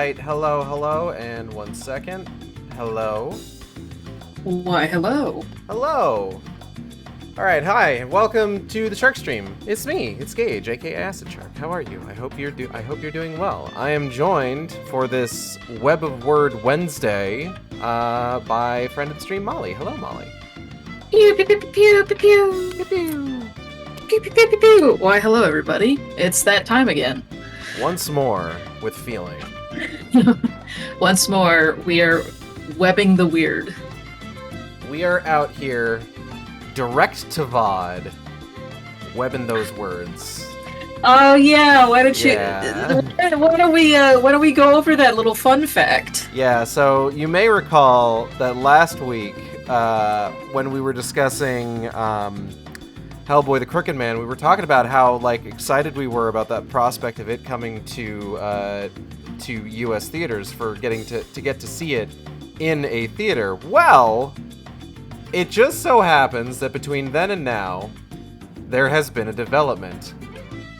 right. Hello, and 1 second. Hello. Why, hello. Hello. All right, hi. Welcome to the Shark Stream. It's me. It's Gage, aka Acid Shark. How are you? I hope you're doing well. I am joined for this Web of Word Wednesday by friend of the stream, Molly. Hello, Molly. Pew, pew, pew, pew, pew, pew, pew, pew. Pew, pew, pew, pew, pew. Why, hello, everybody. It's that time again. Once more with feeling. Once more, we are webbing the weird. We are out here, direct to VOD, webbing those words. Oh yeah, why don't you? Yeah. Why don't we go over that little fun fact? Yeah. So you may recall that last week, when we were discussing Hellboy the Crooked Man, we were talking about how excited we were about that prospect of it coming to U.S. theaters for getting to get to see it in a theater. Well, it just so happens that between then and now, there has been a development.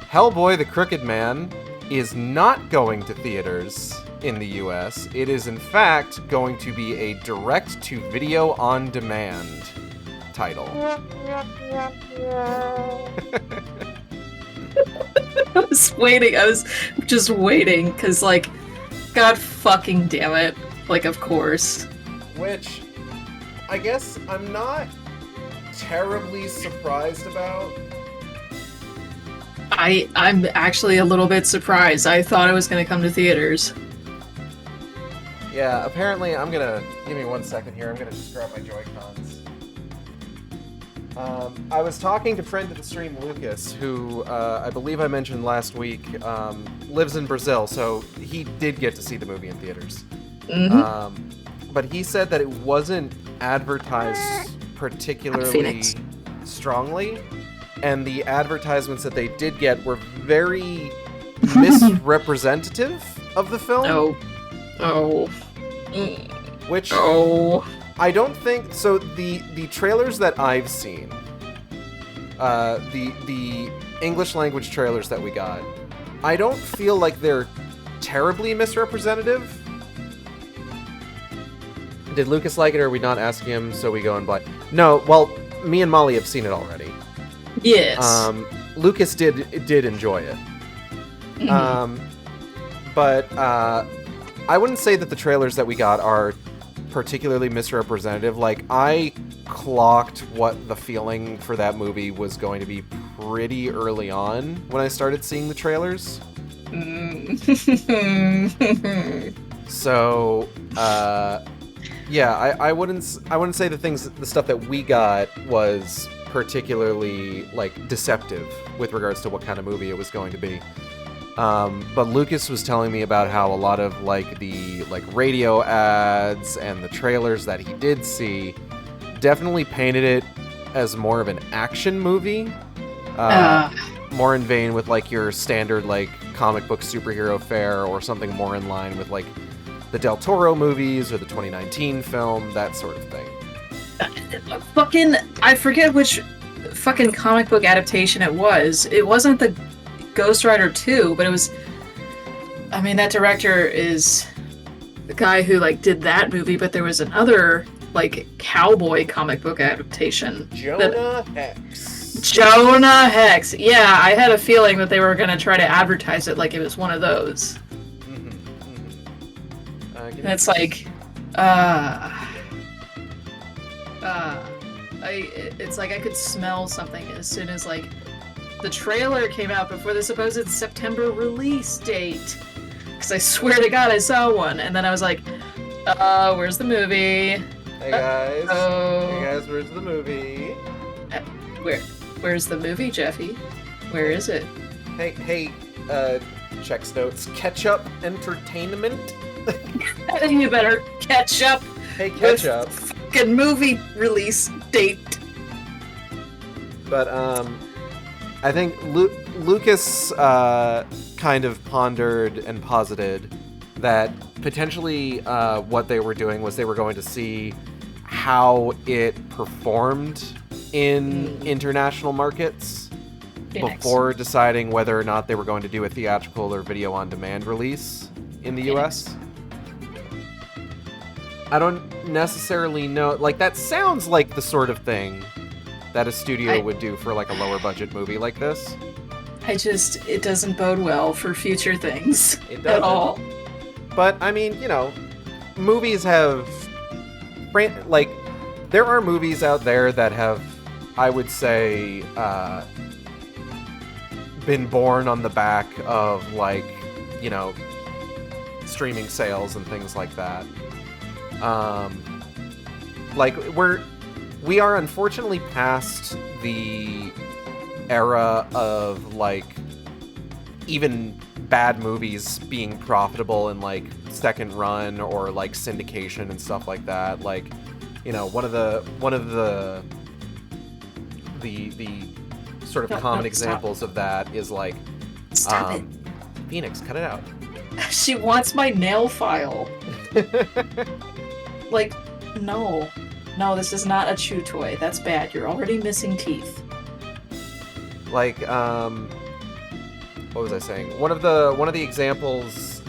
Hellboy the Crooked Man is not going to theaters in the US. It is in fact going to be a direct-to-video on-demand title. I was just waiting, because, God fucking damn it. Of course. Which, I guess I'm not terribly surprised about. I'm actually a little bit surprised. I thought it was going to come to theaters. Yeah, apparently give me 1 second here, I'm gonna just grab my Joy-Cons. I was talking to friend of the stream, Lucas, who I believe I mentioned last week, lives in Brazil, so he did get to see the movie in theaters. Mm-hmm. But he said that it wasn't advertised particularly strongly, and the advertisements that they did get were very misrepresentative of the film. Which I don't think so. The trailers that I've seen, the English language trailers that we got, I don't feel like they're terribly misrepresentative. Did Lucas like it, or are we not asking him so we go and buy? No, well, me and Molly have seen it already. Yes. Lucas did enjoy it. Mm-hmm. But I wouldn't say that the trailers that we got are particularly misrepresentative. I clocked what the feeling for that movie was going to be pretty early on when I started seeing the trailers. So, yeah, I wouldn't say the stuff that we got was particularly deceptive with regards to what kind of movie it was going to be. But Lucas was telling me about how a lot of the radio ads and the trailers that he did see definitely painted it as more of an action movie, more in vein with your standard comic book superhero fare, or something more in line with the Del Toro movies or the 2019 film, that sort of thing. I forget which fucking comic book adaptation it was. It wasn't the Ghost Rider 2, but it was... I mean, that director is the guy who, did that movie, but there was another, cowboy comic book adaptation. Jonah Hex. Jonah Hex. Yeah, I had a feeling that they were going to try to advertise it like it was one of those. Mm-hmm. And it's it's I could smell something as soon as, the trailer came out before the supposed September release date. Because I swear to God I saw one, and then I was like, where's the movie? Hey guys. Hey guys, where's the movie? Where's the movie, Jeffy? Where is it? Hey, checks notes. Ketchup Entertainment? You better catch up. Hey, catch up. Fucking movie release date. But, I think Lucas kind of pondered and posited that potentially what they were doing was they were going to see how it performed in international markets before deciding whether or not they were going to do a theatrical or video on demand release. in the US. I don't necessarily know. Like, that sounds like the sort of thing that a studio would do for, like, a lower budget movie like this. It doesn't bode well for future things It at all. But, I mean, you know, movies have... Like, there are movies out there that have, I would say, been born on the back of, like, you know, streaming sales and things like that. Like, we are unfortunately past the era of, like, even bad movies being profitable in, like, second run or, like, syndication and stuff like that. Like, you know, one of the sort of common examples of that is, like, Stop it. Phoenix, cut it out. She wants my nail file. Like, no. No, this is not a chew toy. That's bad. You're already missing teeth. Like, what was I saying? One of the examples,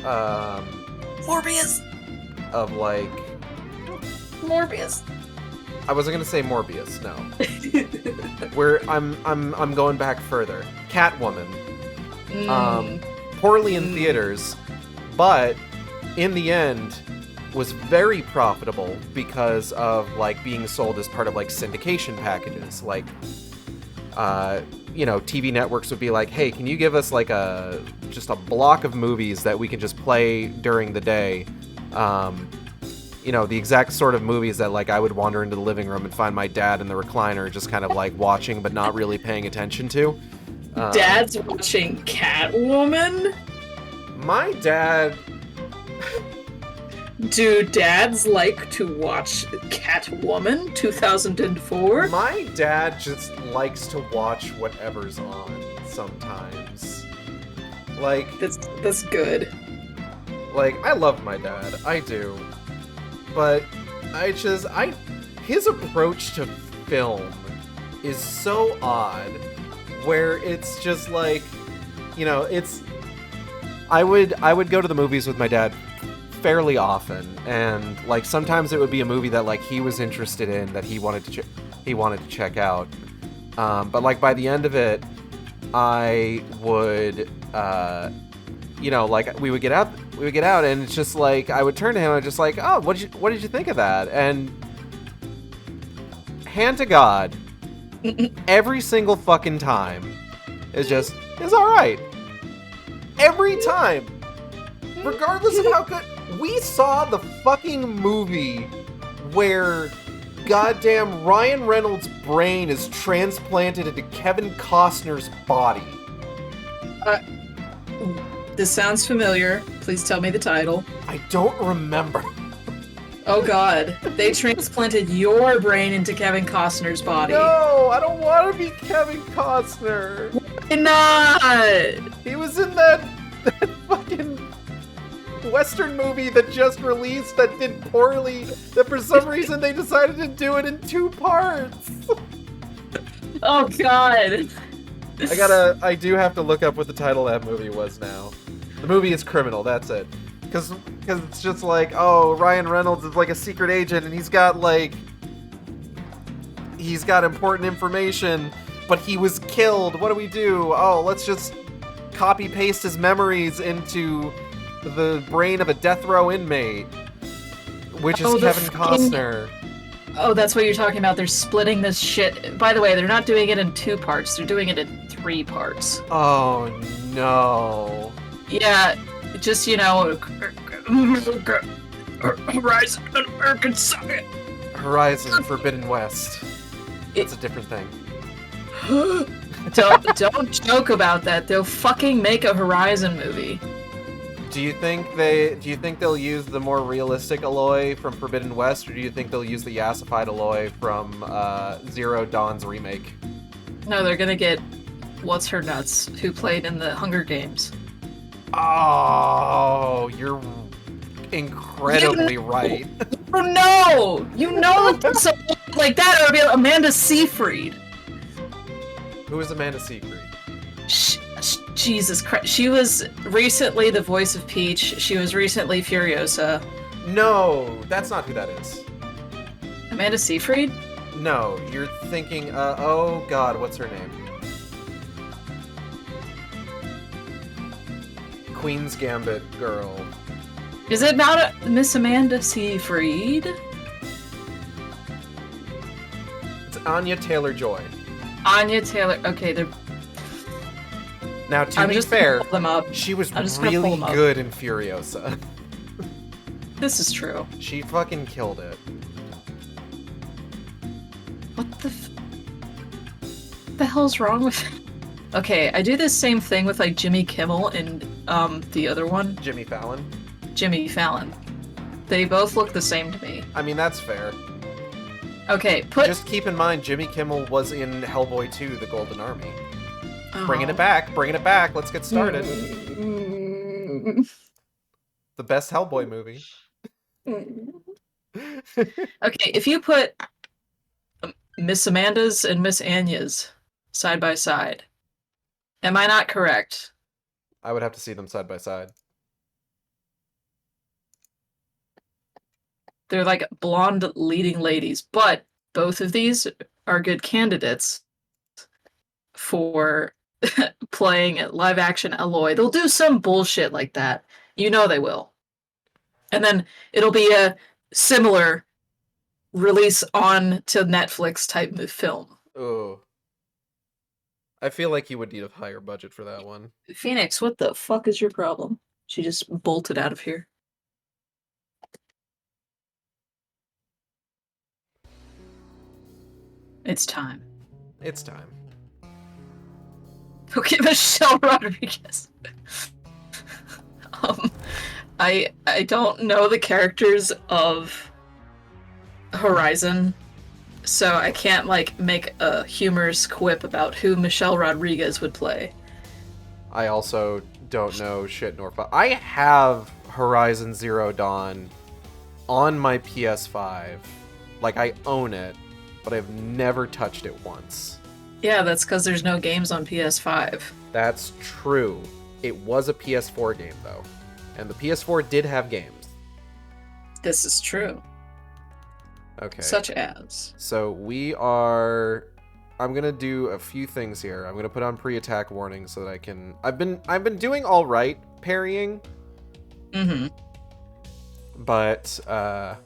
Morbius! of, like... Morbius. I wasn't gonna say Morbius, no. Where I'm going back further. Catwoman. Poorly in theaters, but in the end was very profitable because of, like, being sold as part of, like, syndication packages. Like, you know, TV networks would be like, hey, can you give us, like, just a block of movies that we can just play during the day? You know, the exact sort of movies that, like, I would wander into the living room and find my dad in the recliner just kind of, like, watching but not really paying attention to. Dad's watching Catwoman? My dad... Do dads like to watch Catwoman 2004? My dad just likes to watch whatever's on sometimes. Like... That's good. Like, I love my dad. I do. But his approach to film is so odd, where it's just like, you know, I would go to the movies with my dad fairly often, and, like, sometimes it would be a movie that, like, he was interested in, that he wanted to check out. But, like, by the end of it, I would, you know, like, we would get out, and it's just like, I would turn to him, and I'm just like, oh, what did you think of that? And hand to God, every single fucking time it's alright. Every time. Regardless of how good... We saw the fucking movie where goddamn Ryan Reynolds' brain is transplanted into Kevin Costner's body. This sounds familiar. Please tell me the title. I don't remember. Oh god. They transplanted your brain into Kevin Costner's body. No, I don't want to be Kevin Costner. Why not? He was in that fucking Western movie that just released that did poorly, that for some reason they decided to do it in 2 parts. Oh god. I do have to look up what the title of that movie was now. The movie is Criminal, that's it. Because it's just like, oh, Ryan Reynolds is like a secret agent and he's got important information, but he was killed. What do we do? Oh, let's just copy paste his memories into the brain of a death row inmate, which is Kevin Costner. Oh, that's what you're talking about. They're splitting this shit. By the way, they're not doing it in 2 parts. They're doing it in 3 parts. Oh, no. Yeah, just, you know, Horizon American Summit. Horizon Forbidden West. It's a different thing. Don't joke about that. They'll fucking make a Horizon movie. Do you think they'll use the more realistic Aloy from Forbidden West, or do you think they'll use the yassified Aloy from Zero Dawn's remake? No, they're gonna get what's her nuts, who played in the Hunger Games. Oh, you're incredibly right. No, you know something like that. It would be Amanda Seyfried. Who is Amanda Seyfried? Jesus Christ. She was recently the voice of Peach. She was recently Furiosa. No, that's not who that is. Amanda Seyfried? No, you're thinking, oh god, what's her name? Queen's Gambit girl. Is it not Miss Amanda Seyfried? It's Anya Taylor-Joy. Anya Taylor. Okay, they're. Now, to be fair, pull them up. she was I'm just really gonna pull them up. good in Furiosa. This is true. She fucking killed it. What the hell's wrong with? Okay, I do this same thing with like Jimmy Kimmel and the other one, Jimmy Fallon. Jimmy Fallon. They both look the same to me. I mean, that's fair. Okay, Just keep in mind, Jimmy Kimmel was in Hellboy 2, The Golden Army. Oh. Bringing it back, let's get started. The best Hellboy movie. Okay, if you put Miss Amanda's and Miss Anya's side by side, am I not correct? I would have to see them side by side. They're like blonde leading ladies, but both of these are good candidates for playing live action Aloy. They'll do some bullshit like that. You know they will. And then it'll be a similar release on to Netflix type of film. Oh. I feel like you would need a higher budget for that one. Phoenix, what the fuck is your problem? She just bolted out of here. It's time. It's time. Okay, Michelle Rodriguez. I don't know the characters of Horizon, so I can't like make a humorous quip about who Michelle Rodriguez would play. I also don't know shit nor fuck. I have Horizon Zero Dawn on my PS5. Like, I own it, but I've never touched it once. Yeah, that's because there's no games on PS5. That's true. It was a PS4 game, though. And the PS4 did have games. This is true. Okay. Such as? So we are... I'm gonna do a few things here. I'm gonna put on pre-attack warning so that I can... I've been doing all right parrying. Mm-hmm. But, A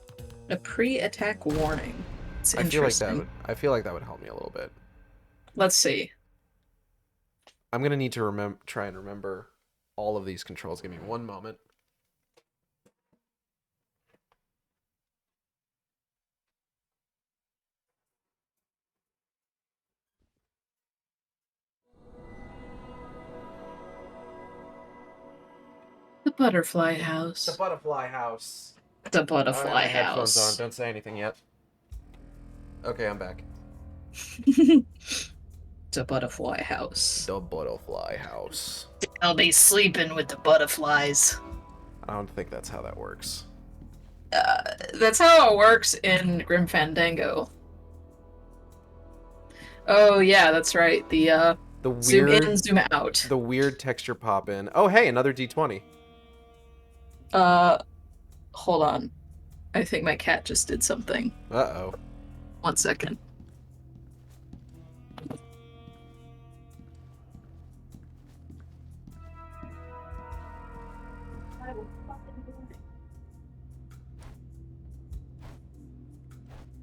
pre-attack warning. It's I feel interesting. like that would help me a little bit. Let's see. I'm gonna need to try and remember all of these controls. Give me one moment. The Butterfly House. The Butterfly House. The Butterfly I have headphones on. House. Don't say anything yet. Okay, I'm back. The Butterfly House. The Butterfly House. I'll be sleeping with the butterflies. I don't think that's how that works. That's how it works in Grim Fandango. Oh yeah, that's right. The zoom weird, in, zoom out. The weird texture pop in. Oh hey, another D20. Hold on. I think my cat just did something. Uh-oh. 1 second.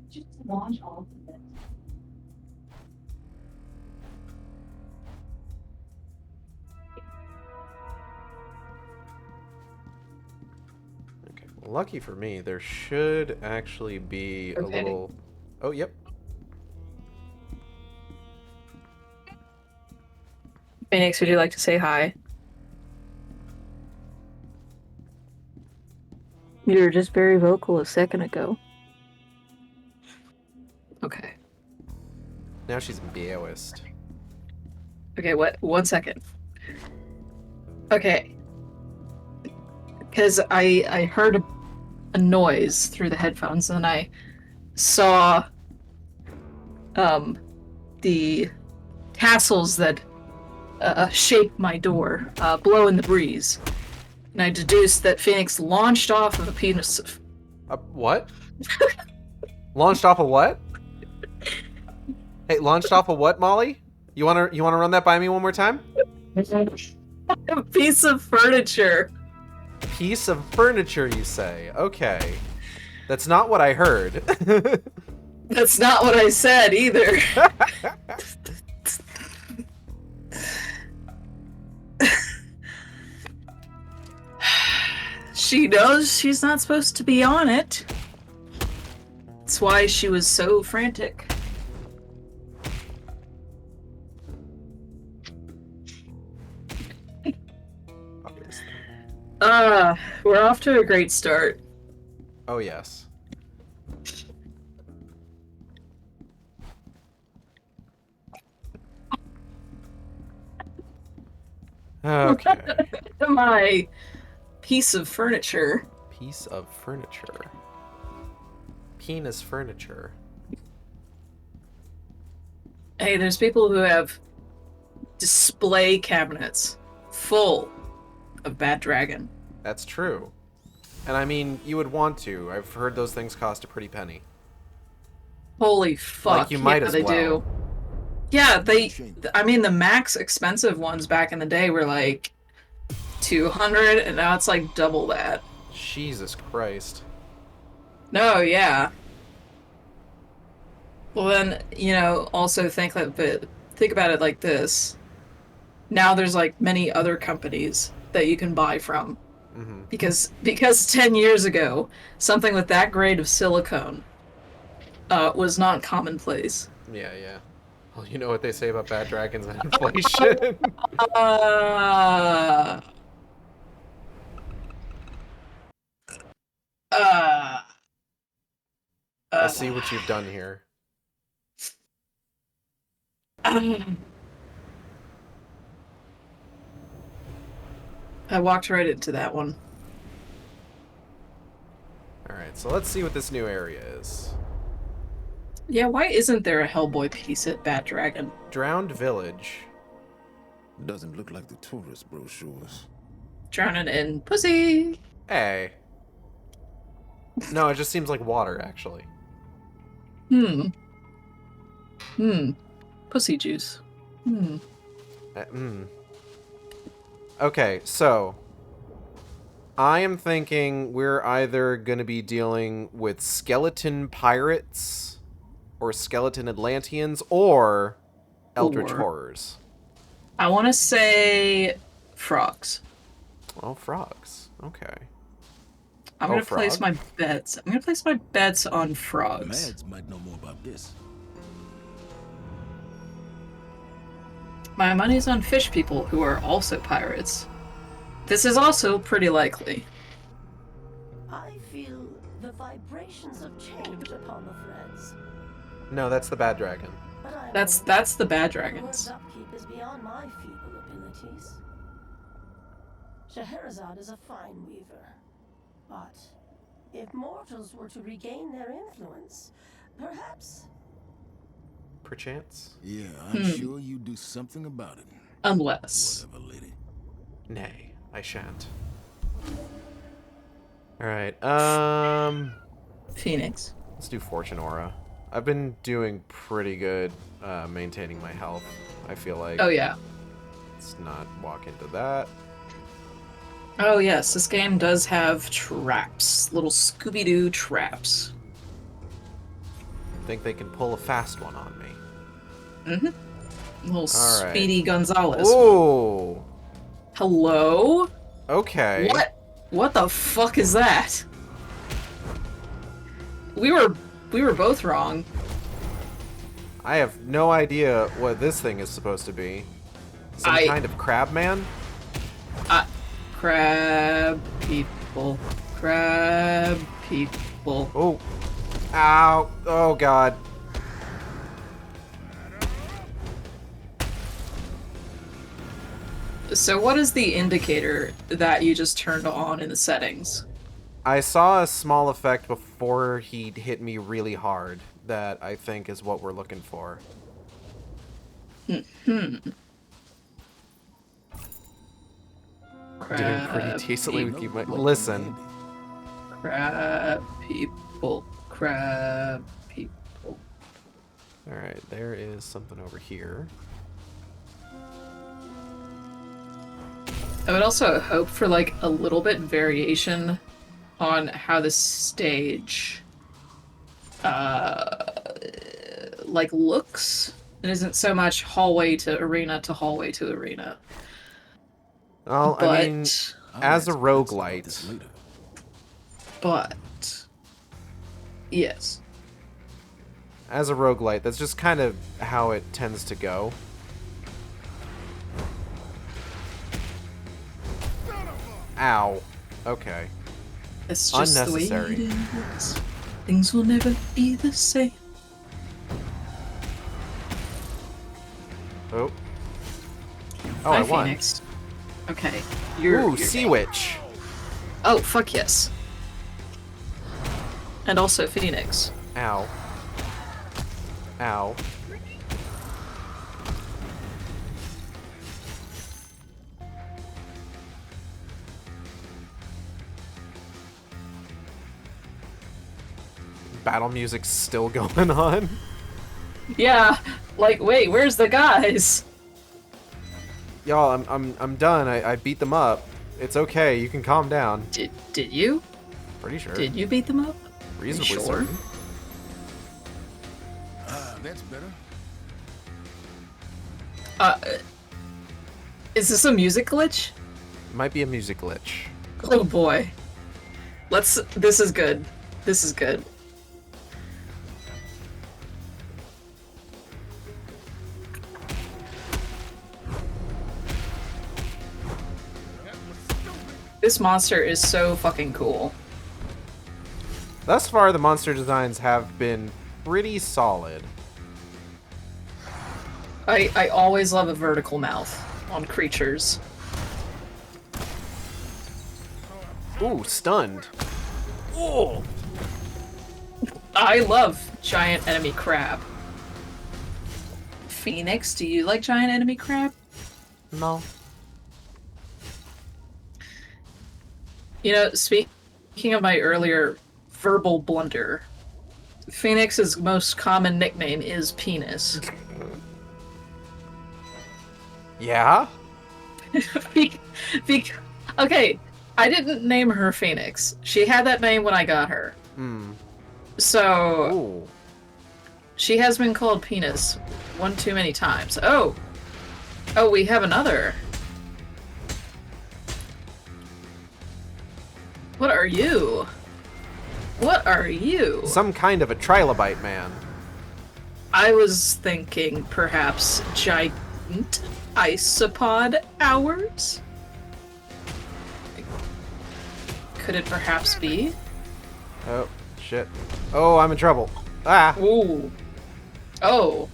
Just launch all of it. Okay. Well, lucky for me, there should actually be a little... Oh, yep. Phoenix, would you like to say hi? You were just very vocal a second ago. Okay. Now she's embarrassed. Okay, what? 1 second. Okay. Because I heard a noise through the headphones, and I saw the tassels that shape my door, blow in the breeze. And I deduced that Phoenix launched off of a penis. What? Launched off of what? Hey, launched off of what, Molly? You wanna run that by me one more time? A piece of furniture. Piece of furniture, you say? Okay. That's not what I heard. That's not what I said either. She knows she's not supposed to be on it. That's why she was so frantic. We're off to a great start. Oh, yes. Okay. My piece of furniture. Piece of furniture. Penis furniture. Hey, there's people who have display cabinets full of Bad Dragon. That's true. And I mean, you would want to. I've heard those things cost a pretty penny. Holy fuck. Like, you might as they well. do. Yeah, I mean, the max expensive ones back in the day were like 200, and now it's like double that. Jesus Christ. No, yeah. Well then, also think about it like this. Now there's like many other companies that you can buy from. Mm-hmm. Because 10 years ago, something with that grade of silicone was not commonplace. Yeah. Well, you know what they say about bad dragons and inflation. I see what you've done here. I walked right into that one. Alright, so let's see what this new area is. Yeah, why isn't there a Hellboy piece at Bad Dragon? Drowned Village. Doesn't look like the tourist brochures. Drowning in pussy. Hey. No, it just seems like water, actually. Pussy juice. Okay, so I am thinking we're either going to be dealing with skeleton pirates or skeleton Atlanteans or eldritch horrors. I want to say frogs. Oh, frogs. Okay. I'm going to place my bets. I'm going to place my bets on frogs. Mads might know more about this. My money's on fish people who are also pirates. This is also pretty likely. I feel the vibrations of change upon the threads. No, that's the bad dragon. That's the bad dragons. Word's upkeep is beyond my feeble abilities. Scheherazade is a fine weaver, but if mortals were to regain their influence, perhaps. Perchance? Yeah, I'm sure you do something about it. Unless. Whatever, lady. Nay, I shan't. Alright, Phoenix. let's do Fortune Aura. I've been doing pretty good maintaining my health. I feel like. Oh, yeah. Let's not walk into that. Oh, yes, this game does have traps. Little Scooby-Doo traps. I think they can pull a fast one on me. Little All right. Speedy Gonzalez. Ooh. Hello? Okay. What the fuck is that? We were both wrong. I have no idea what this thing is supposed to be. Some kind of crab man? Crab people. Crab people. Oh. Ow. Oh, God. So what is the indicator that you just turned on in the settings? I saw a small effect before he hit me really hard that I think is what we're looking for. Doing pretty Crab decently with you. Look like Listen, Crab people. Crab people. all right, there is something over here. I would also hope for like a little bit variation on how the stage like looks. It isn't so much hallway to arena to hallway to arena. Well, But I mean, as a roguelite, but yes. as a roguelite, that's just kind of how it tends to go. Ow. Okay. It's just Unnecessary. the way it is. Things will never be the same. Oh. Oh, Hi, I won. Phoenix. Okay. Ooh, You're Sea Witch. Oh, fuck yes. And also Phoenix. Ow. Ow. Battle music's still going on. Yeah, like, wait, where's the guys? Y'all, I'm done. I beat them up. It's okay. You can calm down. Did you? Pretty sure. Did you beat them up? Reasonably sure? certain. That's better. Is this a music glitch? Might be a music glitch. Oh boy. This is good. This is good. This monster is so fucking cool. Thus far, the monster designs have been pretty solid. I always love a vertical mouth on creatures. Ooh, stunned. Ooh. I love giant enemy crab. Phoenix, do you like giant enemy crab? No. You know, speaking of my earlier verbal blunder, Phoenix's most common nickname is Penis. Yeah? Okay, I didn't name her Phoenix. She had that name when I got her. Hmm. So, Ooh. she has been called Penis one too many times. Oh, we have another. What are you? What are you? Some kind of a trilobite man. I was thinking perhaps giant isopod hours? Could it perhaps be? Oh, shit. Oh, I'm in trouble. Ah! Ooh. Oh.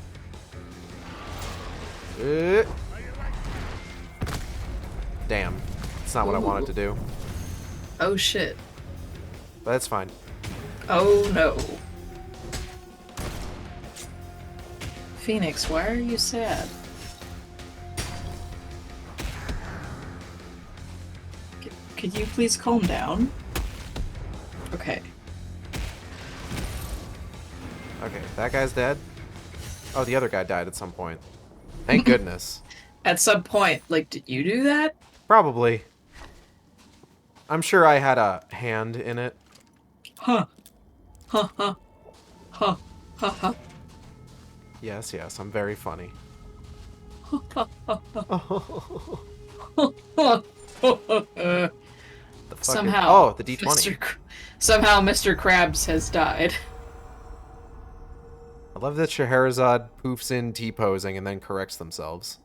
Damn. That's not what I wanted to do. Oh shit. But that's fine. Oh no. Phoenix, why are you sad? Could you please calm down? Okay. Okay, that guy's dead. Oh, the other guy died at some point. Thank goodness. At some point, like, did you do that? Probably. I'm sure I had a hand in it. Huh. Huh, huh. Huh. Huh, huh. Yes, yes, I'm very funny. The fuck Somehow. Oh, the D20. Somehow Mr. Krabs has died. I love that Scheherazade poofs in T-posing and then corrects themselves.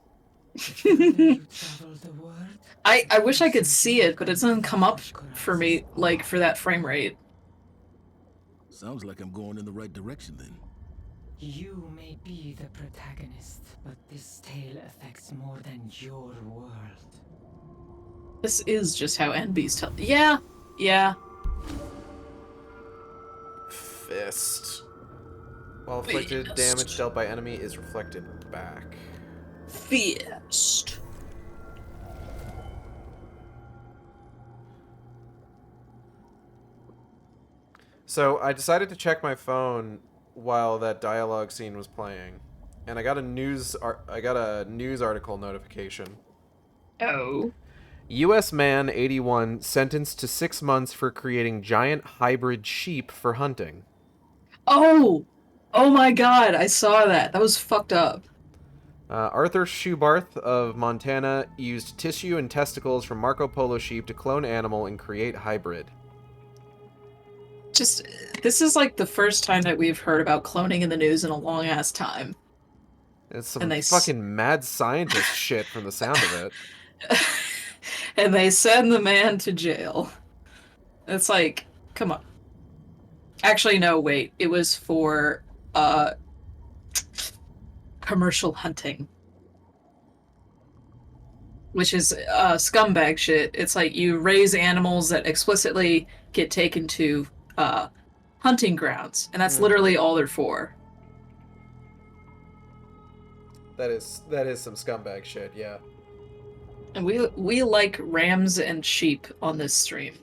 I wish I could see it, but it doesn't come up for me, like, for that frame rate. Sounds like I'm going in the right direction then. You may be the protagonist, but this tale affects more than your world. This is just how NBs tell. Yeah, yeah. Fist. While inflicted, Fist. damage dealt by enemy is reflected back. Fist. So I decided to check my phone while that dialogue scene was playing, and I got a news article notification. Oh. U.S. man 81 sentenced to 6 months for creating giant hybrid sheep for hunting. Oh! Oh my god, I saw that. That was fucked up. Arthur Schubarth of Montana used tissue and testicles from Marco Polo sheep to clone animal and create hybrid. Just, this is like the first time that we've heard about cloning in the news in a long ass time. It's some And they fucking mad scientist shit from the sound of it. and they send the man to jail. It's like, come on. Actually, no, wait. It was for commercial hunting. Which is scumbag shit. It's like you raise animals that explicitly get taken to hunting grounds, and that's literally all they're for. That is some scumbag shit, yeah. And we like rams and sheep on this stream.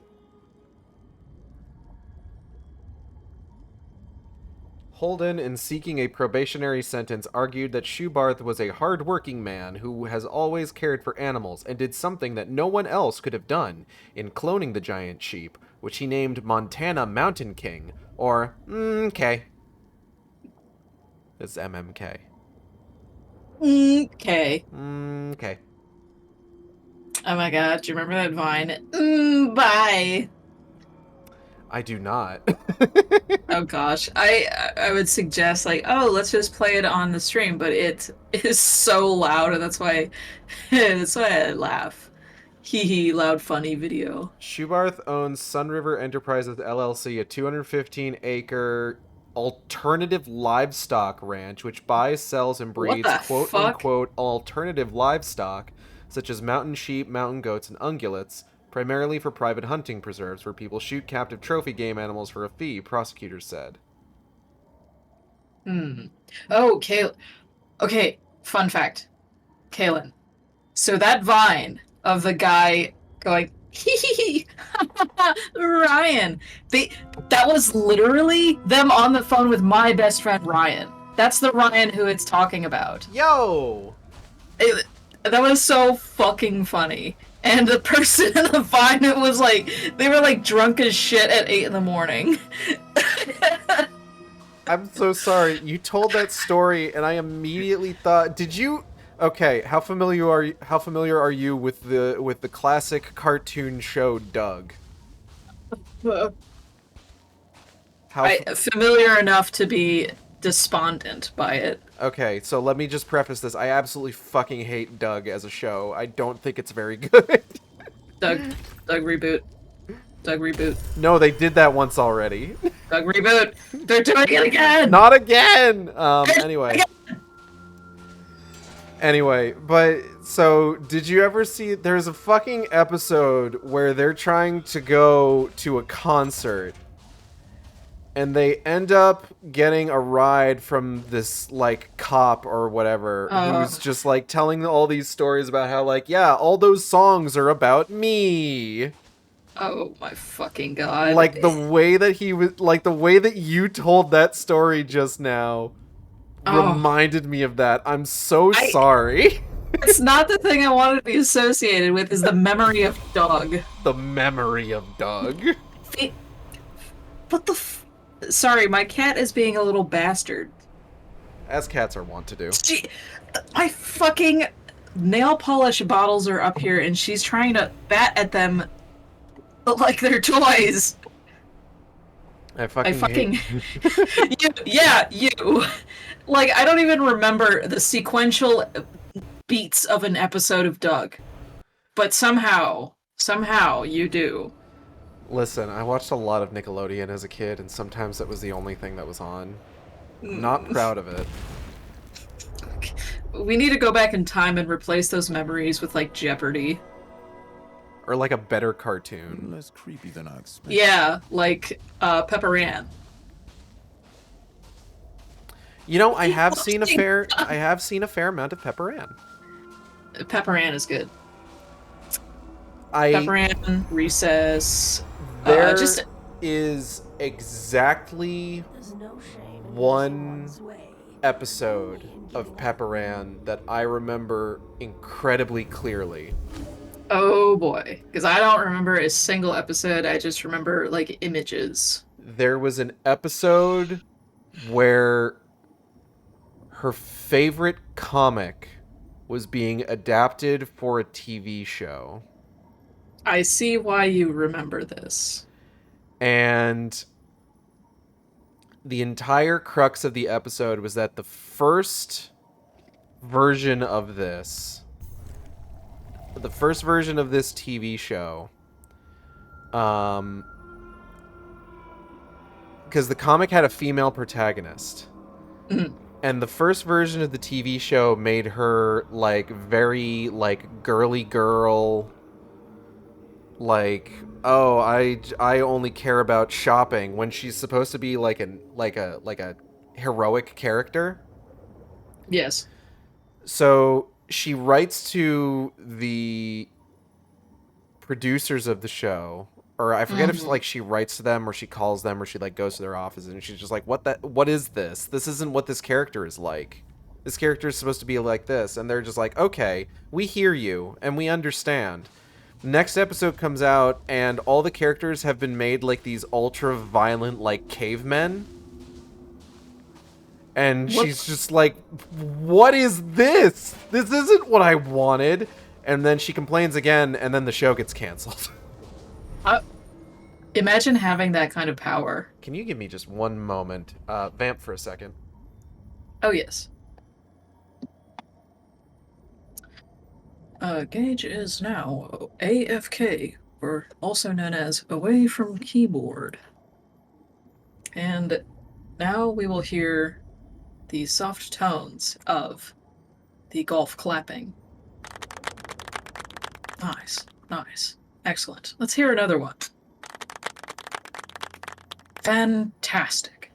Holden, in seeking a probationary sentence, argued that Schubarth was a hard-working man who has always cared for animals and did something that no one else could have done in cloning the giant sheep, which he named Montana Mountain King, or K. It's MMK. Okay. Okay. Oh my god, do you remember that Vine? Bye. I do not. Oh gosh, I would suggest like, oh, let's just play it on the stream, but it is so loud, and that's why I laugh. Hee hee, loud funny video. Schubarth owns Sun River Enterprises LLC, a 215-acre alternative livestock ranch which buys, sells, and breeds quote-unquote alternative livestock, such as mountain sheep, mountain goats, and ungulates, primarily for private hunting preserves where people shoot captive trophy game animals for a fee, prosecutors said. Oh, Kaylin. Okay, fun fact. Kaylin. So that Vine of the guy going, hee hee hee, Ryan, that was literally them on the phone with my best friend Ryan. That's the Ryan who it's talking about. Yo! That was so fucking funny. And the person in the Vine, it was like, they were like drunk as shit at 8 in the morning. I'm so sorry. You told that story, and I immediately thought, did you... Okay, how familiar are you with the classic cartoon show Doug? Familiar enough to be despondent by it. Okay, so let me just preface this. I absolutely fucking hate Doug as a show. I don't think it's very good. Doug reboot. Doug reboot. No, they did that once already. Doug reboot. They're doing it again. Not again. Anyway, but so did you ever see? There's a fucking episode where they're trying to go to a concert, and they end up getting a ride from this, like, cop or whatever, who's just, like, telling all these stories about how, like, yeah, all those songs are about me. Oh my fucking god. Like, the way that you told that story just now reminded me of that. I'm so sorry. It's not the thing I wanted to be associated with, is the memory of Doug. The memory of Doug? What the Sorry, my cat is being a little bastard. As cats are wont to do. My fucking nail polish bottles are up here, and she's trying to bat at them like they're toys. I fucking you. Like, I don't even remember the sequential beats of an episode of Doug. But somehow you do. Listen, I watched a lot of Nickelodeon as a kid, and sometimes that was the only thing that was on. I'm not proud of it. We need to go back in time and replace those memories with, like, Jeopardy. Or, like, a better cartoon. Less creepy than I expected. Yeah, like, Pepper Ann. You know, I have seen a fair amount of Pepper Ann. Pepper Ann is good. Pepper Ann, Recess. is exactly There's no shame in one losing one's way. episode Only in of giving Pepper Ann that I remember incredibly clearly. Oh boy, because I don't remember a single episode. I just remember like images. There was an episode where her favorite comic was being adapted for a TV show. I see why you remember this. And the entire crux of the episode was that the first version of this TV show, because the comic had a female protagonist. Mhm. And the first version of the TV show made her like very like girly girl, like, oh, I only care about shopping, when she's supposed to be like a heroic character. Yes. So she writes to the producers of the show, or I forget if like she writes to them or she calls them or she like goes to their office, and she's just like, what is this? This isn't what this character is like. This character is supposed to be like this. And they're just like, okay, we hear you and we understand. Next episode comes out and all the characters have been made like these ultra violent like cavemen. And she's just like, what is this? This isn't what I wanted. And then she complains again, and then the show gets canceled. Imagine having that kind of power. Can you give me just one moment? Vamp for a second. Oh, yes. Gage is now AFK, or also known as away from keyboard. And now we will hear the soft tones of the golf clapping. Nice, nice, excellent. Let's hear another one. Fantastic.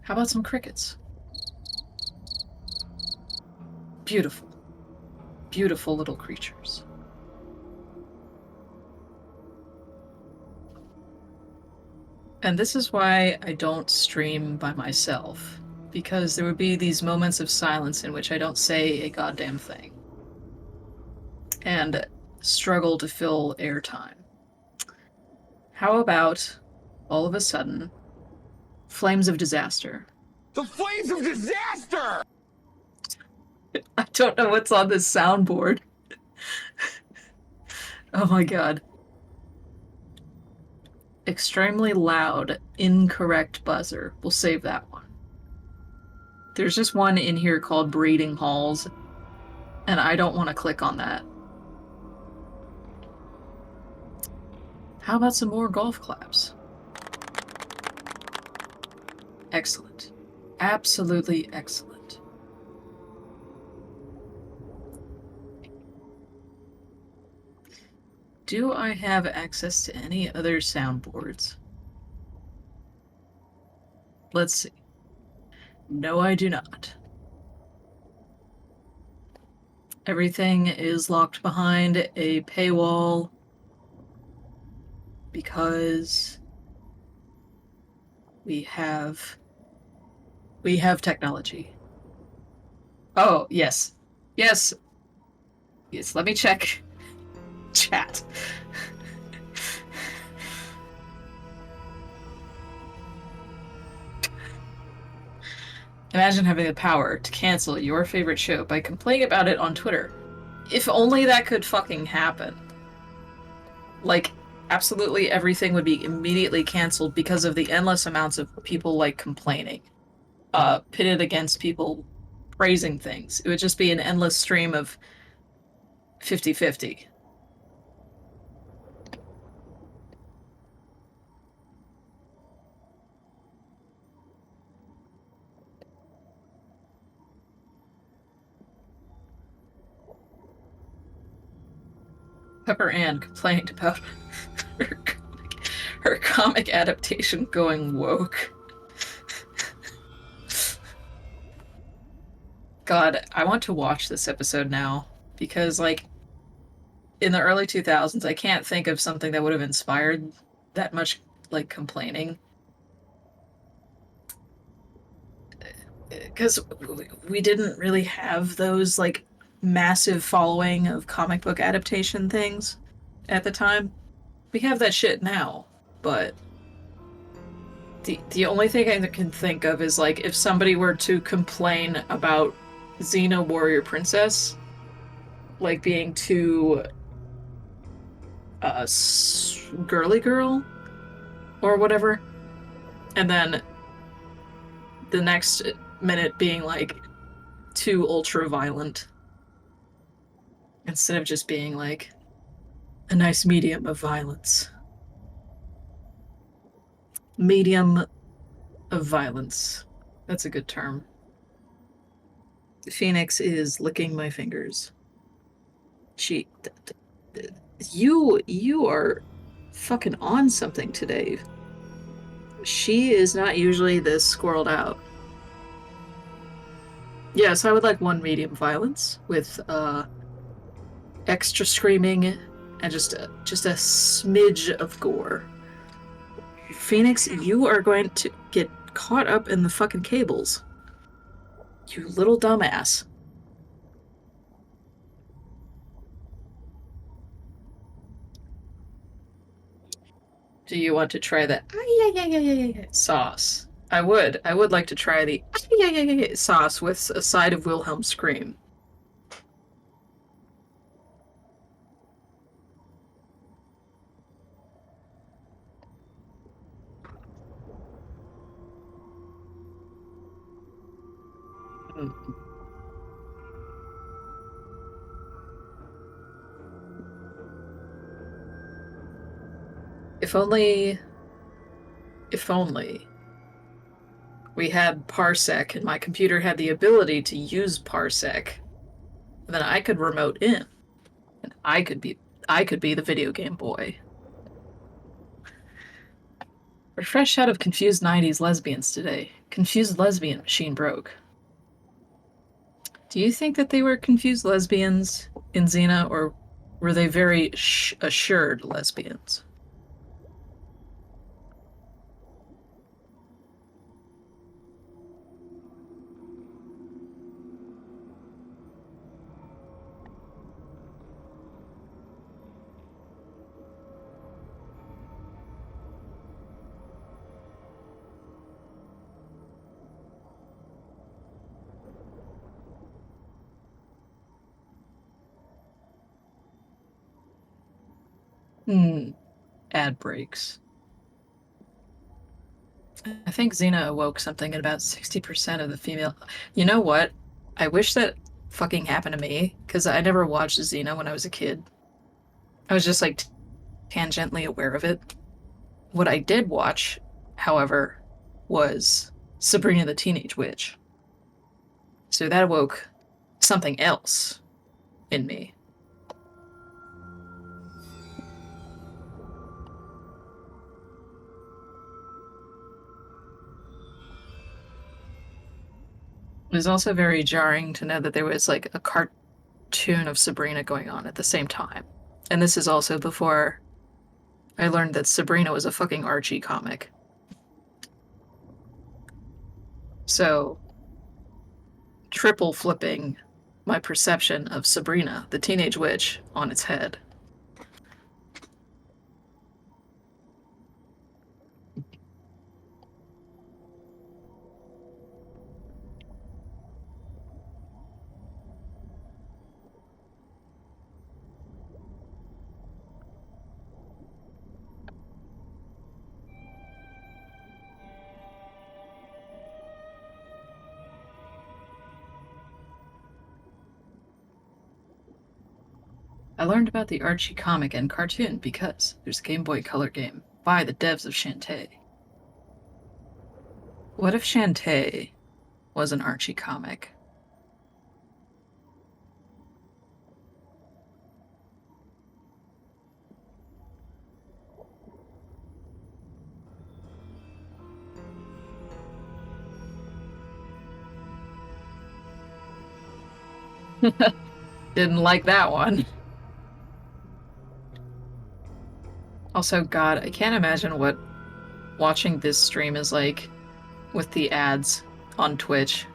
How about some crickets? Beautiful. Beautiful little creatures. And this is why I don't stream by myself, because there would be these moments of silence in which I don't say a goddamn thing and struggle to fill airtime. How about, all of a sudden, flames of disaster? The flames of disaster! I don't know what's on this soundboard. Oh my god. Extremely loud, incorrect buzzer. We'll save that one. There's just one in here called breeding halls, and I don't want to click on that. How about some more golf claps? Excellent. Absolutely excellent. Do I have access to any other soundboards? Let's see. No, I do not. Everything is locked behind a paywall because we have technology. Oh, yes. Yes. Yes, let me check chat. Imagine having the power to cancel your favorite show by complaining about it on Twitter. If only that could fucking happen. Like, absolutely everything would be immediately canceled because of the endless amounts of people, like, complaining. Pitted against people praising things. It would just be an endless stream of 50-50. Pepper Ann complained about her comic adaptation going woke. God, I want to watch this episode now, because, like, in the early 2000s, I can't think of something that would have inspired that much like complaining. Because we didn't really have those like massive following of comic book adaptation things at the time. We have that shit now, but the only thing I can think of is like if somebody were to complain about Xena Warrior Princess like being too girly girl or whatever, and then the next minute being like too ultra violent instead of just being like a nice medium of violence. Medium of violence. That's a good term. Phoenix is licking my fingers. You are fucking on something today. She is not usually this squirreled out. Yes, I would like one medium violence with extra screaming and just a smidge of gore. Phoenix, you are going to get caught up in the fucking cables. You little dumbass. Do you want to try the sauce? I would. I would like to try the sauce with a side of Wilhelm scream. If only we had Parsec and my computer had the ability to use Parsec, then I could remote in. And I could be the video game boy. We're fresh out of confused 90s lesbians today. Confused lesbian machine broke. Do you think that they were confused lesbians in Xena, or were they very assured lesbians? Ad breaks. I think Xena awoke something in about 60% of the female. You know what? I wish that fucking happened to me, because I never watched Xena when I was a kid. I was just like tangentially aware of it. What I did watch, however, was Sabrina the Teenage Witch. So that awoke something else in me. It was also very jarring to know that there was like a cartoon of Sabrina going on at the same time. And this is also before I learned that Sabrina was a fucking Archie comic. So, triple flipping my perception of Sabrina, the Teenage Witch, on its head. I learned about the Archie comic and cartoon because there's a Game Boy Color game by the devs of Shantae. What if Shantae was an Archie comic? Didn't like that one. Also, God, I can't imagine what watching this stream is like with the ads on Twitch.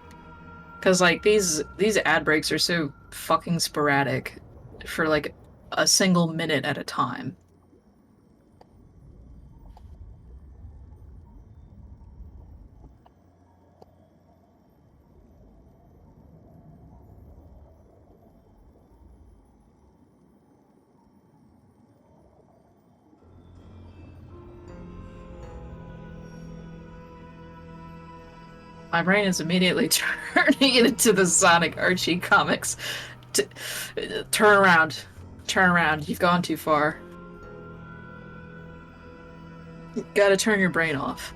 Because, like, these ad breaks are so fucking sporadic for, like, a single minute at a time. My brain is immediately turning it into the Sonic Archie comics. Turn around. Turn around. You've gone too far. You gotta turn your brain off.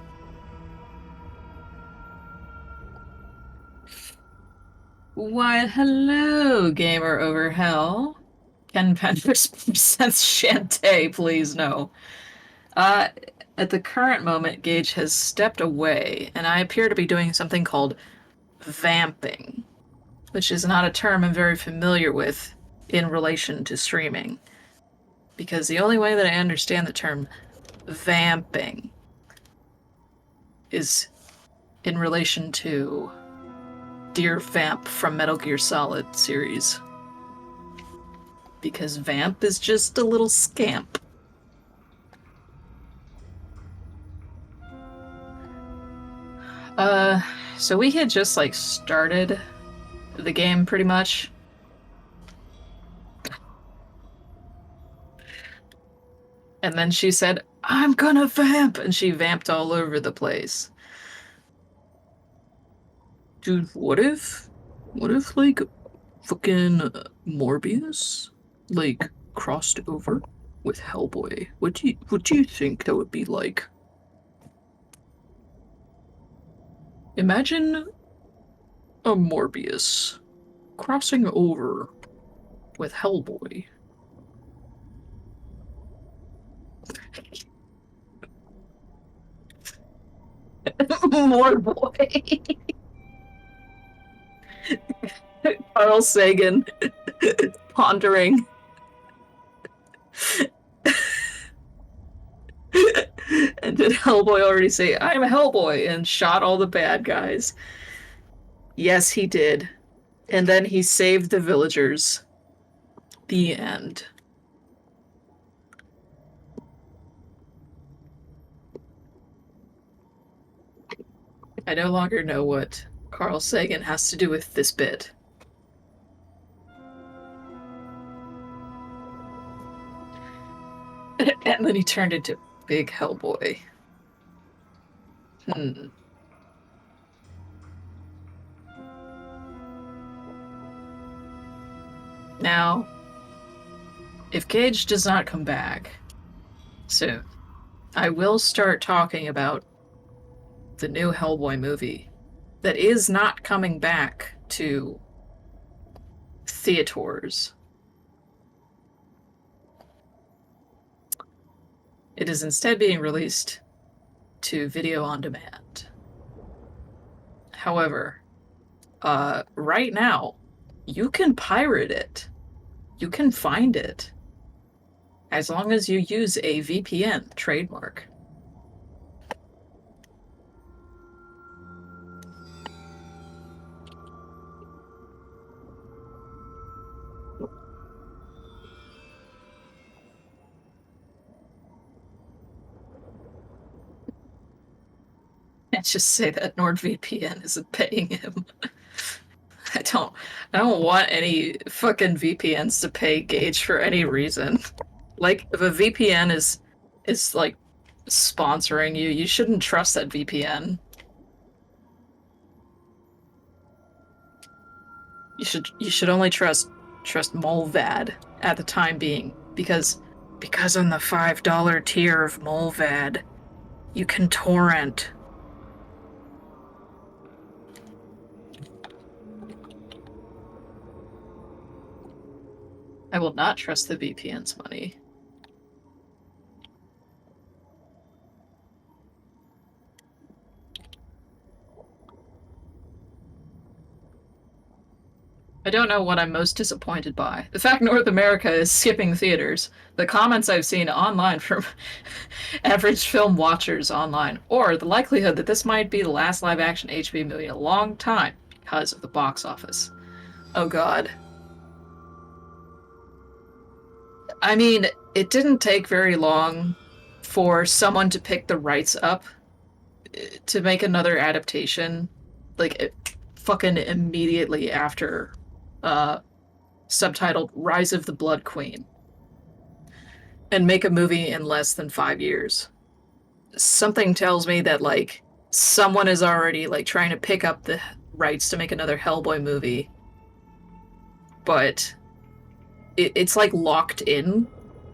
Why, hello, gamer over hell. Ken Pender presents Shantae, please, no. At the current moment, Gage has stepped away, and I appear to be doing something called vamping, which is not a term I'm very familiar with in relation to streaming. Because the only way that I understand the term vamping is in relation to Dear Vamp from Metal Gear Solid series. Because Vamp is just a little scamp. So we had just, like, started the game pretty much. And then she said, I'm gonna vamp! And she vamped all over the place. Dude, what if, like, fucking Morbius, like, crossed over with Hellboy? What do you think that would be like? Imagine a Morbius crossing over with Hellboy. More boy. Carl Sagan pondering. And did Hellboy already say, I'm Hellboy, and shot all the bad guys? Yes, he did. And then he saved the villagers. The end. I no longer know what Carl Sagan has to do with this bit. And then he turned into Big Hellboy. Now, if Gage does not come back soon, I will start talking about the new Hellboy movie that is not coming back to theaters. It is instead being released to video on demand. However, right now, you can pirate it. You can find it. As long as you use a VPN trademark. Let's just say that NordVPN isn't paying him. I don't want any fucking VPNs to pay Gage for any reason. Like, if a VPN is like sponsoring you, you shouldn't trust that VPN. You should only trust Molvad at the time being, because on the $5 tier of Molvad, you can torrent. I will not trust the VPN's money. I don't know what I'm most disappointed by. The fact North America is skipping theaters, the comments I've seen online from average film watchers online, or the likelihood that this might be the last live-action HBO movie in a long time because of the box office. Oh god. I mean, it didn't take very long for someone to pick the rights up to make another adaptation, like fucking immediately after subtitled Rise of the Blood Queen, and make a movie in less than 5 years. Something tells me that, like, someone is already, like, trying to pick up the rights to make another Hellboy movie, but it's like locked in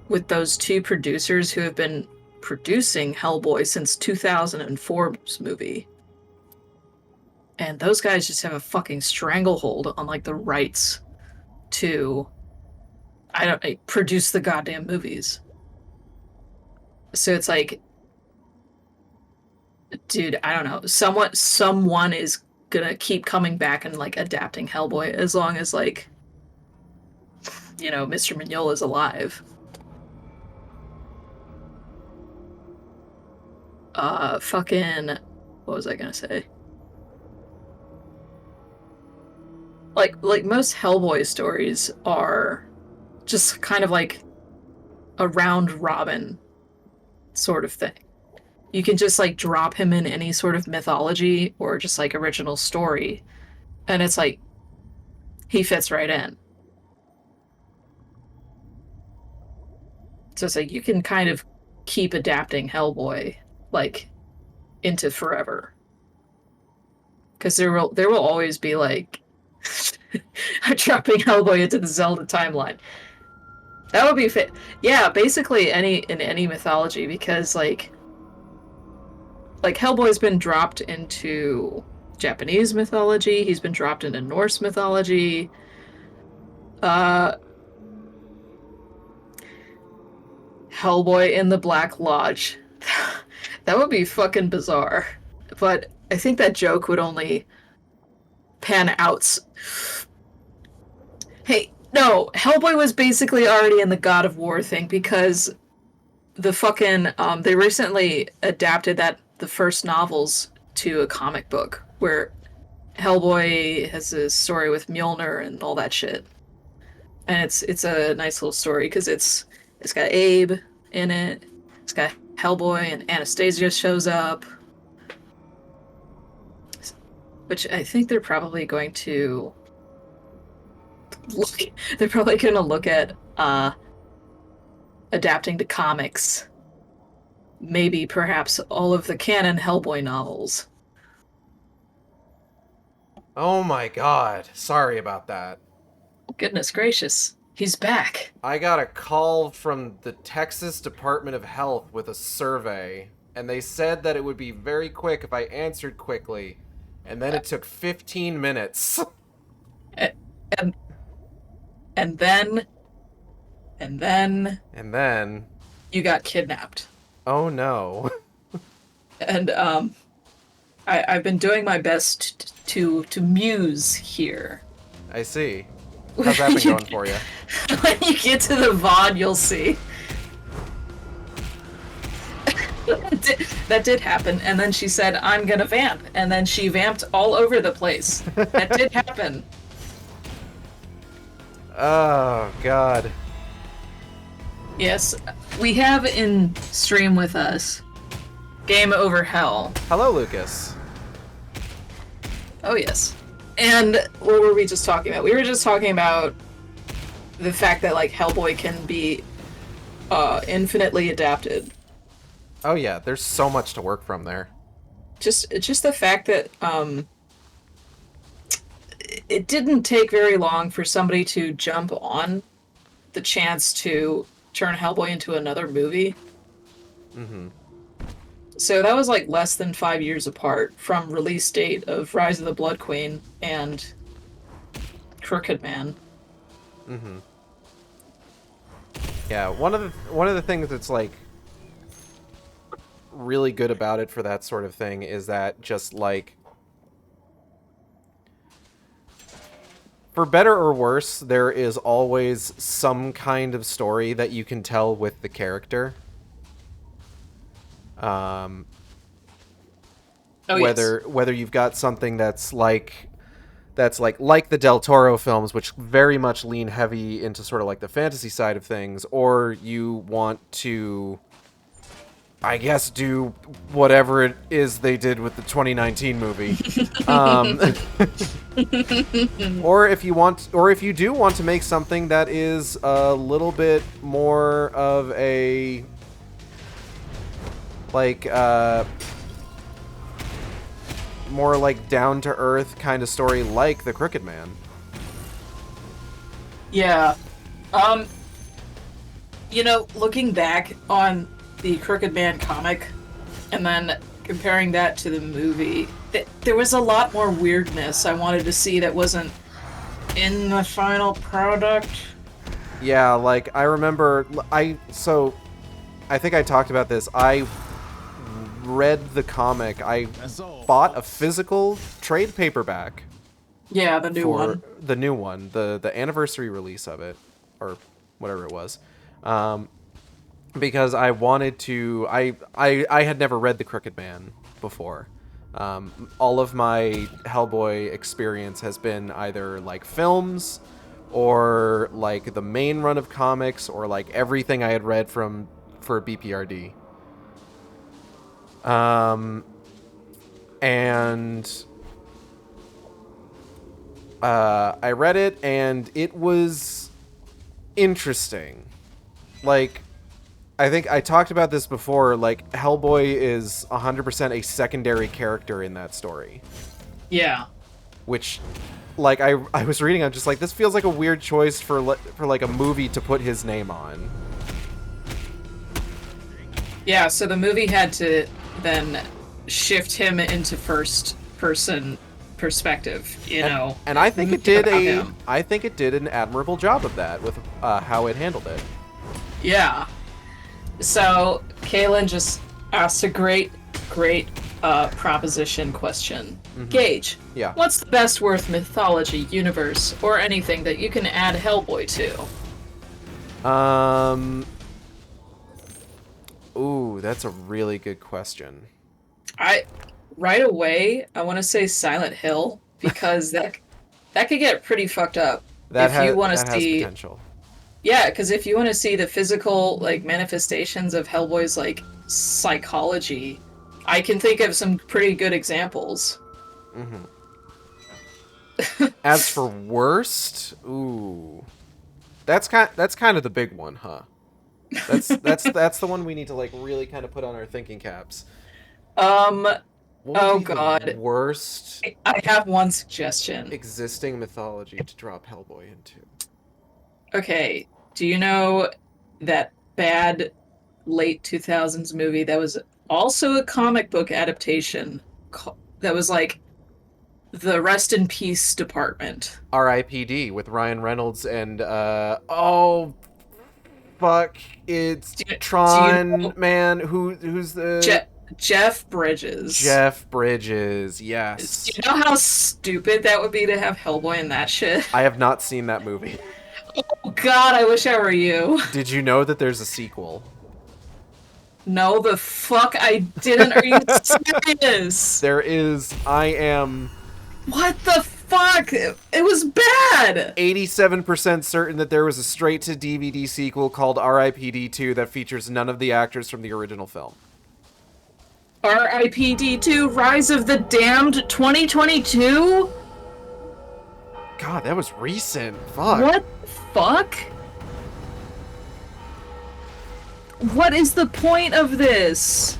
with those two producers who have been producing Hellboy since 2004's movie. And those guys just have a fucking stranglehold on, like, the rights to produce the goddamn movies. So it's like, dude, I don't know. Someone is gonna keep coming back and, like, adapting Hellboy as long as, like, you know, Mr. Mignola is alive. Fucking, what was I gonna say? Like most Hellboy stories are just kind of like a round robin sort of thing. You can just, like, drop him in any sort of mythology or just, like, original story, and it's like he fits right in. So it's like you can kind of keep adapting Hellboy, like, into forever, because there will always be, like, dropping Hellboy into the Zelda timeline. That would be fit. Yeah, basically in any mythology, because like Hellboy's been dropped into Japanese mythology. He's been dropped into Norse mythology. Hellboy in the Black Lodge. That would be fucking bizarre. But I think that joke would only pan out. Hey, no, Hellboy was basically already in the God of War thing, because the fucking they recently adapted the first novels to a comic book where Hellboy has a story with Mjolnir and all that shit. And it's a nice little story because it's got Abe in it. It's got Hellboy, and Anastasia shows up. Which I think they're probably going to look. They're probably going to look at adapting to comics. Maybe, perhaps, all of the canon Hellboy novels. Oh my god. Sorry about that. Goodness gracious. He's back. I got a call from the Texas Department of Health with a survey, and they said that it would be very quick if I answered quickly, and then it took 15 minutes. And then you got kidnapped. Oh no. And I've been doing my best to muse here. I see. How's that been going for you? When you get to the VOD, you'll see. That did happen, and then she said, "I'm gonna vamp," and then she vamped all over the place. That did happen. Oh god. Yes, we have in stream with us Game Over Hell. Hello, Lucas. Oh yes. And what were we just talking about? We were just talking about the fact that, like, Hellboy can be infinitely adapted. Oh yeah, there's so much to work from there. Just the fact that it didn't take very long for somebody to jump on the chance to turn Hellboy into another movie. Mm-hmm. So that was, like, less than 5 years apart from release date of Rise of the Blood Queen and Crooked Man. Mm-hmm. Yeah, one of the things that's, like, really good about it for that sort of thing is that, just like, for better or worse, there is always some kind of story that you can tell with the character. Whether you've got something that's like the Del Toro films, which very much lean heavy into sort of like the fantasy side of things, or you want to, I guess, do whatever it is they did with the 2019 movie. Or if you do want to make something that is a little bit more of a more like down to earth kind of story, like The Crooked Man. Yeah. Looking back on the Crooked Man comic and then comparing that to the movie, there was a lot more weirdness I wanted to see that wasn't in the final product. Yeah, like I remember I think I talked about this. I read the comic. I bought a physical trade paperback. Yeah, the new one. The new one, the anniversary release of it, or whatever it was, because I wanted to. I had never read The Crooked Man before. All of my Hellboy experience has been either like films, or like the main run of comics, or like everything I had read for BPRD. I read it, and it was interesting. Like, I think I talked about this before, like, Hellboy is 100% a secondary character in that story. Yeah. Which, like, I was reading, I'm just like, this feels like a weird choice for like, a movie to put his name on. Yeah, so the movie had to then shift him into first-person perspective, And I think it did an admirable job of that with how it handled it. Yeah. So Kaylin just asked a great proposition question. Mm-hmm. Gage, yeah. What's the best Wyrd mythology, universe, or anything that you can add Hellboy to? Ooh, that's a really good question. Right away, I want to say Silent Hill, because that could get pretty fucked up. That has potential. Yeah, because if you want to see the physical like manifestations of Hellboy's like psychology, I can think of some pretty good examples. Mm-hmm. As for worst, ooh, that's kind of the big one, huh? That's the one we need to like really kind of put on our thinking caps. Oh god. Worst. I have one suggestion. Existing mythology to drop Hellboy into. Okay, do you know that bad late 2000s movie that was also a comic book adaptation that was like the Rest in Peace Department? R.I.P.D. with Ryan Reynolds and it's Tron man. Who's the Jeff Bridges. Jeff Bridges, yes. Do you know how stupid that would be to have Hellboy in that shit? I have not seen that movie. Oh god, I wish I were you. Did you know that there's a sequel? No, the fuck I didn't. Are you serious? There is. I am... What the fuck? It was bad! 87% certain that there was a straight-to-DVD sequel called R.I.P.D. 2 that features none of the actors from the original film. R.I.P.D. 2 Rise of the Damned 2022? God, that was recent. Fuck. What the fuck? What is the point of this?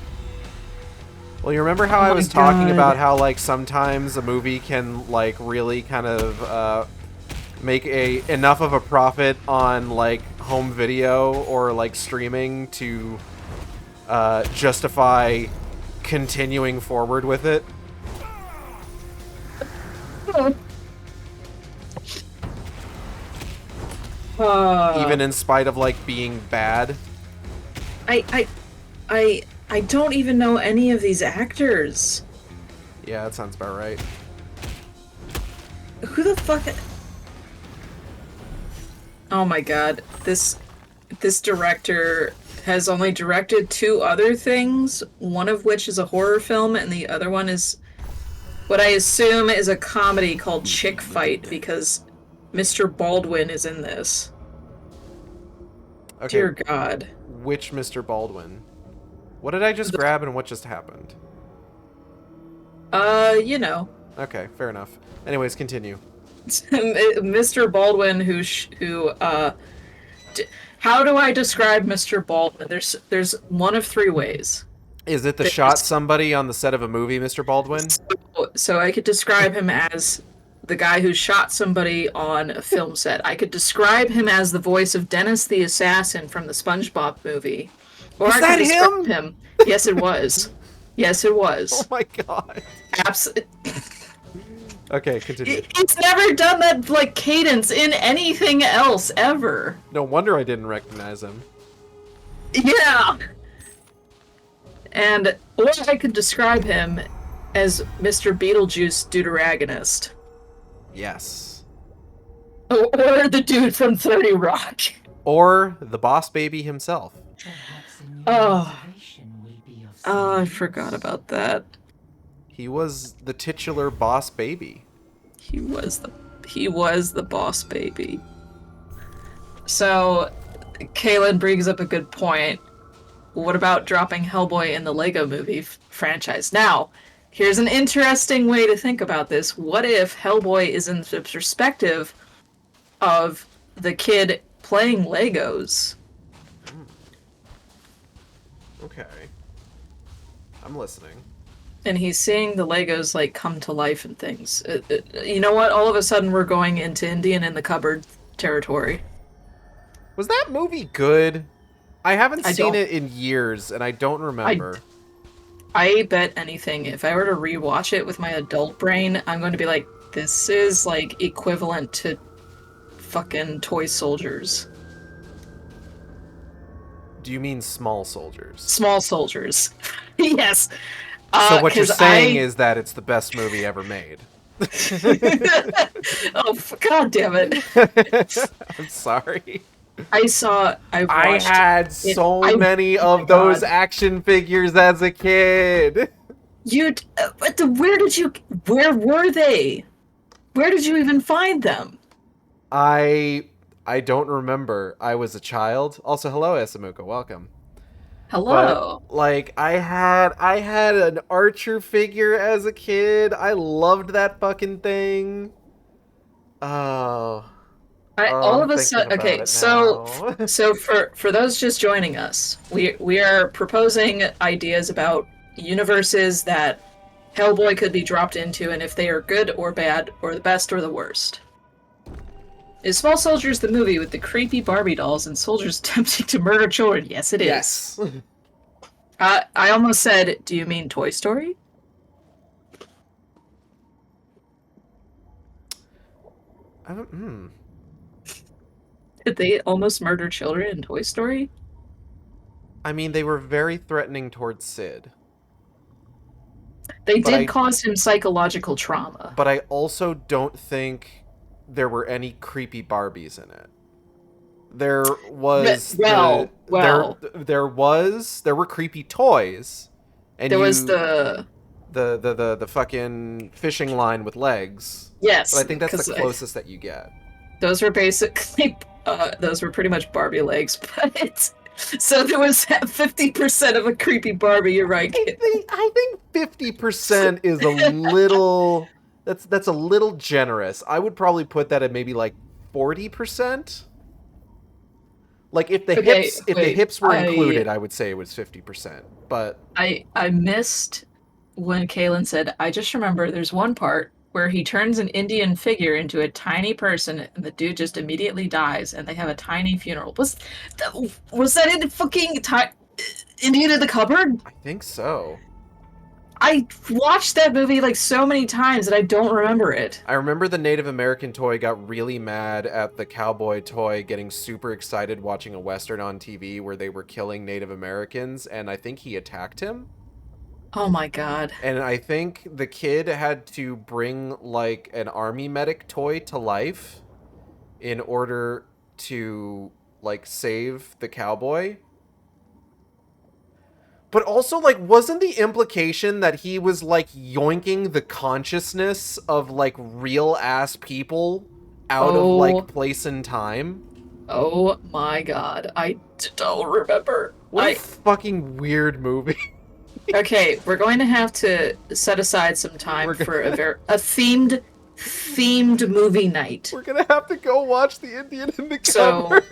Well, you remember how I was talking about how, like, sometimes a movie can, like, really kind of make enough of a profit on, like, home video or, like, streaming to justify continuing forward with it? Even in spite of, like, being bad? I don't even know any of these actors. Yeah, that sounds about right. Who the fuck? Oh my god. This director has only directed 2 other things, one of which is a horror film, and the other one is what I assume is a comedy called Chick Fight, because Mr. Baldwin is in this. Okay. Dear God. Which Mr. Baldwin? What did I just grab and what just happened? You know. Okay, fair enough. Anyways, continue. Mr. Baldwin, how do I describe Mr. Baldwin? There's one of 3 ways. Is it the shot somebody on the set of a movie, Mr. Baldwin? So I could describe him as the guy who shot somebody on a film set. I could describe him as the voice of Dennis the Assassin from the SpongeBob movie. Or Was I that could describe him? Yes, it was. Yes, it was. Oh my god. Absolutely. Okay, continue. He's never done that like cadence in anything else ever. No wonder I didn't recognize him. Yeah. And or I could describe him as Mr. Beetlejuice Deuteragonist. Yes. Or the dude from 30 Rock. Or the boss baby himself. Perhaps a new Oh. inspiration will be of Oh, I some forgot use. about that. He was the titular boss baby. He was the boss baby. So, Kaylin brings up a good point. What about dropping Hellboy in the Lego movie franchise? Now, here's an interesting way to think about this. What if Hellboy is in the perspective of the kid playing Legos? Okay. I'm listening. And he's seeing the Legos like come to life and things. You know what? All of a sudden we're going into Indian in the Cupboard territory. Was that movie good? I haven't I seen don't- it in years, and I don't remember. I bet anything, if I were to rewatch it with my adult brain, I'm going to be like, this is like equivalent to fucking Toy Soldiers. Do you mean Small Soldiers? Small Soldiers. Yes. So what you're 'Cause saying is that it's the best movie ever made. Oh, god damn it. I'm sorry. I I watched had it- so I- many oh my of those God. action figures as a kid. Where were they? Where did you even find them? I don't remember. I was a child. Also, hello, Esamuka. Welcome. Hello. But, like, I had an Archer figure as a kid. I loved that fucking thing. Oh. All I'm of a thinking sudden, about okay, it so now. so for those just joining us, we are proposing ideas about universes that Hellboy could be dropped into, and if they are good or bad, or the best or the worst. Is Small Soldiers the movie with the creepy Barbie dolls and soldiers attempting to murder children? Yes, it is. Yes. I almost said, do you mean Toy Story? Did they almost murder children in Toy Story? I mean, they were very threatening towards Sid. They But did I- cause him psychological trauma. But I also don't think there were any creepy Barbies in it. There was Well, there were creepy toys, and there was the the fucking fishing line with legs. yes. But I think that's 'cause the closest that you get. those were basically those were pretty much Barbie legs, but so there was 50% of a creepy Barbie. You're right. I think 50% is a little that's a little generous. I would probably put that at maybe like 40%. Like if the Okay, hips were I- included, I would say it was 50%. But I missed when Kaylin said, I just remember there's one part where he turns an Indian figure into a tiny person and the dude just immediately dies and they have a tiny funeral. Was that in the fucking Indian in the Cupboard? I think so. I watched that movie like so many times and I don't remember it. I remember the Native American toy got really mad at the cowboy toy getting super excited watching a Western on TV where they were killing Native Americans, and I think he attacked him. Oh my god. And I think the kid had to bring like an army medic toy to life in order to like save the cowboy. But also, like, wasn't the implication that he was, like, yoinking the consciousness of, like, real-ass people out of, like, place and time? Oh my god, I don't remember. What a fucking weird movie. Okay, we're going to have to set aside some time for a themed movie night. We're gonna have to go watch The Indian in the Cupboard.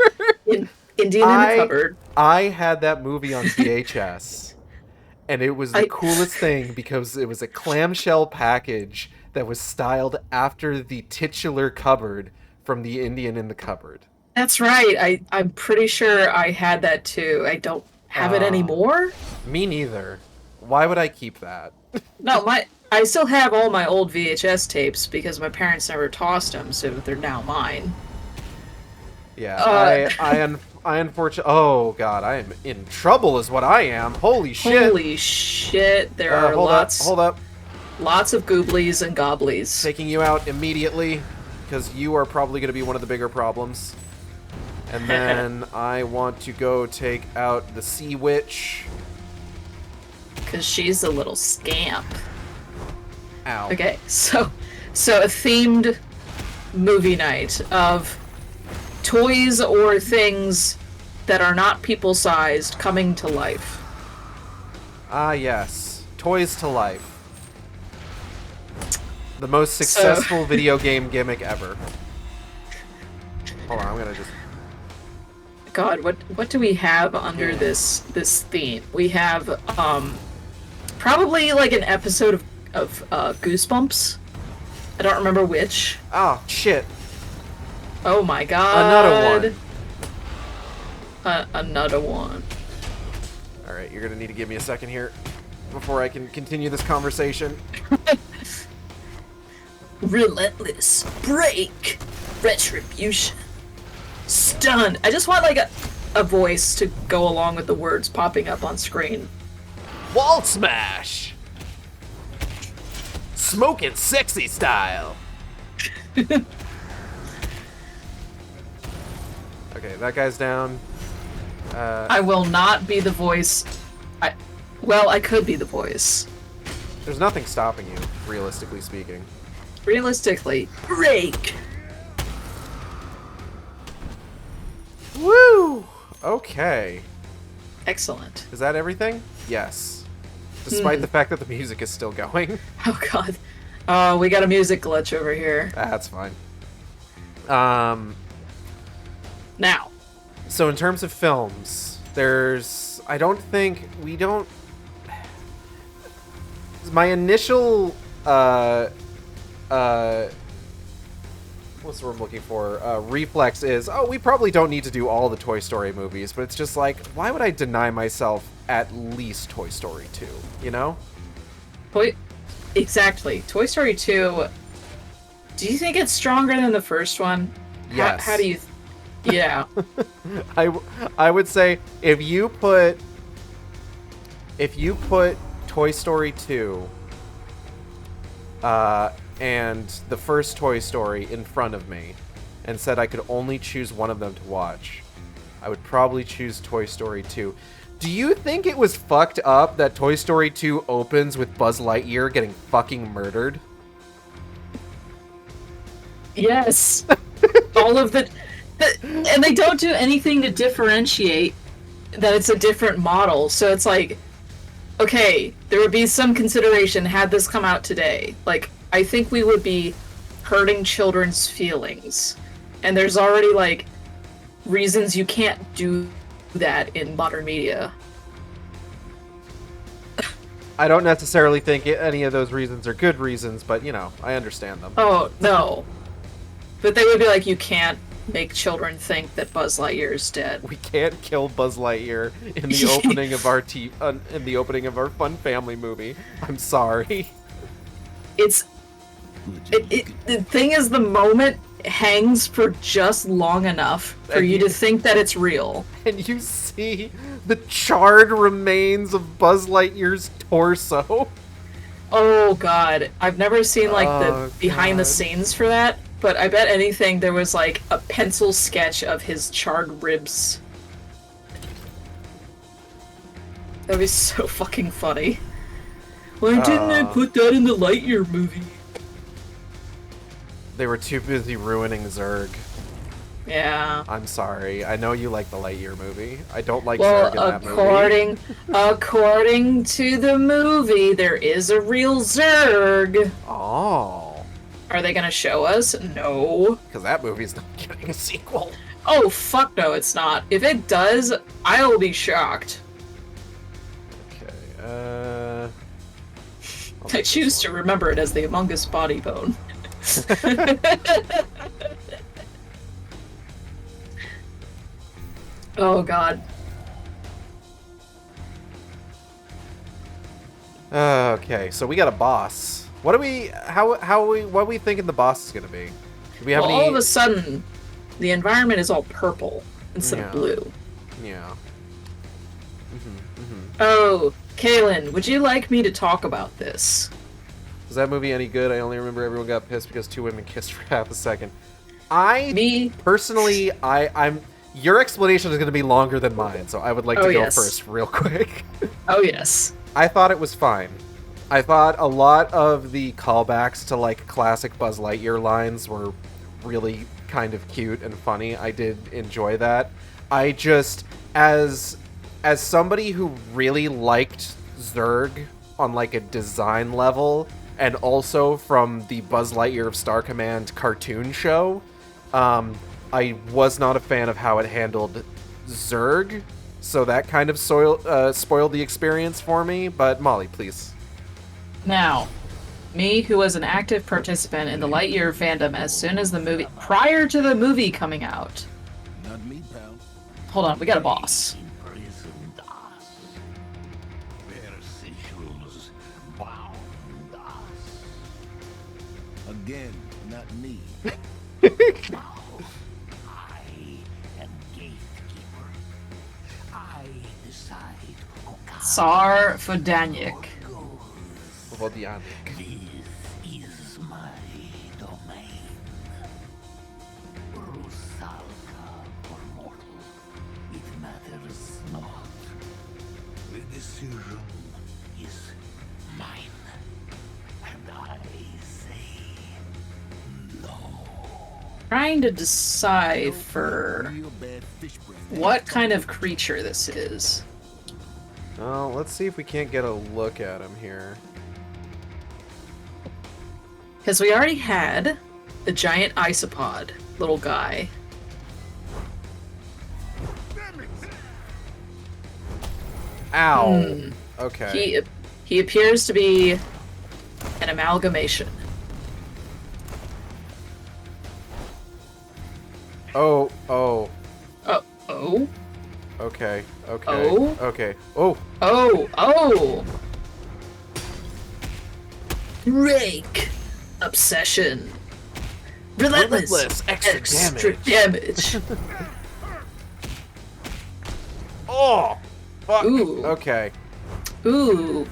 Indian in the Cupboard. I had that movie on VHS, and it was the coolest thing because it was a clamshell package that was styled after the titular cupboard from The Indian in the Cupboard. That's right. I'm pretty sure I had that too. I don't have it anymore. Me neither. Why would I keep that? No, I still have all my old VHS tapes because my parents never tossed them, so they're now mine. Yeah, I unfortunately... Oh, God, I am in trouble is what I am. Holy shit. Holy shit. There are Hold up. Lots of gooblies and gobblies. Taking you out immediately, because you are probably going to be one of the bigger problems. And then I want to go take out the Sea Witch. Because she's a little scamp. Ow. Okay, so a themed movie night of toys or things that are not people-sized coming to life. Ah, yes. Toys to life. The most successful video game gimmick ever. Hold on, I'm gonna just... God, what do we have under this theme? We have probably like an episode of Goosebumps. I don't remember which. Oh, shit. Oh my god. Another one. Another one. Alright, you're gonna need to give me a second here before I can continue this conversation. Relentless. Break. Retribution. Stun. I just want like a voice to go along with the words popping up on screen. Wall smash! Smoking sexy style! Okay, that guy's down. I will not be the voice. Well, I could be the voice. There's nothing stopping you, realistically speaking. Realistically. Break! Woo! Okay. Excellent. Is that everything? Yes. Despite the fact that the music is still going. Oh god. Oh, we got a music glitch over here. That's fine. Now. So in terms of films, there's... I don't think... We don't... My initial... what's the word I'm looking for? Reflex is, oh, we probably don't need to do all the Toy Story movies, but it's just like, why would I deny myself at least Toy Story 2, you know? Exactly. Toy Story 2, do you think it's stronger than the first one? Yes. How do you... Yeah. I would say, if you put Toy Story 2, and the first Toy Story in front of me and said I could only choose one of them to watch, I would probably choose Toy Story 2. Do you think it was fucked up that Toy Story 2 opens with Buzz Lightyear getting fucking murdered? Yes. All of the... And they don't do anything to differentiate that it's a different model, so it's like, okay, there would be some consideration had this come out today. Like, I think we would be hurting children's feelings. And there's already, like, reasons you can't do that in modern media. I don't necessarily think any of those reasons are good reasons, but, you know, I understand them. Oh, no. But they would be like, you can't make children think that Buzz Lightyear is dead. We can't kill Buzz Lightyear in the opening of our Fun Family movie. I'm sorry. The thing is, the moment hangs for just long enough for you to think that it's real. And you see the charred remains of Buzz Lightyear's torso. Oh god, I've never seen like the behind the scenes for that, but I bet anything there was like a pencil sketch of his charred ribs. That'd be so fucking funny. Why didn't I put that in the Lightyear movie? They were too busy ruining Zurg. Yeah. I'm sorry. I know you like the Lightyear movie. I don't like Zurg in that movie. According to the movie, there is a real Zurg. Oh. Are they gonna show us? No. Because that movie's not getting a sequel. Oh, fuck no, it's not. If it does, I will be shocked. Okay, I choose to remember it as the Among Us body bone. Oh god. Okay, so we got a boss. What do we? What are we thinking the boss is gonna be? Do we have any? All of a sudden, the environment is all purple instead of blue. Yeah. Oh, Kaylin, would you like me to talk about this? Was that movie any good? I only remember everyone got pissed because two women kissed for half a second. Personally, I'm. Your explanation is going to be longer than mine, so I would like to go first real quick. Oh, yes. I thought it was fine. I thought a lot of the callbacks to, like, classic Buzz Lightyear lines were really kind of cute and funny. I did enjoy that. I just, as somebody who really liked Zurg on, like, a design level, and also from the Buzz Lightyear of Star Command cartoon show, I was not a fan of how it handled Zurg, so that kind of spoiled the experience for me, but Molly, please. Now, me, who was an active participant in the Lightyear fandom as soon as the movie, prior to the movie coming out. Not me, pal. Hold on, we got a boss. Imprisoned us. Versations bound us. Again, not me. Tsar Fodanyik. This is my domain. Rusalka for mortal. It matters not. The decision is mine. And I say no. Trying to decipher what kind of creature this is. Oh, let's see if we can't get a look at him here. Because we already had the giant isopod little guy. Ow. Okay. He appears to be an amalgamation. Oh. Oh. Okay. Oh. Okay. Oh. Oh. Rake. Obsession. Relentless. Extra damage. Oh. Fuck. Ooh. Okay. Ooh.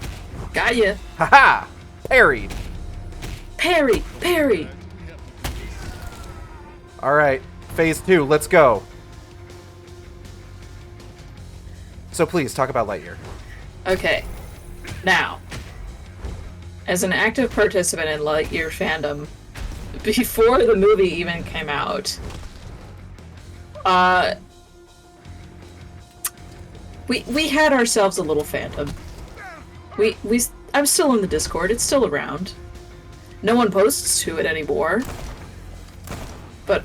Got ya. Haha. Parried. Parry. All right. Phase 2. Let's go. So please talk about Lightyear. Okay. Now, as an active participant in Lightyear fandom, before the movie even came out, we had ourselves a little fandom. I'm still in the Discord. It's still around. No one posts to it anymore. But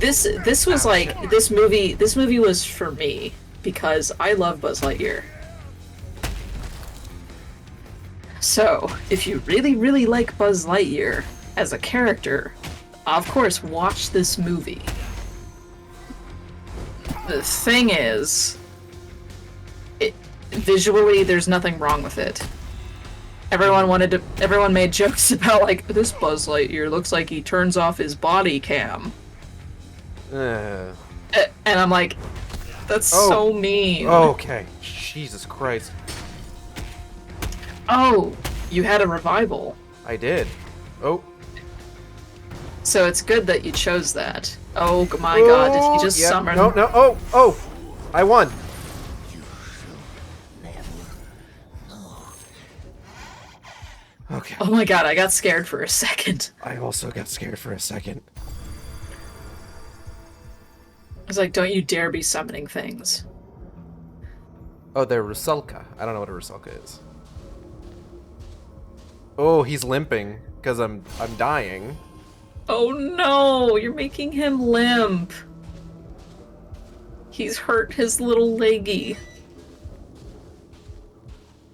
this was like this movie was for me because I love Buzz Lightyear. So, if you really like Buzz Lightyear as a character, of course watch this movie. The thing is, visually there's nothing wrong with it. Everyone made jokes about like, this Buzz Lightyear looks like he turns off his body cam. And I'm like, that's so mean. Okay. Jesus Christ. Oh, you had a revival. I did. Oh. So it's good that you chose that. Oh my god, did he just yep. summon? No, no, oh! I won! Okay. Oh my god, I got scared for a second. I also got scared for a second. I was like, don't you dare be summoning things. Oh, they're Rusalka. I don't know what a Rusalka is. Oh, he's limping because I'm dying. Oh no, you're making him limp. He's hurt his little leggy.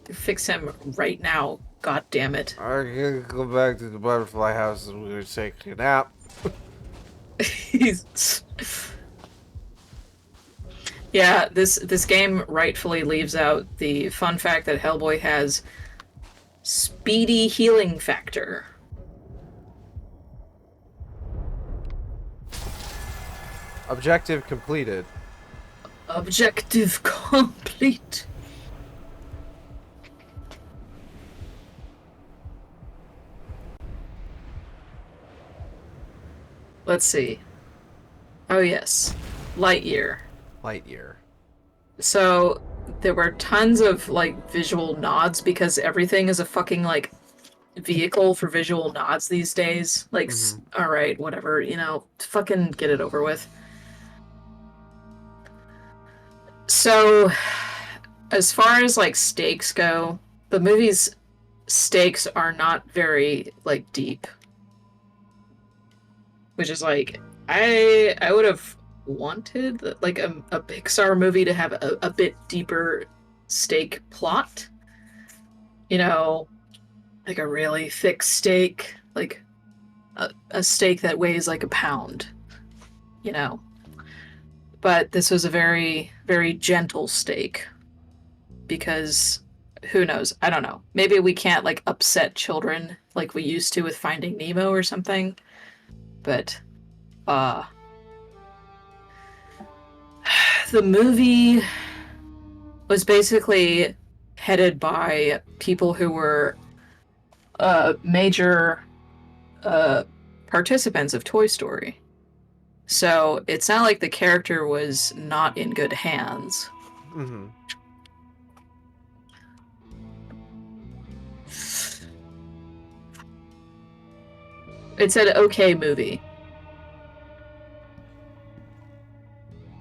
Fix him right now. God damn it. I'm gonna go back to the butterfly house and we're gonna take a nap. Yeah, this game rightfully leaves out the fun fact that Hellboy has speedy healing factor. Objective completed. Objective complete. Let's see. Oh yes, Lightyear. Lightyear. So there were tons of like visual nods because everything is a fucking like vehicle for visual nods these days. Like, all right, whatever, you know, fucking get it over with. So, as far as like stakes go, the movie's stakes are not very like deep, which is like I would have wanted like a Pixar movie to have a bit deeper stake plot. You know, like a really thick steak, like a steak that weighs like a pound, you know. But this was a very, very gentle steak because who knows? I don't know. Maybe we can't like upset children like we used to with Finding Nemo or something. But the movie was basically headed by people who were major participants of Toy Story. So it's not like the character was not in good hands. Mm-hmm. It's an okay movie.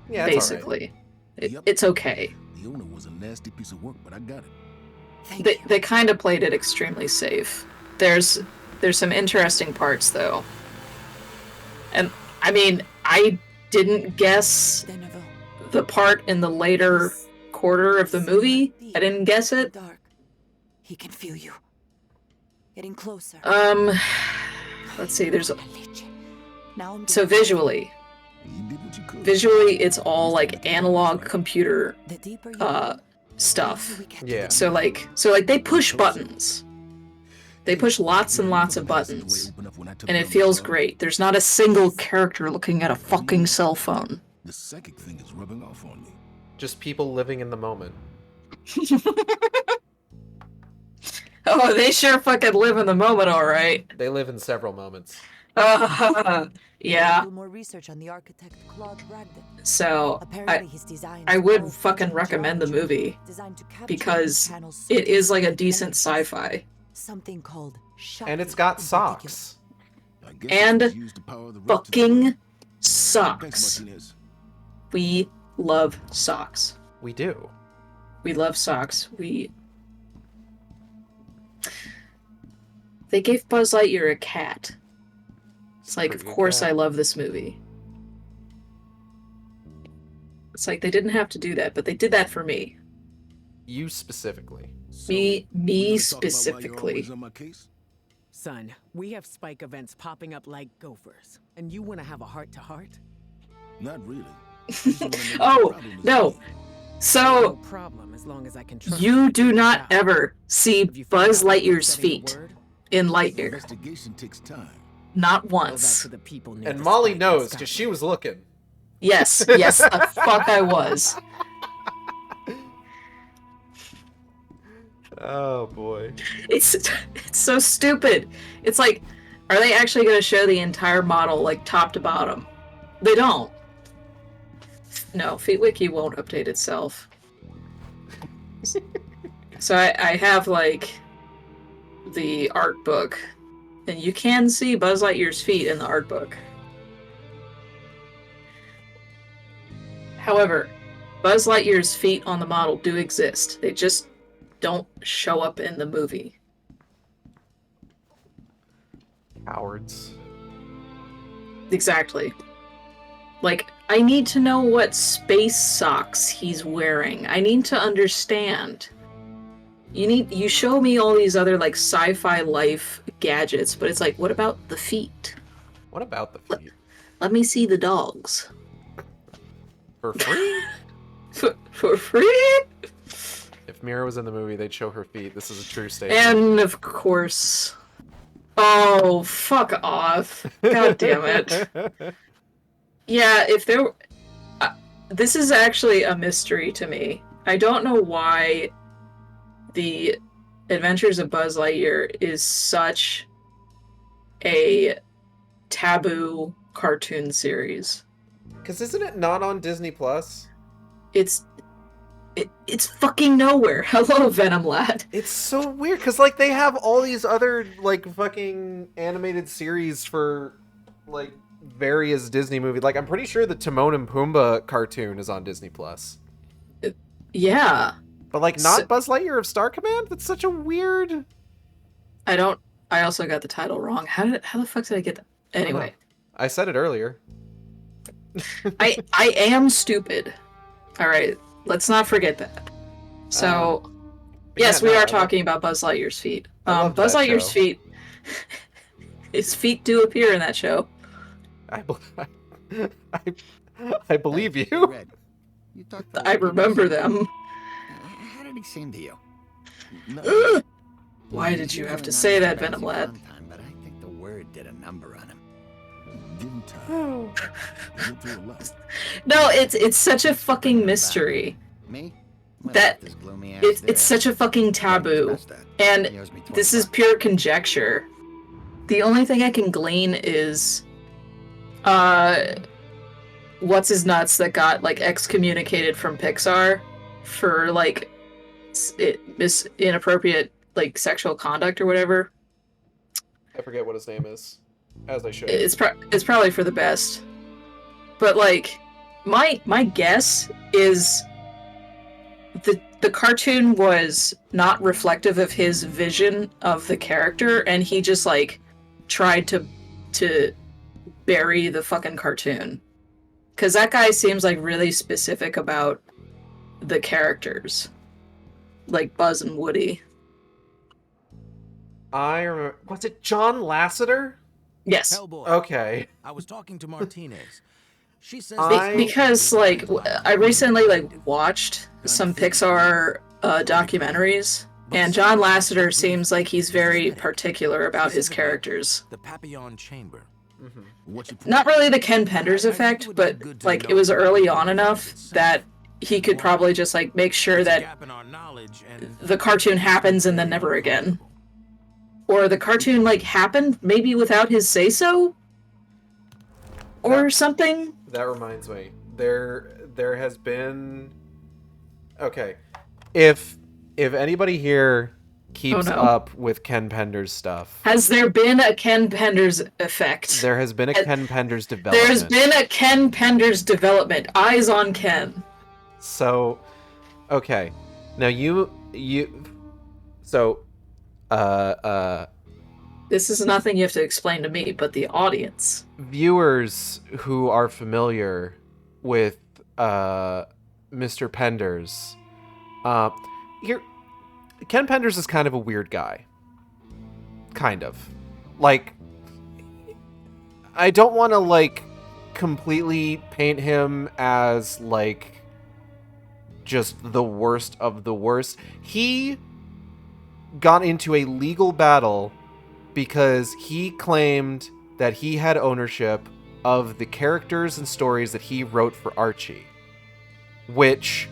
Yeah, it's basically. Yep. It's okay. The owner was a nasty piece of work, but I got it. They kind of played it extremely safe. There's some interesting parts though. And I mean, I didn't guess the part in the later quarter of the movie. I didn't guess it. Dark. He can feel you. Getting closer. Let's see, there's Now I'm so visually, You did what you could. it's all like analog computer the deeper you stuff. Yeah. So like they push buttons. They push lots and lots of buttons. And it feels great. There's not a single character looking at a fucking cell phone. The psychic thing is rubbing off on me. Just people living in the moment. Oh, they sure fucking live in the moment, alright. They live in several moments. Yeah. Do more research on the architect Claude Bragdon. So, Apparently his designs I would follow fucking physical recommend the geometry movie designed to capture because the panel's it is like a surface decent energy. sci-fi. Something called shock. And it's got in socks. I guess And it was used to power the rest of the Fucking world. Thanks, socks. Martinez. We love socks. We do. We love socks. They gave Buzz Lightyear a cat. It's like, of Pretty good course cat. I love this movie. It's like they didn't have to do that, but they did that for me. You specifically. So, Me we gonna talk about why you're specifically. always on my case? Son, we have spike events popping up like gophers, and you want to have a heart-to-heart? Not really. I just wanna know what the Oh, problem is no. with me. No So, problem, as long as I can trust you do not Now, ever see have you figured Buzz out what Lightyear's setting the feet word? in Lightyear. Investigation takes time. Not Tell that once. to the people near And the Molly spike knows in because she Scotland. was looking. Yes, yes, the fuck I was. Oh boy. It's so stupid. It's like Are they actually going to show the entire model, like, top to bottom? They don't. No, FeetWiki won't update itself. So I have, like, the art book, and you can see Buzz Lightyear's feet in the art book. However, Buzz Lightyear's feet on the model do exist. They just don't show up in the movie. Cowards. Exactly. Like, I need to know what space socks he's wearing. I need to understand. You show me all these other, like, sci-fi life gadgets, but it's like, what about the feet? What about the feet? Let me see the dogs. For free? For free? If Mira was in the movie, they'd show her feet. This is a true statement. And, of course... Oh, fuck off. God damn it. Yeah, if there... this is actually a mystery to me. I don't know why the Adventures of Buzz Lightyear is such a taboo cartoon series. Because isn't it not on Disney Plus? It's fucking nowhere. Hello, Venom Lad. It's so weird, because, like, they have all these other, like, fucking animated series for, like, various Disney movies. Like, I'm pretty sure the Timon and Pumbaa cartoon is on Disney Plus. Yeah. But, like, not Buzz Lightyear of Star Command? That's such a weird... I also got the title wrong. How the fuck did I get that? Anyway. I said it earlier. I am stupid. Alright, let's not forget that. So, yes, we are talking about Buzz Lightyear's feet. Buzz Lightyear's feet... His feet do appear in that show. I believe you. Hey, Red, you talked I remember them. How did he seem to you? Why did you have to say that, Venom Lad? But I think the Wyrd did a number on him. Didn't I? Went to a left. No, it's such a fucking mystery. Me? That it's such a fucking taboo. And this is pure conjecture. The only thing I can glean is what's his nuts that got, like, excommunicated from Pixar for, like, inappropriate, like, sexual conduct or whatever. I forget what his name is. As I should. It's probably for the best. But, like, my guess is the cartoon was not reflective of his vision of the character, and he just, like, tried to bury the fucking cartoon. Because that guy seems, like, really specific about the characters. Like Buzz and Woody. I remember... Was it John Lasseter? Yes. Hellboy. Okay. I was talking to Martinez. She says because, like, I recently, like, watched some Pixar documentaries, and John Lasseter seems like he's very particular about his characters. The Papillon Chamber. Not really the Ken Penders effect, but, like, it was early on enough that he could probably just, like, make sure that the cartoon happens and then never again. Or the cartoon, like, happened maybe without his say-so? Or something? That reminds me. There has been... Okay. If anybody here keeps up with Ken Pender's stuff... Has there been a Ken Penders effect? There has been a Ken Penders development. There's been a Ken Penders development. Eyes on Ken. So, okay. Now this is nothing you have to explain to me, but the audience. Viewers who are familiar with Mr. Penders, Ken Penders is kind of a weird guy. Kind of. Like, I don't want to, like, completely paint him as, like, just the worst of the worst. He got into a legal battle because he claimed that he had ownership of the characters and stories that he wrote for Archie. Which,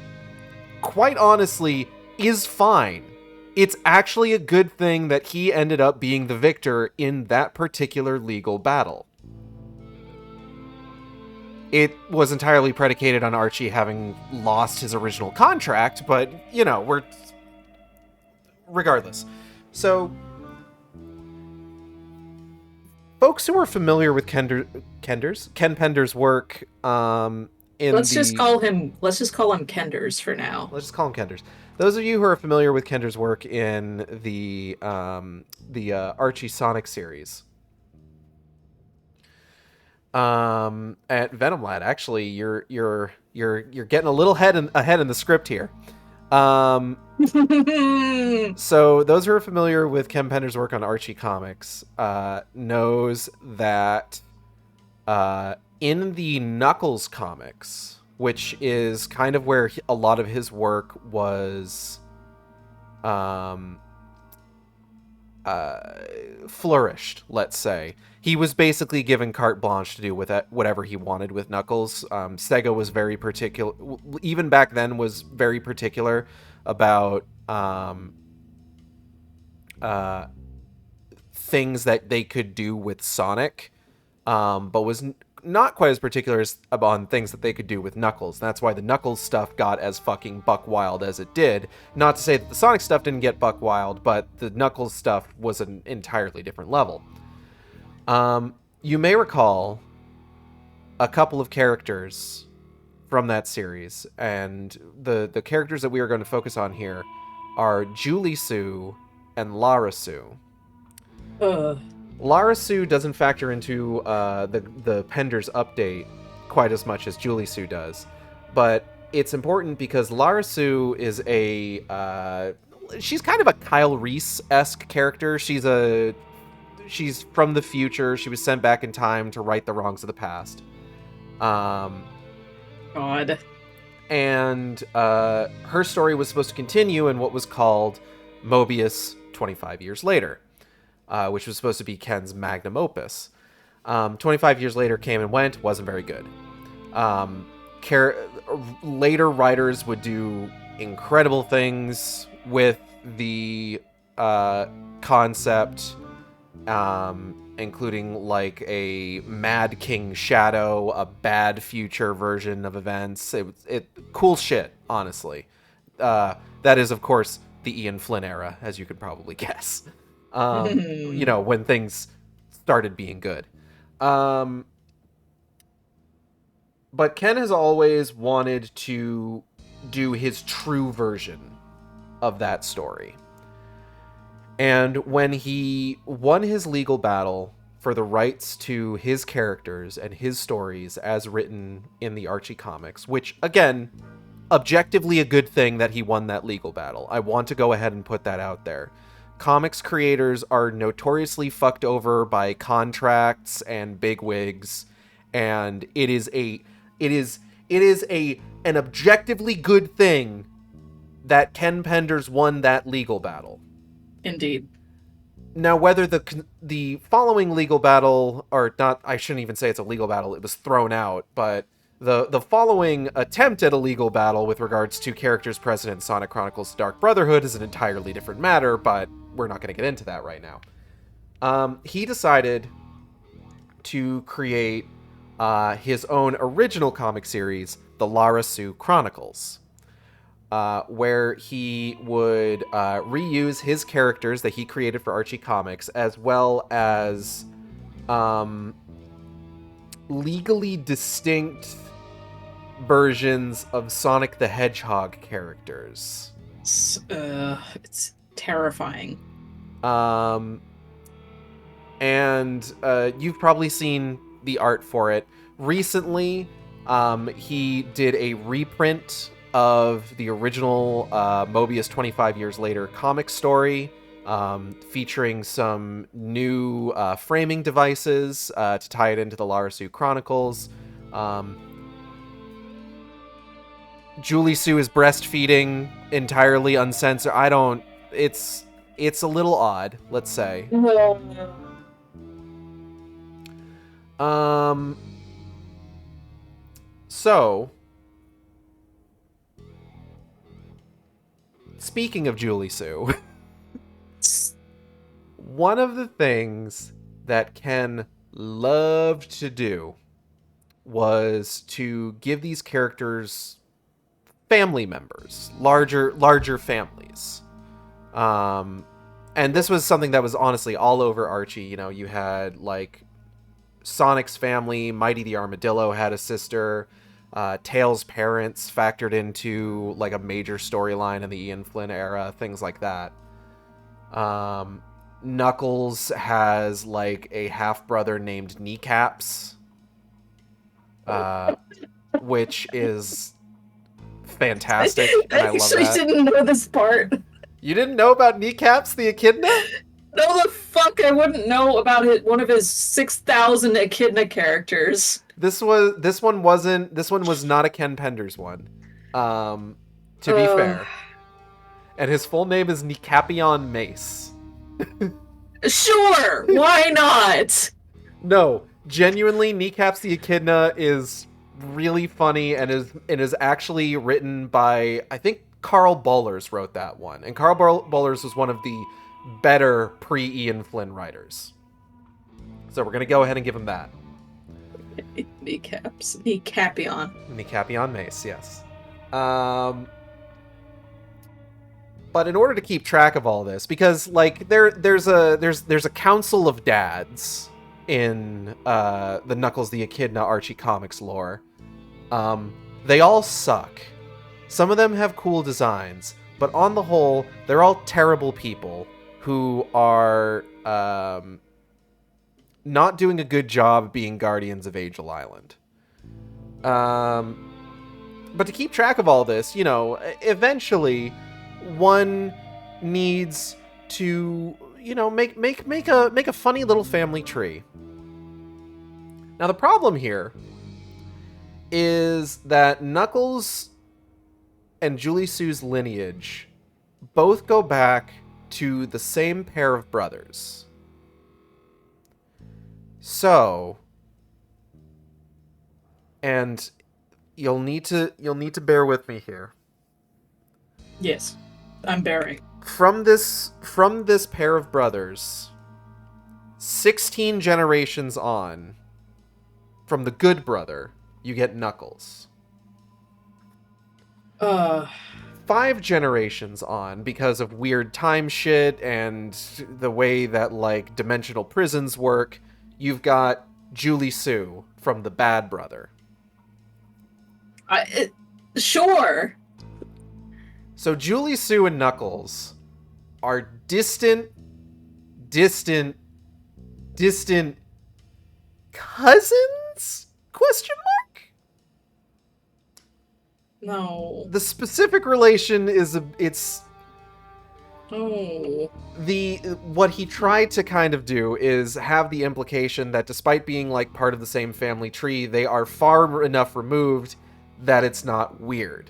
quite honestly, is fine. it's actually a good thing that he ended up being the victor in that particular legal battle. It was entirely predicated on Archie having lost his original contract, but, you know, we're... Regardless. So, folks who are familiar with Ken Pender's work, let's just call him Kenders for now. Let's just call him Kenders. Those of you who are familiar with Kender's work in the Archie Sonic series, at Venom Lad, actually, you're getting a little ahead in the script here. So those who are familiar with Ken Pender's work on Archie comics knows that in the Knuckles comics, which is kind of where a lot of his work was flourished, let's say. He was basically given carte blanche to do with whatever he wanted with Knuckles. Sega was very particular, even back then was very particular about things that they could do with Sonic, but was not quite as particular on things that they could do with Knuckles. That's why the Knuckles stuff got as fucking buck wild as it did. Not to say that the Sonic stuff didn't get buck wild, but the Knuckles stuff was an entirely different level. You may recall a couple of characters from that series, and the characters that we are going to focus on here are Julie Sue and Lara Sue. Lara Sue doesn't factor into the Penders update quite as much as Julie Sue does, but it's important because Lara Sue is she's kind of a Kyle Reese-esque character. She's from the future. She was sent back in time to right the wrongs of the past. God. And her story was supposed to continue in what was called Mobius 25 years later, which was supposed to be Ken's magnum opus. 25 years later came and went, wasn't very good. Later writers would do incredible things with the concept, including like a Mad King Shadow, a bad future version of events. It cool shit, honestly. That is, of course, the Ian Flynn era, as you could probably guess. You know, when things started being good. But Ken has always wanted to do his true version of that story. And when he won his legal battle for the rights to his characters and his stories as written in the Archie comics, which, again, objectively a good thing that he won that legal battle. I want to go ahead and put that out there. Comics creators are notoriously fucked over by contracts and bigwigs, and it is an objectively good thing that Ken Penders won that legal battle. Indeed. Now, whether the following legal battle, or not, I shouldn't even say it's a legal battle, it was thrown out, but the following attempt at a legal battle with regards to characters present in Sonic Chronicles Dark Brotherhood is an entirely different matter, but we're not going to get into that right now. He decided to create his own original comic series, the Lara Sue Chronicles, where he would reuse his characters that he created for Archie Comics, as well as legally distinct versions of Sonic the Hedgehog characters. It's terrifying. And you've probably seen the art for it. Recently, he did a reprint of the original Mobius 25 years later comic story, featuring some new framing devices to tie it into the Lara Sue Chronicles. Julie Sue is breastfeeding entirely uncensored. It's a little odd, let's say. So, speaking of Julie Sue, One of the things that Ken loved to do was to give these characters family members, larger families. And this was something that was honestly all over Archie. You know, you had like Sonic's family, Mighty the Armadillo had a sister, Tails' parents factored into like a major storyline in the Ian Flynn era, things like that. Knuckles has like a half-brother named Kneecaps, which is fantastic, and I love that. I actually didn't know this part. You didn't know about Kneecaps, the echidna? No, the fuck I wouldn't know about one of his 6,000 echidna characters. This one was not a Ken Penders one. To be fair. And his full name is Kneecapion Mace. Sure, why not? No, genuinely, Kneecaps the Echidna is really funny and is actually written by, I think Carl Bollers wrote that one. And Carl Bollers was one of the better pre-Ian Flynn writers. So we're going to go ahead and give him that. Kneecapion Mace, yes. But in order to keep track of all this, because like there's a council of dads in the Knuckles the Echidna Archie comics lore. They all suck. Some of them have cool designs, but on the whole, they're all terrible people who are not doing a good job being guardians of Angel Island. But to keep track of all this, you know, eventually one needs to, you know, make a funny little family tree. Now the problem here is that Knuckles and Julie Sue's lineage both go back to the same pair of brothers. So, and you'll need to bear with me here. Yes, I'm bearing. From this pair of brothers, 16 generations on, from the good brother, you get Knuckles. 5 generations on, because of weird time shit and the way that like dimensional prisons work, you've got Julie Sue from the bad brother. Sure. So Julie Sue and Knuckles are distant cousins? Question mark? No. The specific relation is Oh. What he tried to kind of do is have the implication that despite being like part of the same family tree, they are far enough removed that it's not weird.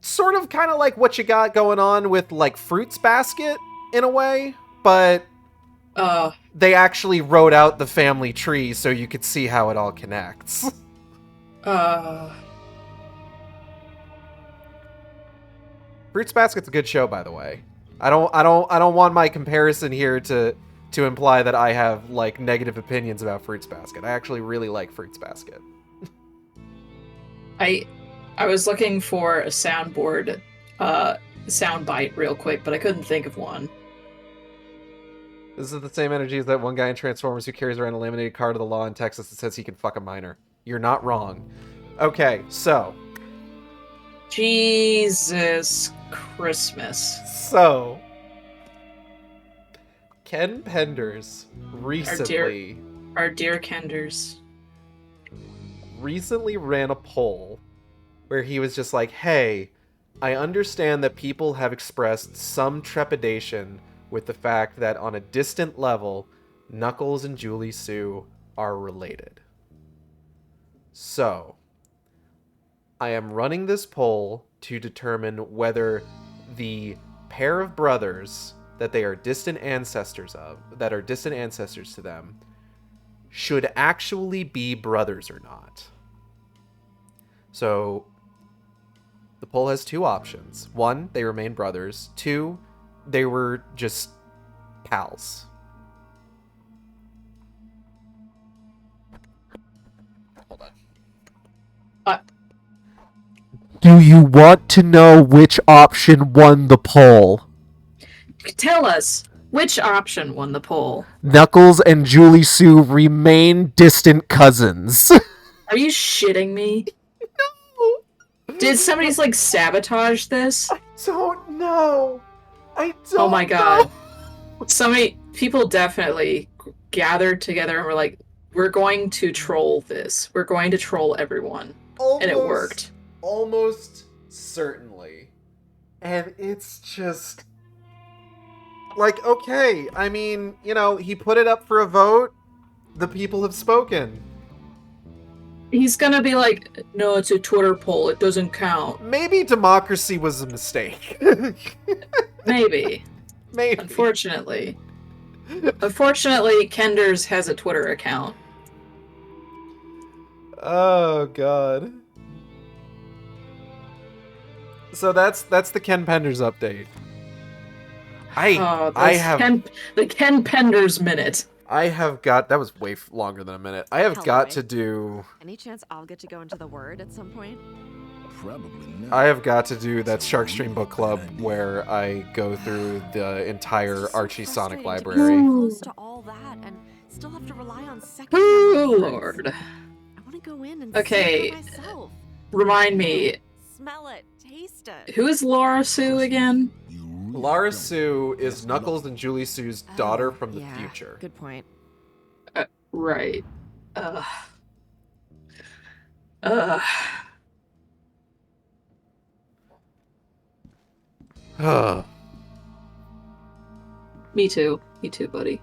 Sort of kind of like what you got going on with like Fruits Basket in a way, but they actually wrote out the family tree so you could see how it all connects. Fruits Basket's a good show, by the way. I don't want my comparison here to imply that I have like negative opinions about Fruits Basket. I actually really like Fruits Basket. I was looking for a soundboard, soundbite real quick, but I couldn't think of one. This is the same energy as that one guy in Transformers who carries around a laminated card of the law in Texas that says he can fuck a minor. You're not wrong. Okay, so. Jesus Christmas. So. Ken Penders recently. Our dear Kenders. Recently ran a poll where he was just like, hey, I understand that people have expressed some trepidation with the fact that on a distant level, Knuckles and Julie Sue are related. So, I am running this poll to determine whether the pair of brothers that they are distant ancestors of, that are distant ancestors to them, should actually be brothers or not. So, the poll has 2 options. 1, they remain brothers. 2, they were just pals. Hold on. Do you want to know which option won the poll? Tell us, which option won the poll? Knuckles and Julie Sue remain distant cousins. Are you shitting me? No. Did somebody like sabotage this? I don't know. I don't Oh my god. know. People definitely gathered together and were like, we're going to troll this. We're going to troll everyone. And it worked. Almost certainly. And it's just... like, okay, I mean, you know, he put it up for a vote. The people have spoken. He's gonna be like, no, it's a Twitter poll. It doesn't count. Maybe democracy was a mistake. Maybe. Maybe. Unfortunately, Kenders has a Twitter account. Oh, God. So that's the Ken Penders update. The Ken Penders minute. That was way longer than a minute. I have got to do... Any chance I'll get to go into the Wyrd at some point? Probably not. I have got to do that Shark Stream Book Club where I go through the entire Archie Sonic library. Close to all that and still have to rely on second. Oh, Lord. I want to go in and okay. see it for myself. Remind me. Smell it, taste it. Who is Laura Sue again? Laura Sue is Knuckles and Julie Sue's daughter from the future. Good point. Right. Me too, buddy.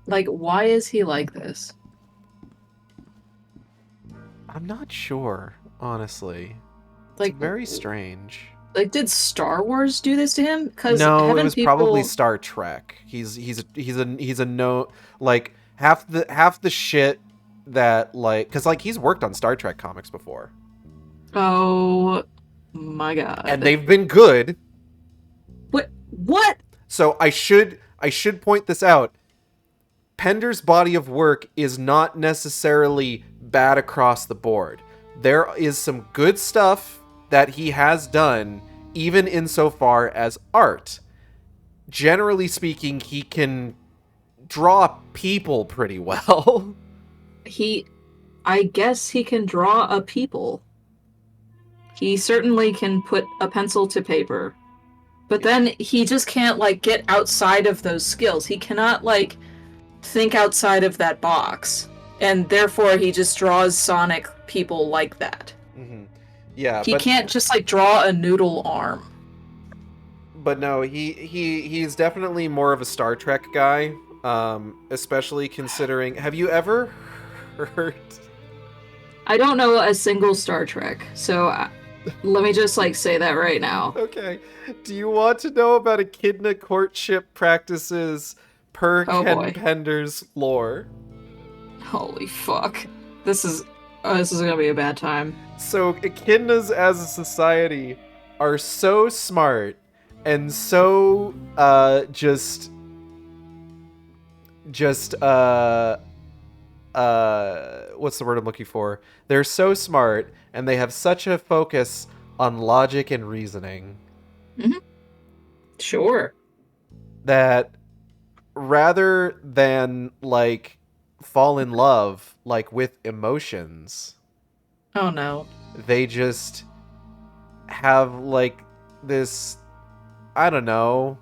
Like, why is he like this? I'm not sure, honestly. Like, it's very strange. Like, did Star Wars do this to him? No, it was probably Star Trek. He's a no, like half the shit that like, cause like he's worked on Star Trek comics before. Oh my god! And they've been good. What? So I should point this out. Pender's body of work is not necessarily bad across the board. There is some good stuff that he has done, even insofar as art. Generally speaking, he can draw people pretty well. I guess he can draw a people. He certainly can put a pencil to paper. But then he just can't, like, get outside of those skills. He cannot, like, think outside of that box. And therefore he just draws Sonic people like that. Mm-hmm. Yeah, he can't just like draw a noodle arm. But no, he's definitely more of a Star Trek guy, especially considering. Have you ever heard? I don't know a single Star Trek, so let me just like say that right now. Okay. Do you want to know about echidna courtship practices per Ken Pender's lore? Holy fuck! This is gonna be a bad time. So echidnas as a society are so smart and so what's the word I'm looking for? They're so smart and they have such a focus on logic and reasoning. Mm-hmm. Sure. That rather than like fall in love like with emotions. Oh no. They just have like this, I don't know,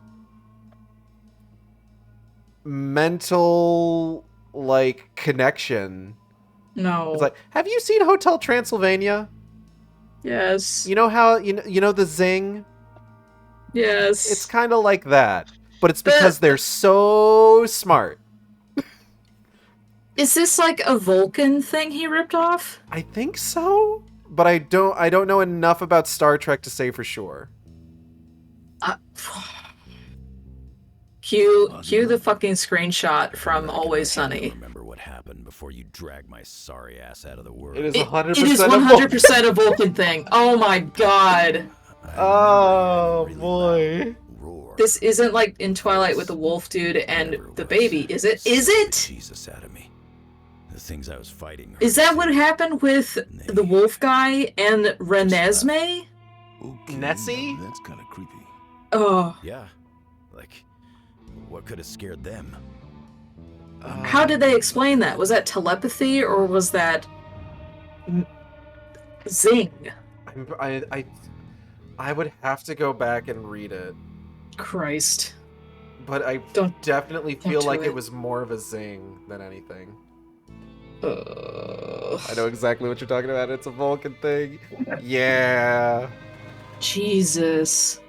mental like connection. No. It's like, have you seen Hotel Transylvania? Yes. You know how you know the zing? Yes. It's kind of like that, but it's because they're so smart. Is this like a Vulcan thing he ripped off? I think so, but I don't know enough about Star Trek to say for sure. Cue the fucking screenshot from Always Sunny. Remember what happened before you drag my sorry ass out of the world. It is 100% It is 100% a Vulcan thing. Oh my god. Oh boy. This isn't like in Twilight with the wolf dude and the baby, is it? Is it? Jesus out of me. The things I was fighting. Is that what happened with the wolf guy and Renesmee? Nessie? That's kind of creepy. Oh. Yeah. Like, what could have scared them? How did they explain that? Was that telepathy or was that zing? I would have to go back and read it. Christ. But I definitely feel like it was more of a zing than anything. I know exactly what you're talking about. It's a Vulcan thing. Yeah. Jesus.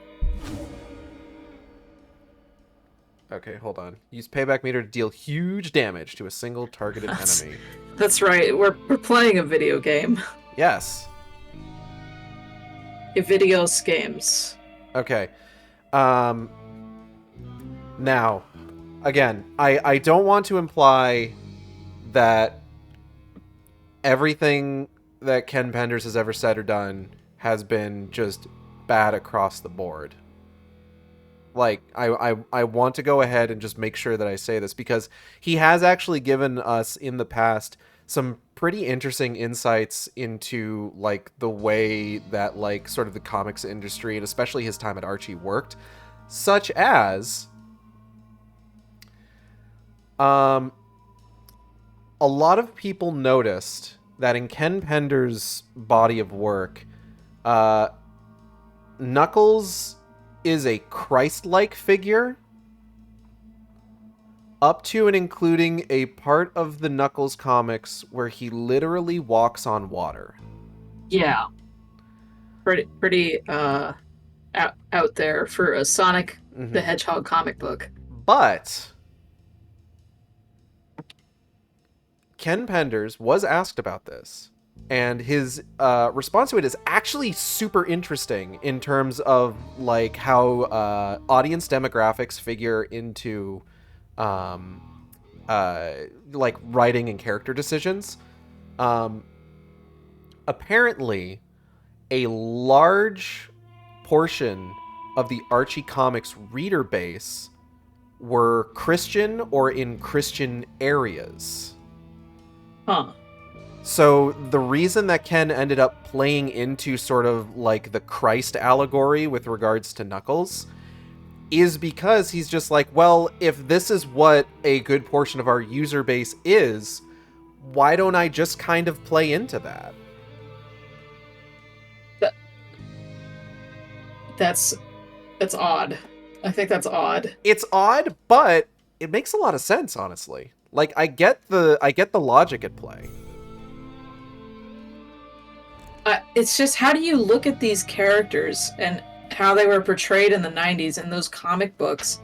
Okay, hold on. Use payback meter to deal huge damage to a single targeted enemy. That's right. We're playing a video game. Yes. A videos games. Okay. Now, again, I don't want to imply that everything that Ken Penders has ever said or done has been just bad across the board. Like, I want to go ahead and just make sure that I say this, because he has actually given us in the past some pretty interesting insights into, like, the way that, like, sort of the comics industry, and especially his time at Archie, worked. Such as... a lot of people noticed that in Ken Penders' body of work, Knuckles is a Christ-like figure, up to and including a part of the Knuckles comics where he literally walks on water. Yeah. Pretty out there for a Sonic the Hedgehog comic book. But Ken Penders was asked about this, and his response to it is actually super interesting in terms of, like, how audience demographics figure into like writing and character decisions. Apparently a large portion of the Archie comics reader base were Christian or in Christian areas. Huh. So the reason that Ken ended up playing into sort of like the Christ allegory with regards to Knuckles is because he's just like, well, if this is what a good portion of our user base is, why don't I just kind of play into that? That's odd. I think that's odd. It's odd, but it makes a lot of sense, honestly. Like, I get the logic at play. It's just, how do you look at these characters and how they were portrayed in the 90s in those comic books?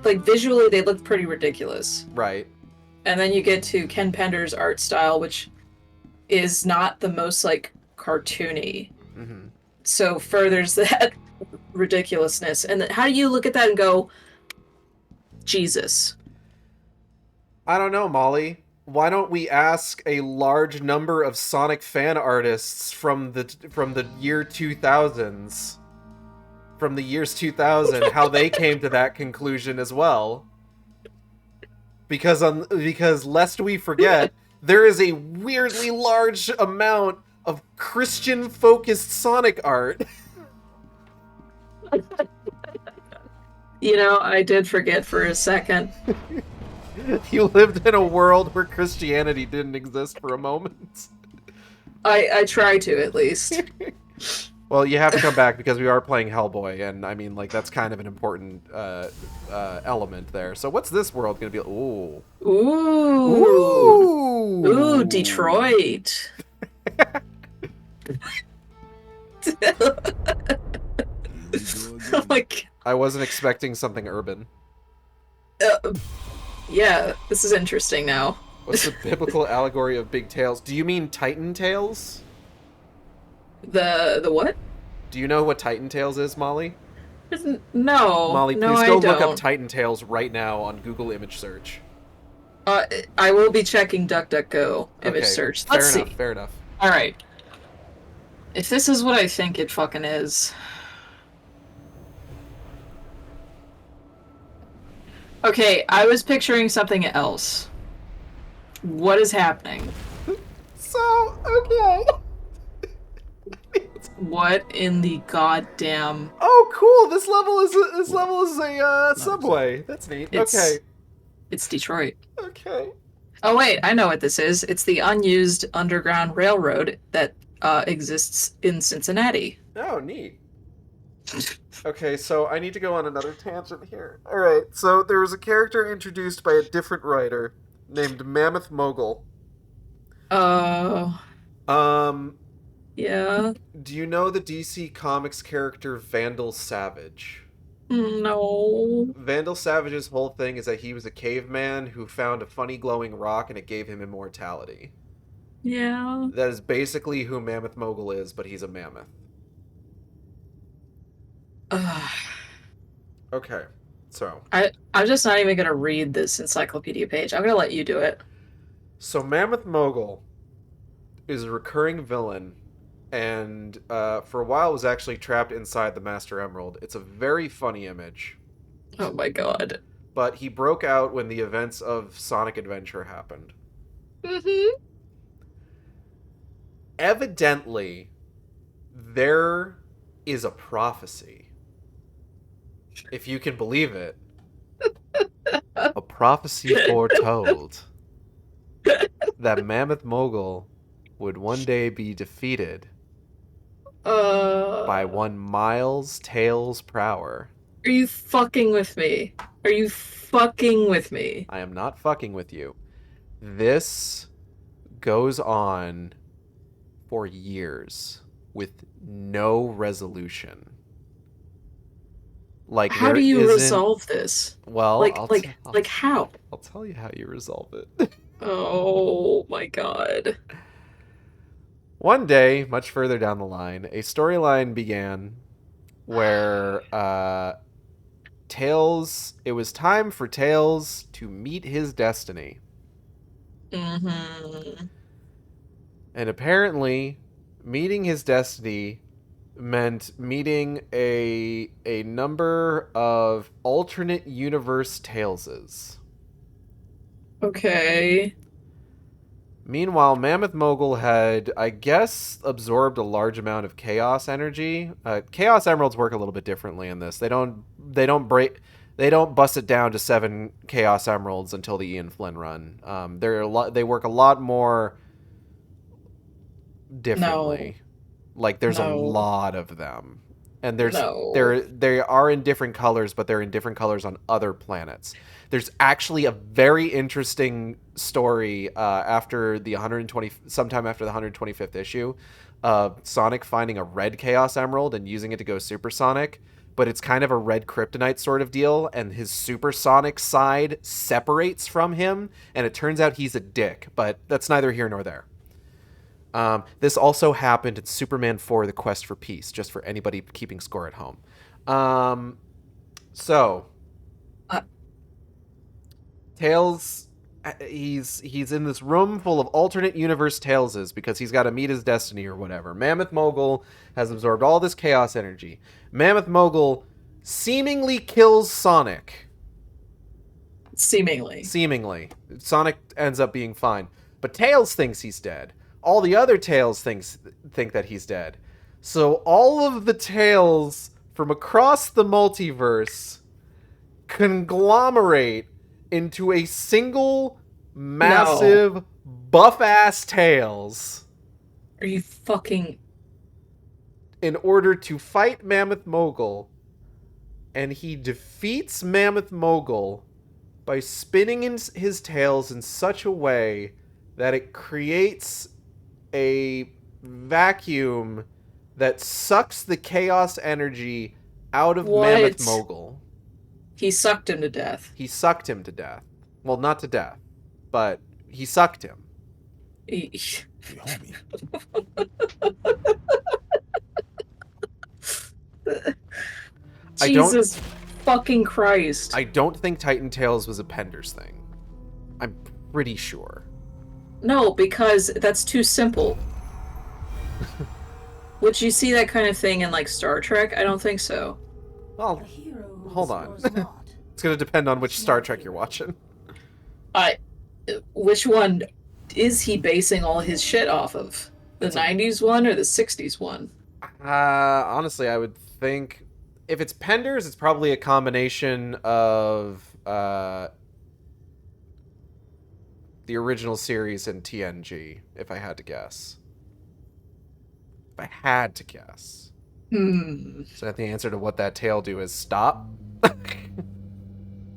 Like, visually, they look pretty ridiculous. Right. And then you get to Ken Penders' art style, which is not the most, like, cartoony. Mm-hmm. So furthers that ridiculousness. And how do you look at that and go, Jesus? I don't know, Molly. Why don't we ask a large number of Sonic fan artists from the year 2000s, from the years 2000, how they came to that conclusion as well? Because lest we forget, there is a weirdly large amount of Christian-focused Sonic art. You know, I did forget for a second. You lived in a world where Christianity didn't exist for a moment. I try to, at least. Well, you have to come back because we are playing Hellboy, and I mean, like, that's kind of an important element there. So what's this world going to be? Ooh. Ooh. Ooh, Detroit. Oh my God. I wasn't expecting something urban. Yeah, this is interesting now. What's the biblical allegory of big tails? Do you mean Titan Tails? The what? Do you know what Titan Tails is, Molly? No, Molly, no, please I go don't. look up Titan Tales right now on Google image search. I will be checking DuckDuckGo image Okay, search. fair Let's enough, see. fair enough. All right. If this is what I think it fucking is. Okay, I was picturing something else. What is happening? So, okay. What in the goddamn... Oh, cool! This level is a subway. That's neat. Okay. It's Detroit. Okay. Oh wait, I know what this is. It's the unused underground railroad that exists in Cincinnati. Oh, neat. Okay, so I need to go on another tangent here. Alright, so there was a character introduced by a different writer named Mammoth Mogul. Oh. Yeah. Do you know the DC Comics character Vandal Savage? No. Vandal Savage's whole thing is that he was a caveman who found a funny glowing rock and it gave him immortality. Yeah. That is basically who Mammoth Mogul is, but he's a mammoth. Okay, so... I'm just not even gonna read this encyclopedia page. I'm gonna let you do it. So Mammoth Mogul is a recurring villain, and for a while was actually trapped inside the Master Emerald. It's a very funny image. Oh my god. But he broke out when the events of Sonic Adventure happened. Mm-hmm. Evidently, there is a prophecy. If you can believe it. A prophecy foretold that Mammoth Mogul would one day be defeated by one Miles Tails Prower. Are you fucking with me? Are you fucking with me? I am not fucking with you. This goes on for years with no resolution. Like, how do you resolve this? Well, how? I'll tell you how you resolve it. Oh my god. One day, much further down the line, a storyline began where Tails, it was time for Tails to meet his destiny. Mm-hmm. And apparently, meeting his destiny meant meeting a number of alternate universe Tailses. Okay. Meanwhile, Mammoth Mogul had, I guess, absorbed a large amount of chaos energy. Chaos emeralds work a little bit differently in this. They don't bust it down to 7 chaos emeralds until the Ian Flynn run. They work a lot more differently. Like, there's a lot of them. And they are in different colors, but they're in different colors on other planets. There's actually a very interesting story sometime after the 125th issue of Sonic finding a red Chaos Emerald and using it to go supersonic, but it's kind of a red kryptonite sort of deal, and his supersonic side separates from him, and it turns out he's a dick, but that's neither here nor there. This also happened in Superman 4, The Quest for Peace, just for anybody keeping score at home. Tails, he's in this room full of alternate universe Tailses because he's got to meet his destiny or whatever. Mammoth Mogul has absorbed all this chaos energy. Mammoth Mogul seemingly kills Sonic. Seemingly. Sonic ends up being fine. But Tails thinks he's dead. All the other Tails think that he's dead. So all of the Tails from across the multiverse conglomerate into a single massive buff-ass Tails. Are you fucking... In order to fight Mammoth Mogul. And he defeats Mammoth Mogul by spinning his tails in such a way that it creates a vacuum that sucks the chaos energy out of Mammoth Mogul. He sucked him to death. Well, not to death, but he sucked him. Jesus fucking Christ. I don't think Titan Tales was a Penders thing. I'm pretty sure. No, because that's too simple. Would you see that kind of thing in, like, Star Trek? I don't think so. Well, The hero who hold on. explores not. It's going to depend on which Star Trek you're watching. Which one is he basing all his shit off of? The 90s one or the 60s one? Honestly, I would think if it's Penders, it's probably a combination of the original series and TNG, if I had to guess. If I had to guess. So the answer to what that tail do is stop.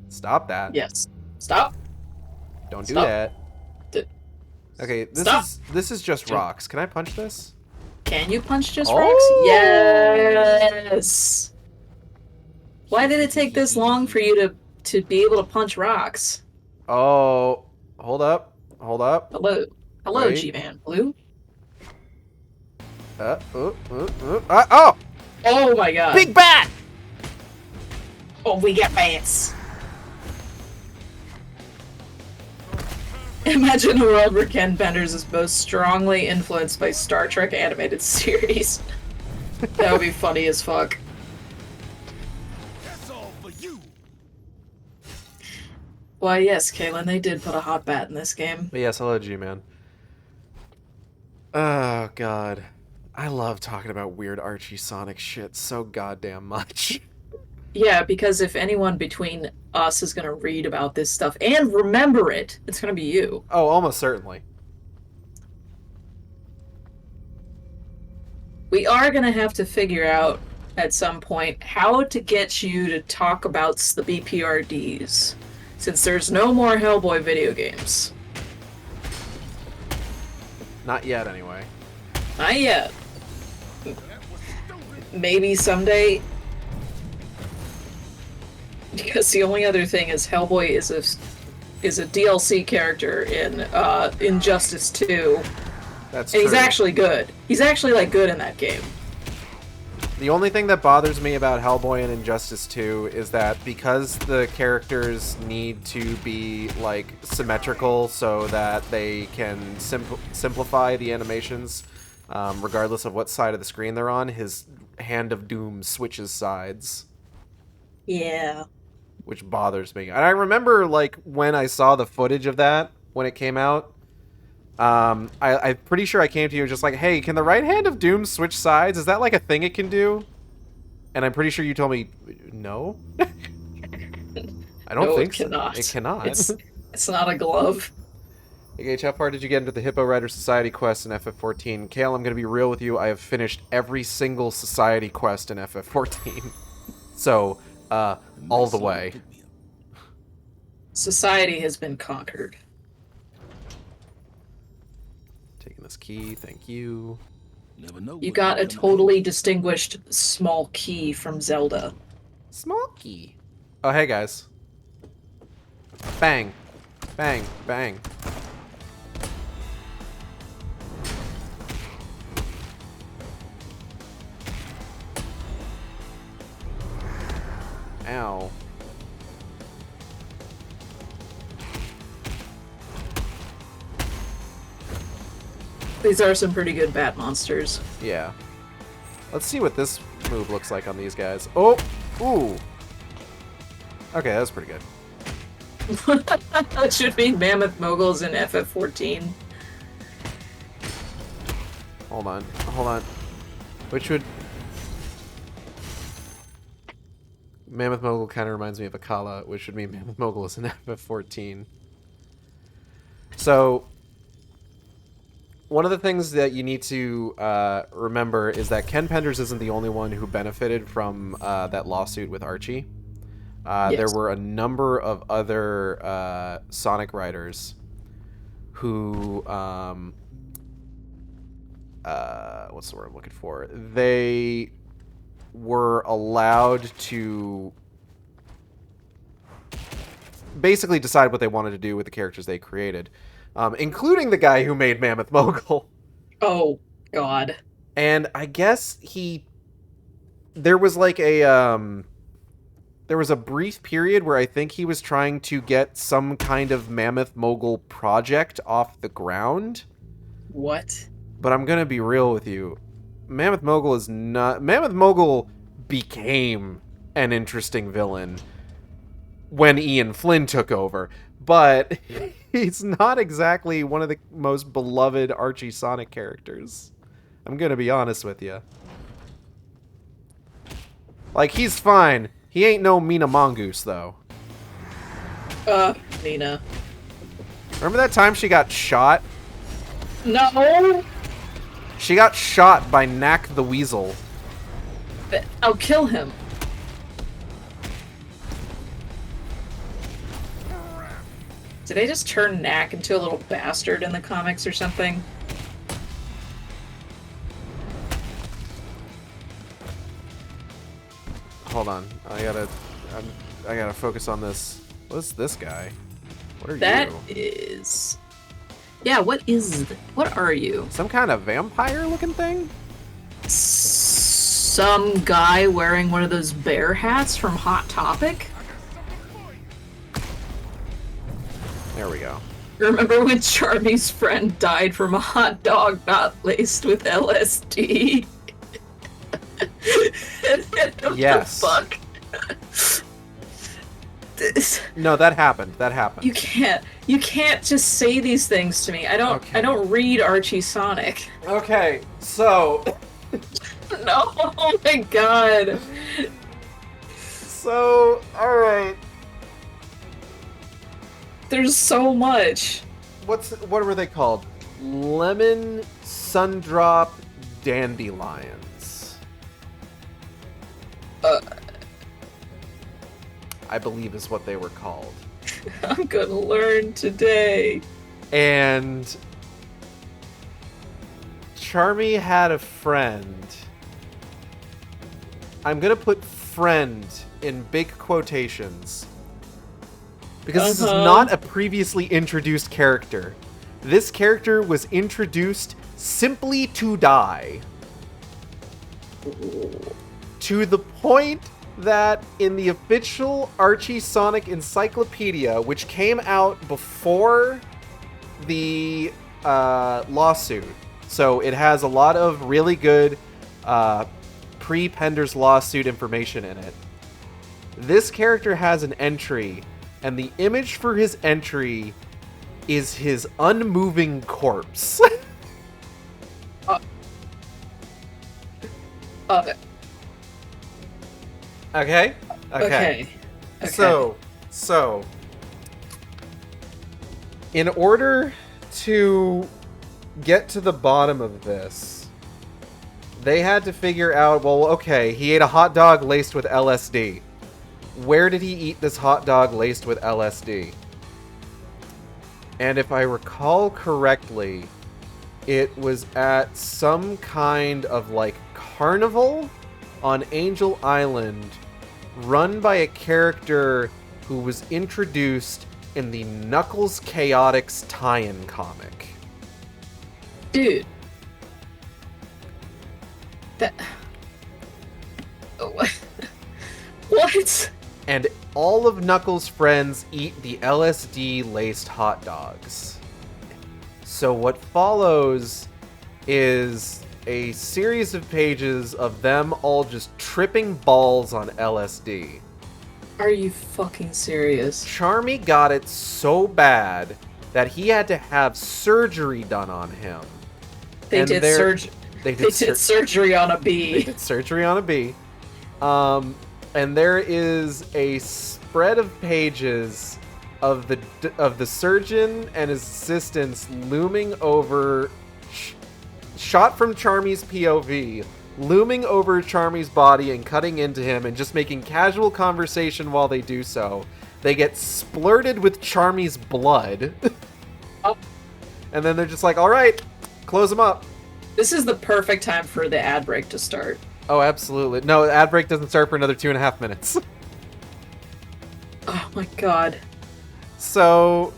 Stop that. Yes. Stop. Don't do Stop. that. Okay, this is just rocks. Can I punch this? Can you punch just Oh! rocks? Yes. Why did it take this long for you to be able to punch rocks? Oh, hold up. Hello, Wait. G-Man. Blue? Oh! Oh my god. Big bat! Oh, we got bats. Imagine a world where Ken Penders is most strongly influenced by Star Trek animated series. That would be funny as fuck. That's all for you. Why, yes, Kaylin, they did put a hot bat in this game. But yes, hello, G-Man. Oh, God. I love talking about weird Archie Sonic shit so goddamn much. Yeah, because if anyone between us is gonna read about this stuff and remember it, it's gonna be you. Oh, almost certainly. We are gonna have to figure out at some point how to get you to talk about the BPRDs, since there's no more Hellboy video games. Not yet, anyway. Not yet. Maybe someday. Because the only other thing is Hellboy is a DLC character in Injustice 2. That's and true. he's actually good. He's actually, like, good in that game. The only thing that bothers me about Hellboy and Injustice 2 is that because the characters need to be, like, symmetrical so that they can simplify the animations, regardless of what side of the screen they're on, his Hand of Doom switches sides. Yeah. Which bothers me. And I remember, like, when I saw the footage of that, when it came out, I'm pretty sure I came to you just like, hey, can the right Hand of Doom switch sides? Is that, like, a thing it can do? And I'm pretty sure you told me, no? I don't think it cannot. so. It cannot. It's not a glove. Hey, Gage, how far did you get into the Hippo Rider Society quest in FF14? Kale, I'm going to be real with you. I have finished every single Society quest in FF14. So, all the way. Society has been conquered. Taking this key, thank you. Never know. You got a totally distinguished small key from Zelda. Small key. Oh, hey, guys. Bang. Bang. Bang. Ow. These are some pretty good bat monsters. Yeah. Let's see what this move looks like on these guys. Oh! Ooh! Okay, that was pretty good. That should be Mammoth Moguls in FF14. Hold on. Hold on. Which would... Mammoth Mogul kind of reminds me of Akala, which would mean Mammoth Mogul is in FF14. So, one of the things that you need to remember is that Ken Penders isn't the only one who benefited from that lawsuit with Archie. Yes. There were a number of other Sonic writers who... what's the word I'm looking for? They were allowed to basically decide what they wanted to do with the characters they created, including the guy who made Mammoth Mogul. Oh, God. And I guess there was like a there was a brief period where I think he was trying to get some kind of Mammoth Mogul project off the ground. What? But I'm gonna be real with you. Mammoth Mogul is not... Mammoth Mogul became an interesting villain when Ian Flynn took over. But he's not exactly one of the most beloved Archie Sonic characters. I'm gonna be honest with you. Like, he's fine. He ain't no Mina Mongoose, though. Mina. Remember that time she got shot? No! She got shot by Knack the Weasel. I'll kill him. Did they just turn Knack into a little bastard in the comics or something? Hold on. I gotta focus on this. What's this guy? What are That you? is... Yeah, what are you? Some kind of vampire-looking thing? Some guy wearing one of those bear hats from Hot Topic? There we go. Remember when Charmy's friend died from a hot dog not laced with LSD? Yes. What the fuck? No, that happened. That happened. You can't just say these things to me. I don't read Archie Sonic. Okay, so... No, oh my god. So, alright. There's so much. What were they called? Lemon Sundrop Dandelions. I believe is what they were called. I'm gonna learn today. And Charmy had a friend. I'm gonna put friend in big quotations. Because this is not a previously introduced character. This character was introduced simply to die. To the point that in the official Archie Sonic Encyclopedia, which came out before the lawsuit, so it has a lot of really good pre-Pender's lawsuit information in it. This character has an entry, and the image for his entry is his unmoving corpse. Okay? Okay. So, in order to get to the bottom of this, they had to figure out, well, okay, he ate a hot dog laced with LSD. Where did he eat this hot dog laced with LSD? And if I recall correctly, it was at some kind of, like, carnival on Angel Island, run by a character who was introduced in the Knuckles Chaotix tie-in comic. Dude. That... What? And all of Knuckles' friends eat the LSD-laced hot dogs. So what follows is a series of pages of them all just tripping balls on LSD. Are you fucking serious? Charmy got it so bad that he had to have surgery done on him. They did surgery on a bee. They did surgery on a bee. And there is a spread of pages of the surgeon and his assistants looming over, shot from Charmy's POV, looming over Charmy's body and cutting into him and just making casual conversation while they do so. They get splurted with Charmy's blood. Oh. And then they're just like, all right, close them up. This is the perfect time for the ad break to start. Oh, absolutely. No, the ad break doesn't start for another 2.5 minutes. Oh my god. So,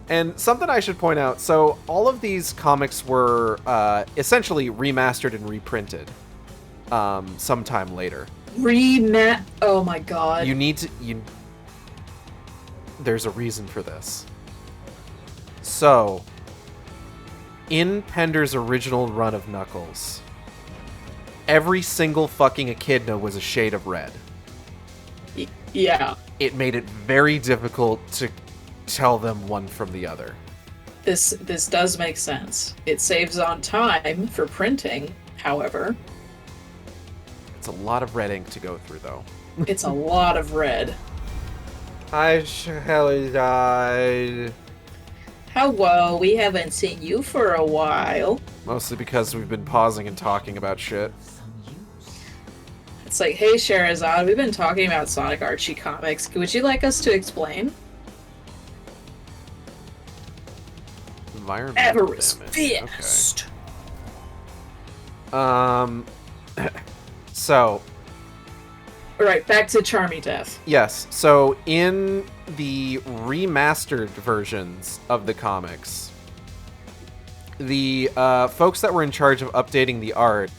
and something I should point out, so all of these comics were essentially remastered and reprinted sometime later. Oh my god. You need to... There's a reason for this. So, in Pender's original run of Knuckles, every single fucking echidna was a shade of red. Yeah. It made it very difficult to tell them one from the other. This does make sense. It saves on time for printing, however. It's a lot of red ink to go through, though. It's a lot of red. Hi, Shelly died. Hello, we haven't seen you for a while. Mostly because we've been pausing and talking about shit. It's like, hey Sherazade, we've been talking about Sonic Archie comics. Would you like us to explain? Environmental Avarice damage. Fist. Okay. So... Alright, back to Charmy Death. Yes, so in the remastered versions of the comics, the folks that were in charge of updating the art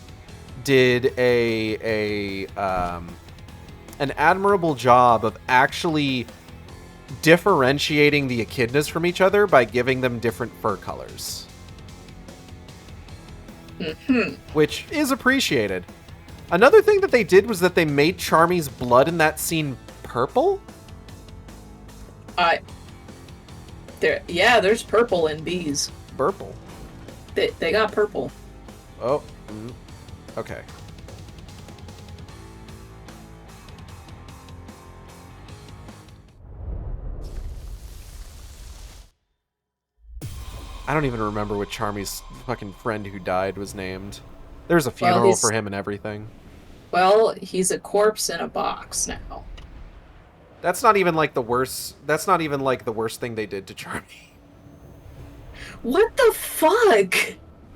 did an admirable job of actually differentiating the echidnas from each other by giving them different fur colors. Mm-hmm. Which is appreciated. Another thing that they did was that they made Charmy's blood in that scene purple? There's purple in bees. Purple? They got purple. Oh, okay. I don't even remember what Charmy's fucking friend who died was named. There's a funeral for him and everything. Well, he's a corpse in a box now. That's not even like the worst. That's not even like the worst thing they did to Charmy. What the fuck?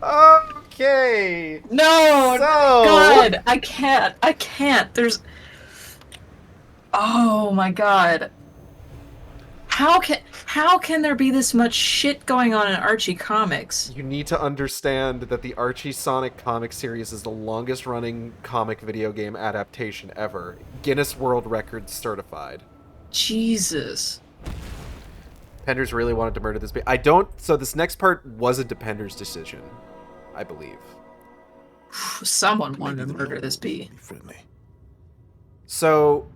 Okay. No, So... God, I can't. There's... Oh my god. How can there be this much shit going on in Archie comics? You need to understand that the Archie Sonic comic series is the longest running comic video game adaptation ever. Guinness World Records certified. Jesus. Penders really wanted to murder this baby. So this next part wasn't Pender's decision, I believe. Someone wanted to murder this bee. So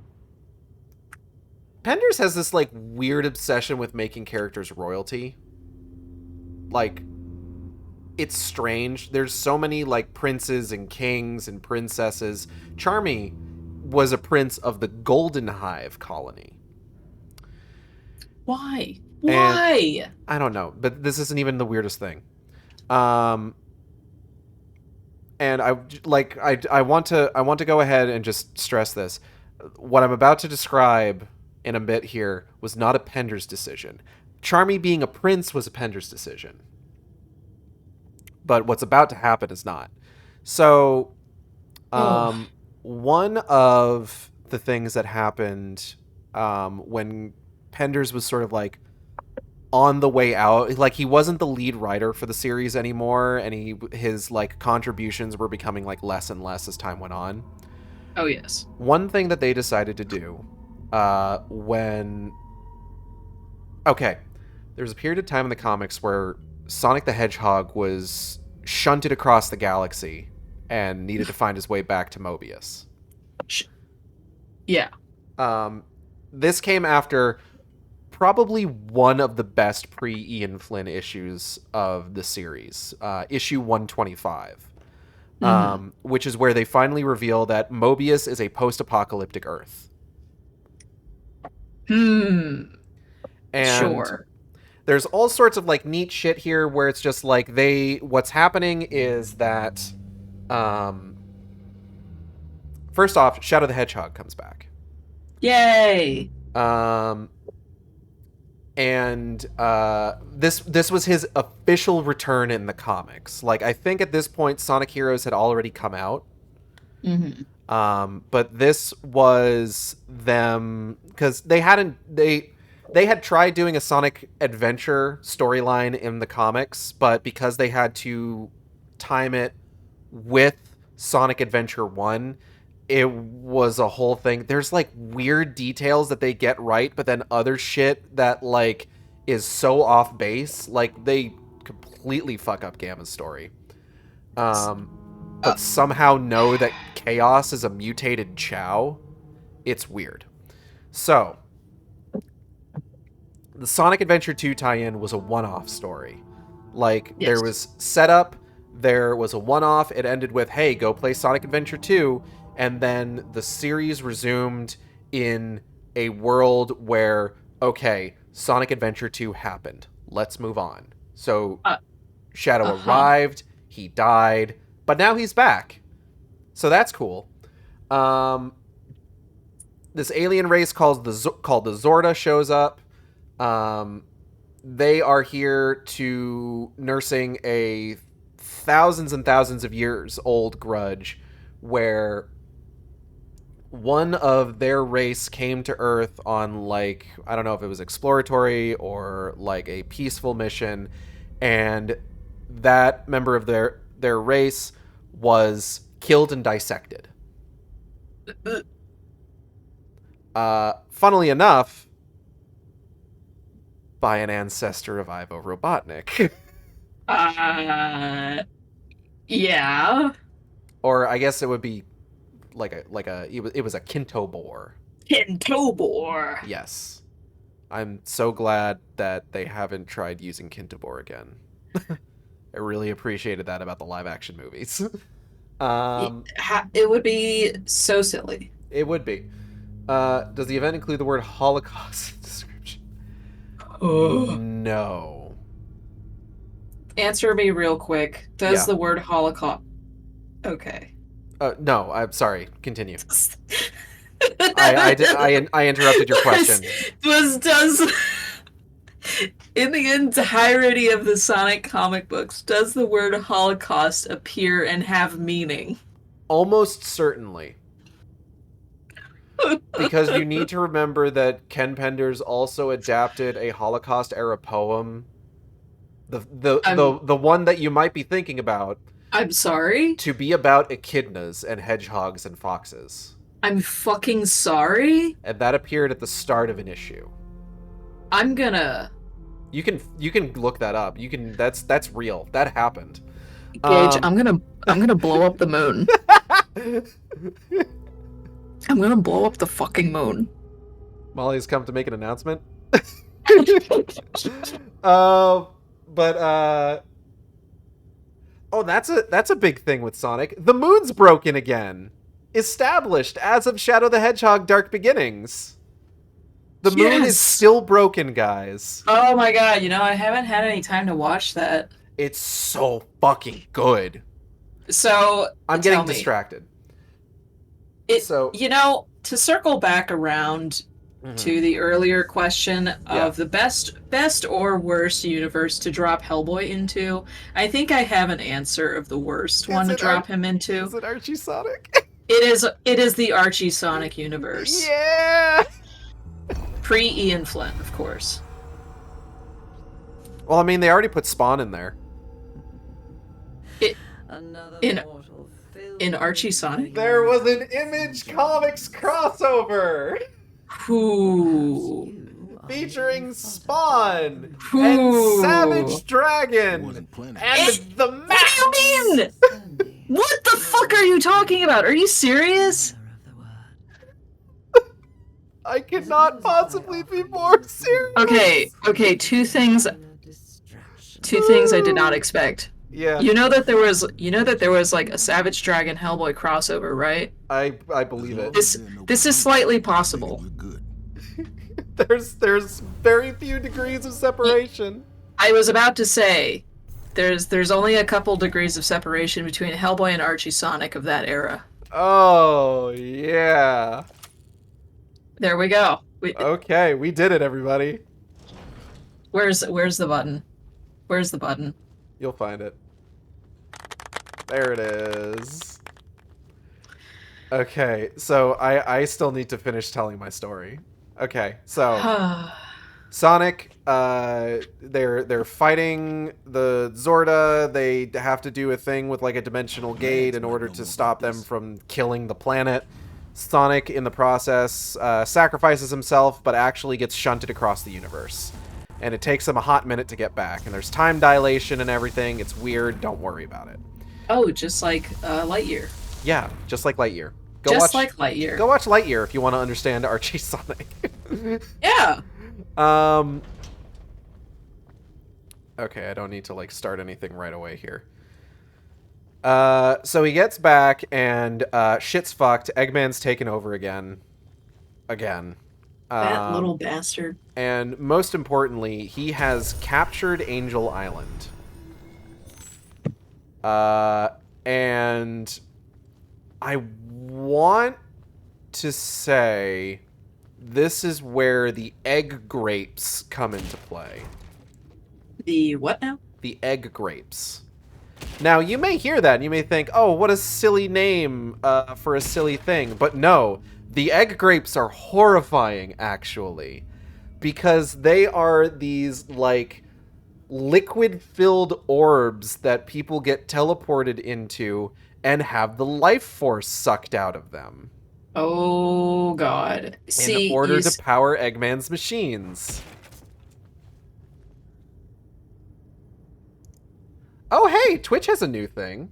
Penders has this like weird obsession with making characters royalty. Like, it's strange. There's so many like princes and kings and princesses. Charmy was a prince of the Golden Hive colony. Why? And I don't know, but this isn't even the weirdest thing. And I want to go ahead and just stress this. What I'm about to describe in a bit here was not a Pender's decision. Charmy being a prince was a Pender's decision. But what's about to happen is not. So, one of the things that happened when Penders was sort of like on the way out, like he wasn't the lead writer for the series anymore, and his like contributions were becoming like less and less as time went on. Oh yes. One thing that they decided to do there was a period of time in the comics where Sonic the Hedgehog was shunted across the galaxy and needed to find his way back to Mobius. Yeah. This came after probably one of the best pre-Ian Flynn issues of the series, issue 125, which is where they finally reveal that Mobius is a post-apocalyptic Earth. And sure. There's all sorts of like neat shit here where it's just like what's happening is that first off, Shadow the Hedgehog comes back. Yay! This was his official return in the comics. Like, I think at this point Sonic Heroes had already come out. Mm-hmm. But this was them, because they had tried doing a Sonic Adventure storyline in the comics, but because they had to time it with Sonic Adventure 1, it was a whole thing. There's like weird details that they get right, but then other shit that like is so off base. Like they completely fuck up Gamma's story. But somehow know that Chaos is a mutated Chow. It's weird. So, the Sonic Adventure 2 tie-in was a one-off story. Like, there was setup, there was a one-off, it ended with, hey, go play Sonic Adventure 2, and then the series resumed in a world where, okay, Sonic Adventure 2 happened. Let's move on. So, Shadow arrived, he died, but now he's back. So that's cool. This alien race called the Zorda shows up. They are here to nursing a thousands and thousands of years old grudge where one of their race came to Earth on, like, I don't know if it was exploratory or like a peaceful mission, and that member of their race was killed and dissected. Funnily enough, by an ancestor of Ivo Robotnik. Yeah. Or I guess it would be it was a Kintobor. Kintobor. Yes. I'm so glad that they haven't tried using Kintobor again. I really appreciated that about the live action movies. It would be so silly. It would be. Does the event include the word Holocaust in the description? No. Answer me real quick. Does the word Holocaust... Okay. No, I'm sorry. Continue. I interrupted your question. Does in the entirety of the Sonic comic books, does the word Holocaust appear and have meaning? Almost certainly. Because you need to remember that Ken Penders also adapted a Holocaust-era poem. The one that you might be thinking about. I'm sorry? To be about echidnas and hedgehogs and foxes. I'm fucking sorry? And that appeared at the start of an issue. I'm gonna... You can look that up. You can that's real. That happened. Gage, I'm gonna blow up the moon. I'm gonna blow up the fucking moon. Molly's come to make an announcement. That's a big thing with Sonic. The moon's broken again. Established as of Shadow the Hedgehog Dark Beginnings. The moon is still broken, guys. Oh my god, I haven't had any time to watch that. It's so fucking good. So, I'm getting distracted. To circle back around to the earlier question of the best or worst universe to drop Hellboy into, I think I have an answer of the worst one to drop him into. Is it Archie Sonic? It is the Archie Sonic universe. Yeah! Pre-Ian Flynn, of course. Well, I mean, they already put Spawn in there. In Archie Sonic? There was an Image Comics crossover! Featuring Spawn! And Savage Dragon! And the Max! What do you mean? What the fuck are you talking about? Are you serious? I could not possibly be more serious. Okay, two things I did not expect. Yeah. You know that there was like a Savage Dragon Hellboy crossover, right? I believe it. This is slightly possible. There's very few degrees of separation. I was about to say there's only a couple degrees of separation between Hellboy and Archie Sonic of that era. Oh, yeah. There we go. Okay, we did it, everybody. Where's the button? Where's the button? You'll find it. There it is. Okay, so I still need to finish telling my story. Okay, so Sonic, they're fighting the Zorda. They have to do a thing with like a dimensional gate in order to stop them from killing the planet. Sonic, in the process, sacrifices himself, but actually gets shunted across the universe. And it takes him a hot minute to get back. And there's time dilation and everything. It's weird. Don't worry about it. Oh, just like Lightyear. Yeah, just like Lightyear. Like Lightyear. Go watch Lightyear if you want to understand Archie Sonic. Yeah. Okay, I don't need to like start anything right away here. So he gets back and shit's fucked. Eggman's taken over again. That little bastard. And most importantly, he has captured Angel Island. And I want to say this is where the egg grapes come into play. The what now? The egg grapes. Now, you may hear that and you may think, oh, what a silly name for a silly thing. But no, the egg grapes are horrifying, actually. Because they are these, like, liquid-filled orbs that people get teleported into and have the life force sucked out of them. Oh, God. In order to power Eggman's machines. Oh, hey, Twitch has a new thing.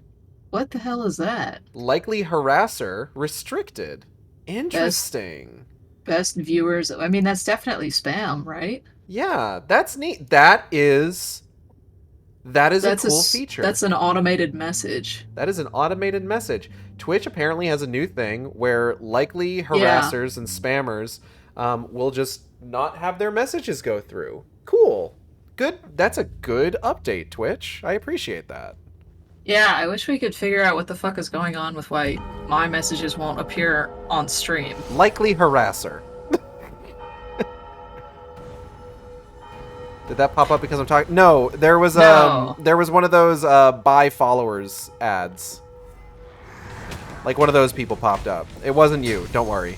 What the hell is that? Likely harasser restricted. Interesting. Best viewers. I mean, that's definitely spam, right? Yeah, that's neat. That is a cool feature. That's an automated message. That is an automated message. Twitch apparently has a new thing where likely harassers and spammers will just not have their messages go through. Cool. Good. That's a good update, Twitch. I appreciate that. Yeah, I wish we could figure out what the fuck is going on with why my messages won't appear on stream. Likely harasser. Did that pop up because I'm talking? No, there was one of those buy followers ads. Like one of those people popped up. It wasn't you. Don't worry.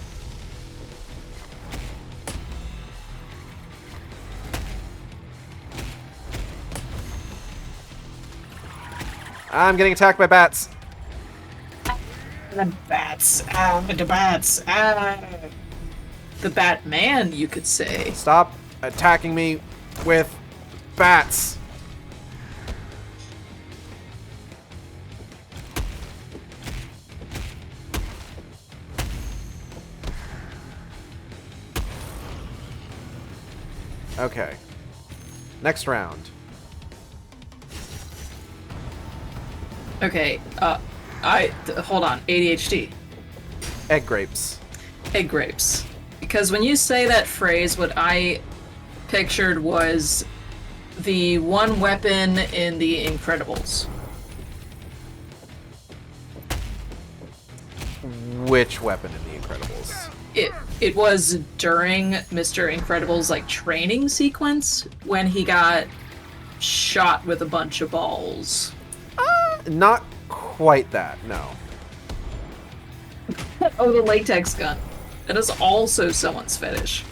I'm getting attacked by bats. The bats. The bats. The Batman, you could say. Stop attacking me with bats. Okay. Next round. Okay, hold on, ADHD. Egg grapes. Egg grapes. Because when you say that phrase, what I pictured was the one weapon in The Incredibles. Which weapon in The Incredibles? It was during Mr. Incredible's, like, training sequence when he got shot with a bunch of balls. Not quite that, no. Oh, the latex gun. That is also someone's fetish.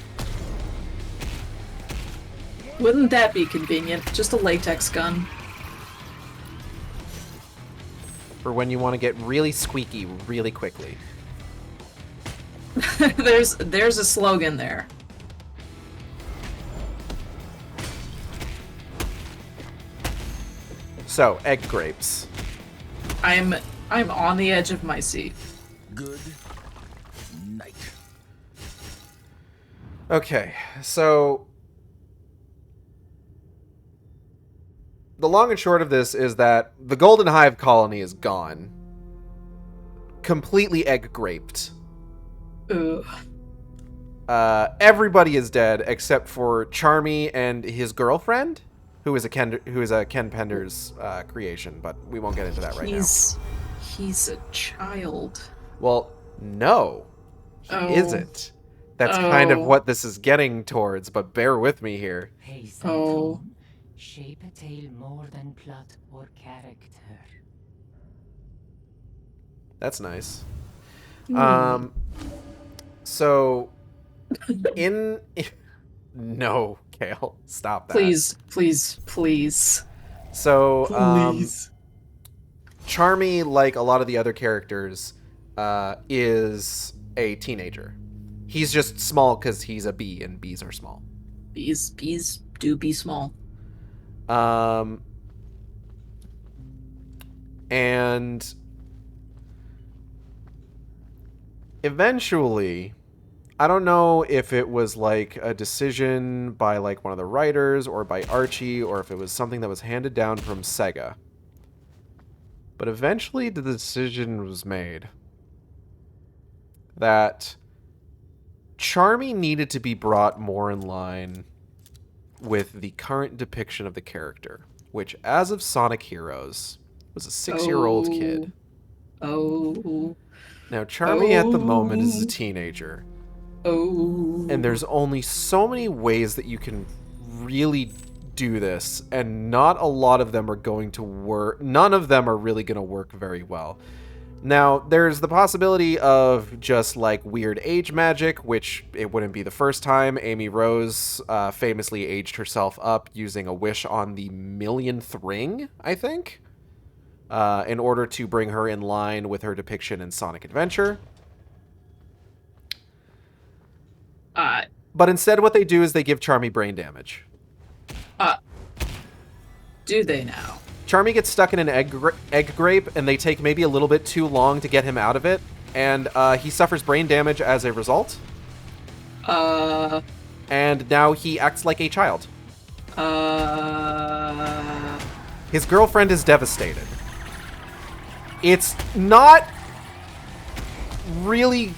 Wouldn't that be convenient? Just a latex gun. For when you want to get really squeaky really quickly. There's a slogan there. So, egg grapes. I'm on the edge of my seat. Good night. Okay, so the long and short of this is that the Golden Hive colony is gone. Completely egg graped. Ugh. Everybody is dead except for Charmy and his girlfriend, who is a Ken Pender's creation, but we won't get into that right now. He's a child. Well, no, he isn't. That's kind of what this is getting towards, but bear with me here. Shape a tale more than plot or character. That's nice. So, in No, Kale, stop that. Please, please, please. So, Please. Charmy, like a lot of the other characters, is a teenager. He's just small because he's a bee, and bees are small. Bees do be small. And eventually, I don't know if it was like a decision by like one of the writers or by Archie, or if it was something that was handed down from Sega. But eventually the decision was made that Charmy needed to be brought more in line with the current depiction of the character, which, as of Sonic Heroes, was a 6-year-old kid. Oh. Now, Charmy at the moment is a teenager. Oh. And there's only so many ways that you can really do this, and not a lot of them are going to work. None of them are really going to work very well. Now, there's the possibility of just like weird age magic, which it wouldn't be the first time. Amy Rose famously aged herself up using a wish on the millionth ring, I think, in order to bring her in line with her depiction in Sonic Adventure. But instead what they do is they give Charmy brain damage. Do they now? Charmy gets stuck in an egg grape, and they take maybe a little bit too long to get him out of it, and he suffers brain damage as a result. And now he acts like a child. His girlfriend is devastated. It's not really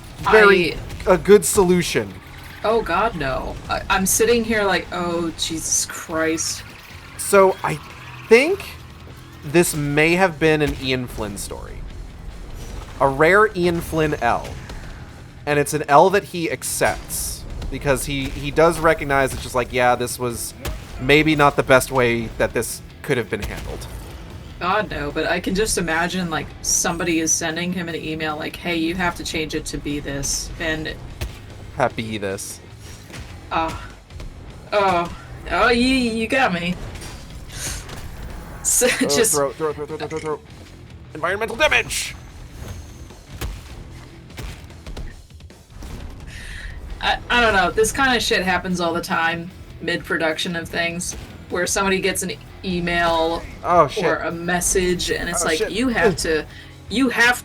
a good solution. Oh god, no. I'm sitting here like, oh, Jesus Christ. So I think this may have been an Ian Flynn story. A rare Ian Flynn L. And it's an L that he accepts. Because he does recognize it's just like, yeah, this was maybe not the best way that this could have been handled. God, no, but I can just imagine, like, somebody is sending him an email like, hey, you have to change it to be this, and... Happy this. You got me. So, just... Throw. Environmental damage! I don't know, this kind of shit happens all the time, mid-production of things, where somebody gets an email or a message, and it's like, you have to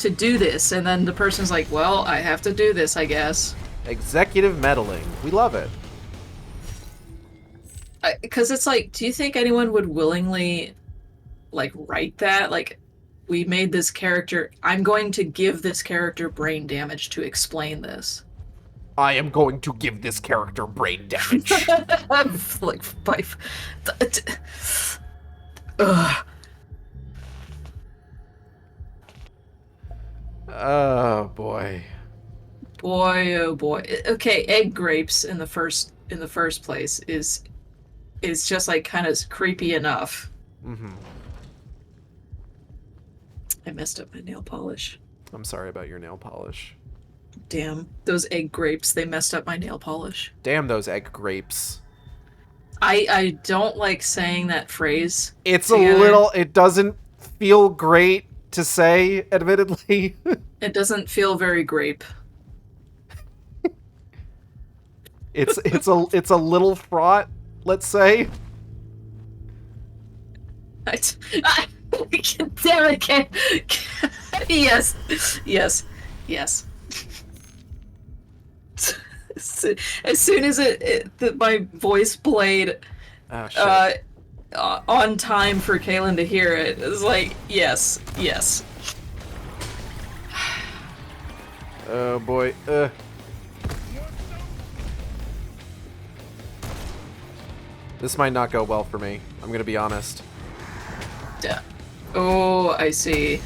do this, and then the person's like, well, I have to do this, I guess. Executive meddling. We love it. Because it's like, do you think anyone would willingly, like, write that? Like, we made this character, I'm going to give this character brain damage to explain this. I am going to give this character brain damage. Like, ugh. Oh boy. Boy, oh boy. Okay, egg grapes in the first place is just like kind of creepy enough. Mm-hmm. I messed up my nail polish. I'm sorry about your nail polish. Damn, those egg grapes, they messed up my nail polish. Damn those egg grapes. I don't like saying that phrase. It's together. It doesn't feel great to say, admittedly. It doesn't feel very grape. It's a little fraught, let's say. Damn it, yes. As soon as my voice played on time for Kaylin to hear it, it was like, yes. Oh boy. This might not go well for me. I'm gonna be honest. Yeah. Oh, I see.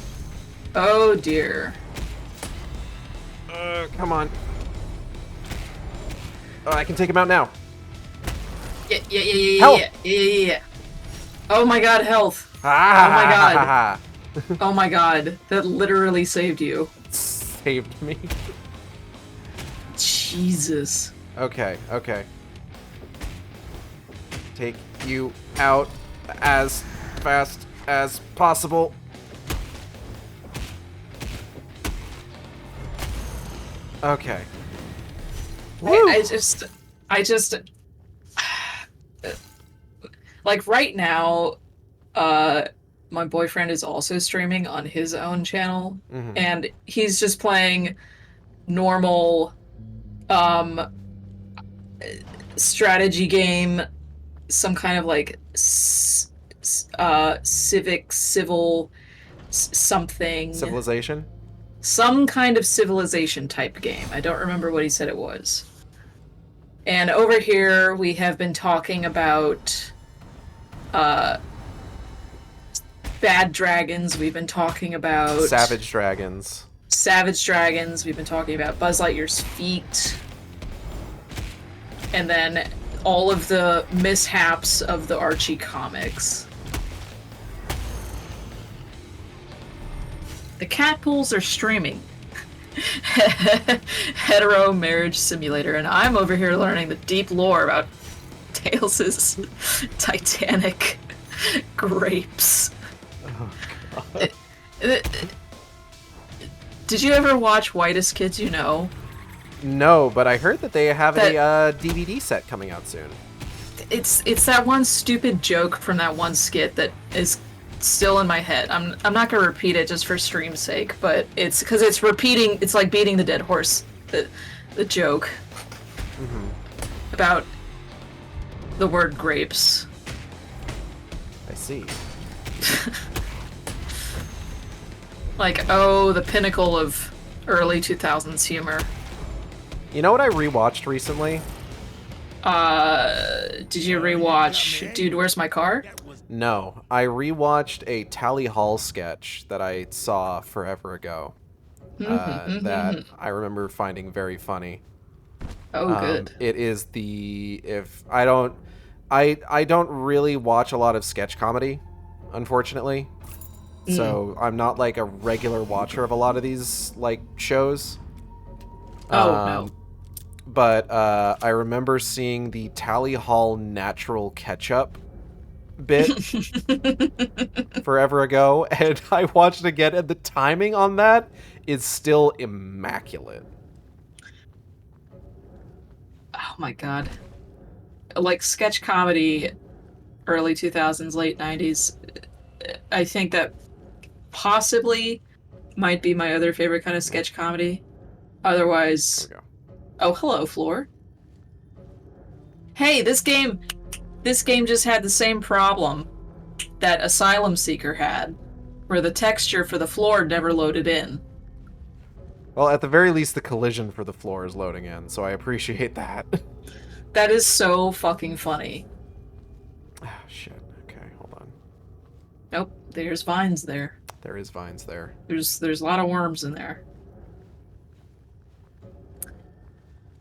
Oh dear. Come on. Oh, I can take him out now. Yeah. Oh my god, health. Oh my god. Oh my god. That literally saved you. Saved me. Jesus. Okay. take you out as fast as possible. Okay. I just like right now, my boyfriend is also streaming on his own channel, and he's just playing normal strategy game, some kind of like civil something. Civilization? Some kind of civilization type game. I don't remember what he said it was. And over here we have been talking about bad dragons. We've been talking about Savage dragons. We've been talking about Buzz Lightyear's feet. And then all of the mishaps of the Archie comics. The cat pools are streaming. Hetero Marriage Simulator, and I'm over here learning the deep lore about Tails' Titanic grapes. Oh, God. Did you ever watch Whitest Kids You Know? No, but I heard that they have a DVD set coming out soon. It's that one stupid joke from that one skit that is still in my head. I'm not gonna repeat it just for stream's sake, but it's because it's repeating. It's like beating the dead horse. The joke about the word grapes. I see. Like, oh, the pinnacle of early 2000s humor. You know what I rewatched recently? Did you rewatch Dude, Where's My Car? No, I rewatched a Tally Hall sketch that I saw forever ago. That I remember finding very funny. Oh, good. It is I don't really watch a lot of sketch comedy, unfortunately. So I'm not like a regular watcher of a lot of these like shows. No. But I remember seeing the Tally Hall natural ketchup bit forever ago, and I watched it again, and the timing on that is still immaculate. Oh my god. Like sketch comedy, early 2000s, late 90s, I think that possibly might be my other favorite kind of sketch comedy. Otherwise... Oh, hello, Floor. Hey, this game just had the same problem that Asylum Seeker had, where the texture for the floor never loaded in. Well, at the very least, the collision for the floor is loading in, so I appreciate that. That is so fucking funny. Oh, shit. Okay, hold on. Nope, there's vines there. There is vines there. There's a lot of worms in there.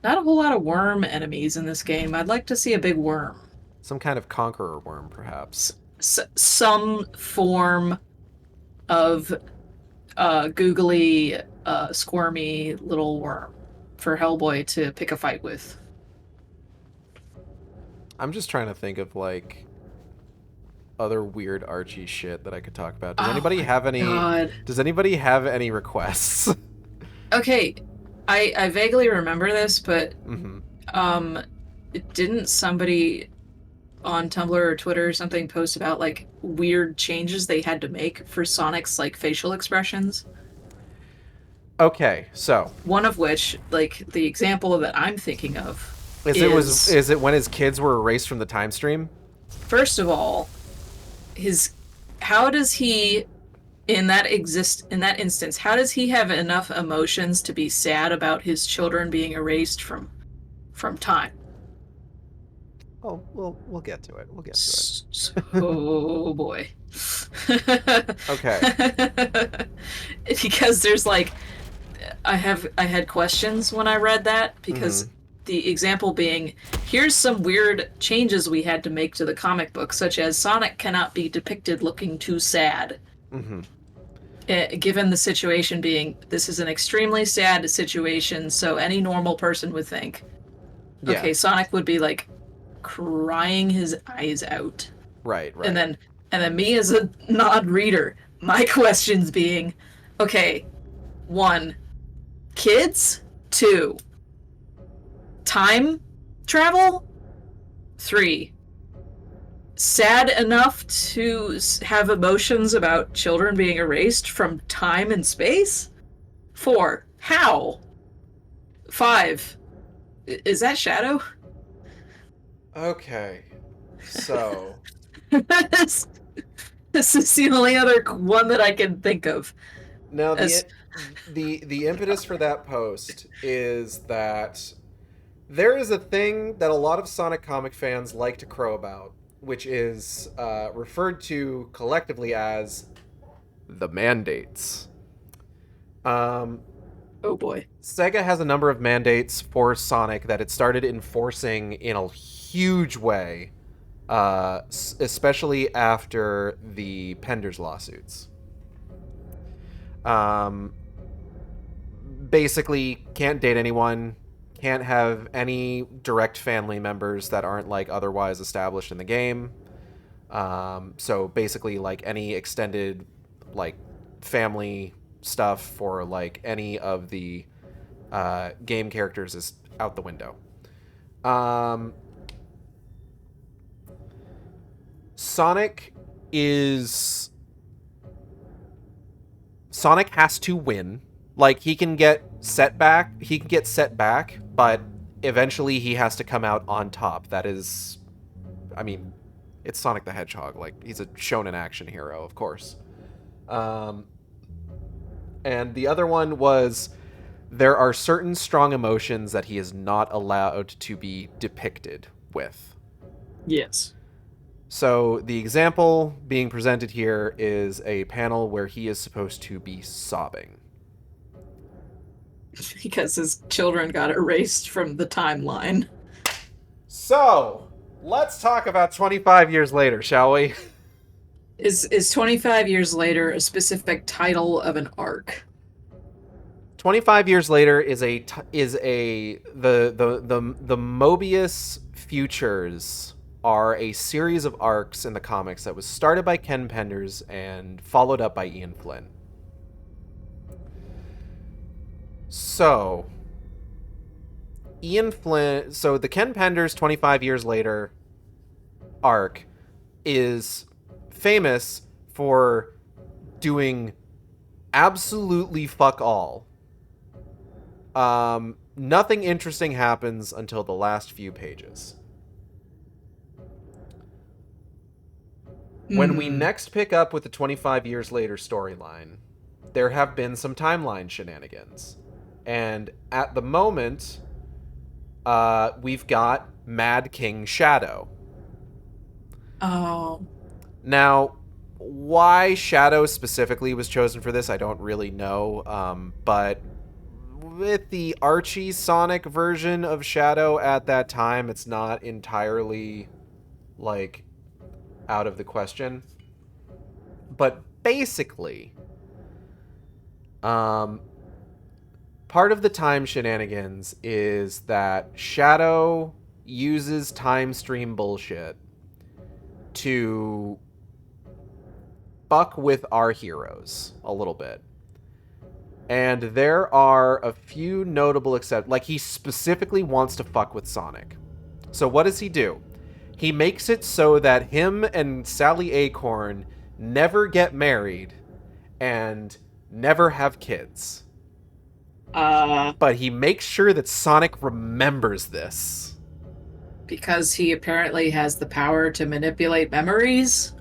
Not a whole lot of worm enemies in this game. I'd like to see a big worm. Some kind of conqueror worm, perhaps. Some form of googly, squirmy little worm for Hellboy to pick a fight with. I'm just trying to think of, like, other weird Archie shit that I could talk about. Does anybody have any... God. Does anybody have any requests? Okay, I vaguely remember this, but didn't somebody on Tumblr or Twitter or something post about like weird changes they had to make for Sonic's like facial expressions? Okay, so one of which, like the example that I'm thinking of, is it when his kids were erased from the time stream? First of all, how does he in that instance, how does he have enough emotions to be sad about his children being erased from time? Oh, we'll get to it. We'll get to it. Oh boy. Okay. Because there's like, I had questions when I read that, because the example being, here's some weird changes we had to make to the comic book, such as Sonic cannot be depicted looking too sad. Given the situation being, this is an extremely sad situation, so any normal person would think, okay, Sonic would be like crying his eyes out. Right. And then me as a non-reader, my questions being, okay, 1, kids? 2, time travel? 3, sad enough to have emotions about children being erased from time and space? 4, how? 5, is that Shadow? Okay. So... this is the only other one that I can think of. Now, the impetus for that post is that there is a thing that a lot of Sonic comic fans like to crow about, which is referred to collectively as the mandates. Oh boy. Sega has a number of mandates for Sonic that it started enforcing in a huge way, especially after the Penders lawsuits. Basically, can't date anyone, can't have any direct family members that aren't like otherwise established in the game. So basically, like any extended like family stuff for like any of the game characters is out the window. Sonic has to win. Like, he can get set back, but eventually he has to come out on top. That is, I mean, it's Sonic the Hedgehog. Like, he's a shonen action hero, of course. And the other one was, there are certain strong emotions that he is not allowed to be depicted with. Yes. So the example being presented here is a panel where he is supposed to be sobbing. Because his children got erased from the timeline. So, let's talk about 25 years later, shall we? Is 25 years later a specific title of an arc? 25 years later is the Mobius Futures are a series of arcs in the comics that was started by Ken Penders and followed up by Ian Flynn. So the Ken Penders 25 years later arc is famous for doing absolutely fuck all. Nothing interesting happens until the last few pages. When we next pick up with the 25 years later storyline, there have been some timeline shenanigans. And at the moment, we've got Mad King Shadow. Oh. Now, why Shadow specifically was chosen for this, I don't really know. But with the Archie Sonic version of Shadow at that time, it's not entirely, like, out of the question. But basically, part of the time shenanigans is that Shadow uses time stream bullshit to fuck with our heroes a little bit. And there are a few notable exceptions. Like, he specifically wants to fuck with Sonic. So what does he do? He makes it so that him and Sally Acorn never get married and never have kids. But he makes sure that Sonic remembers this. Because he apparently has the power to manipulate memories?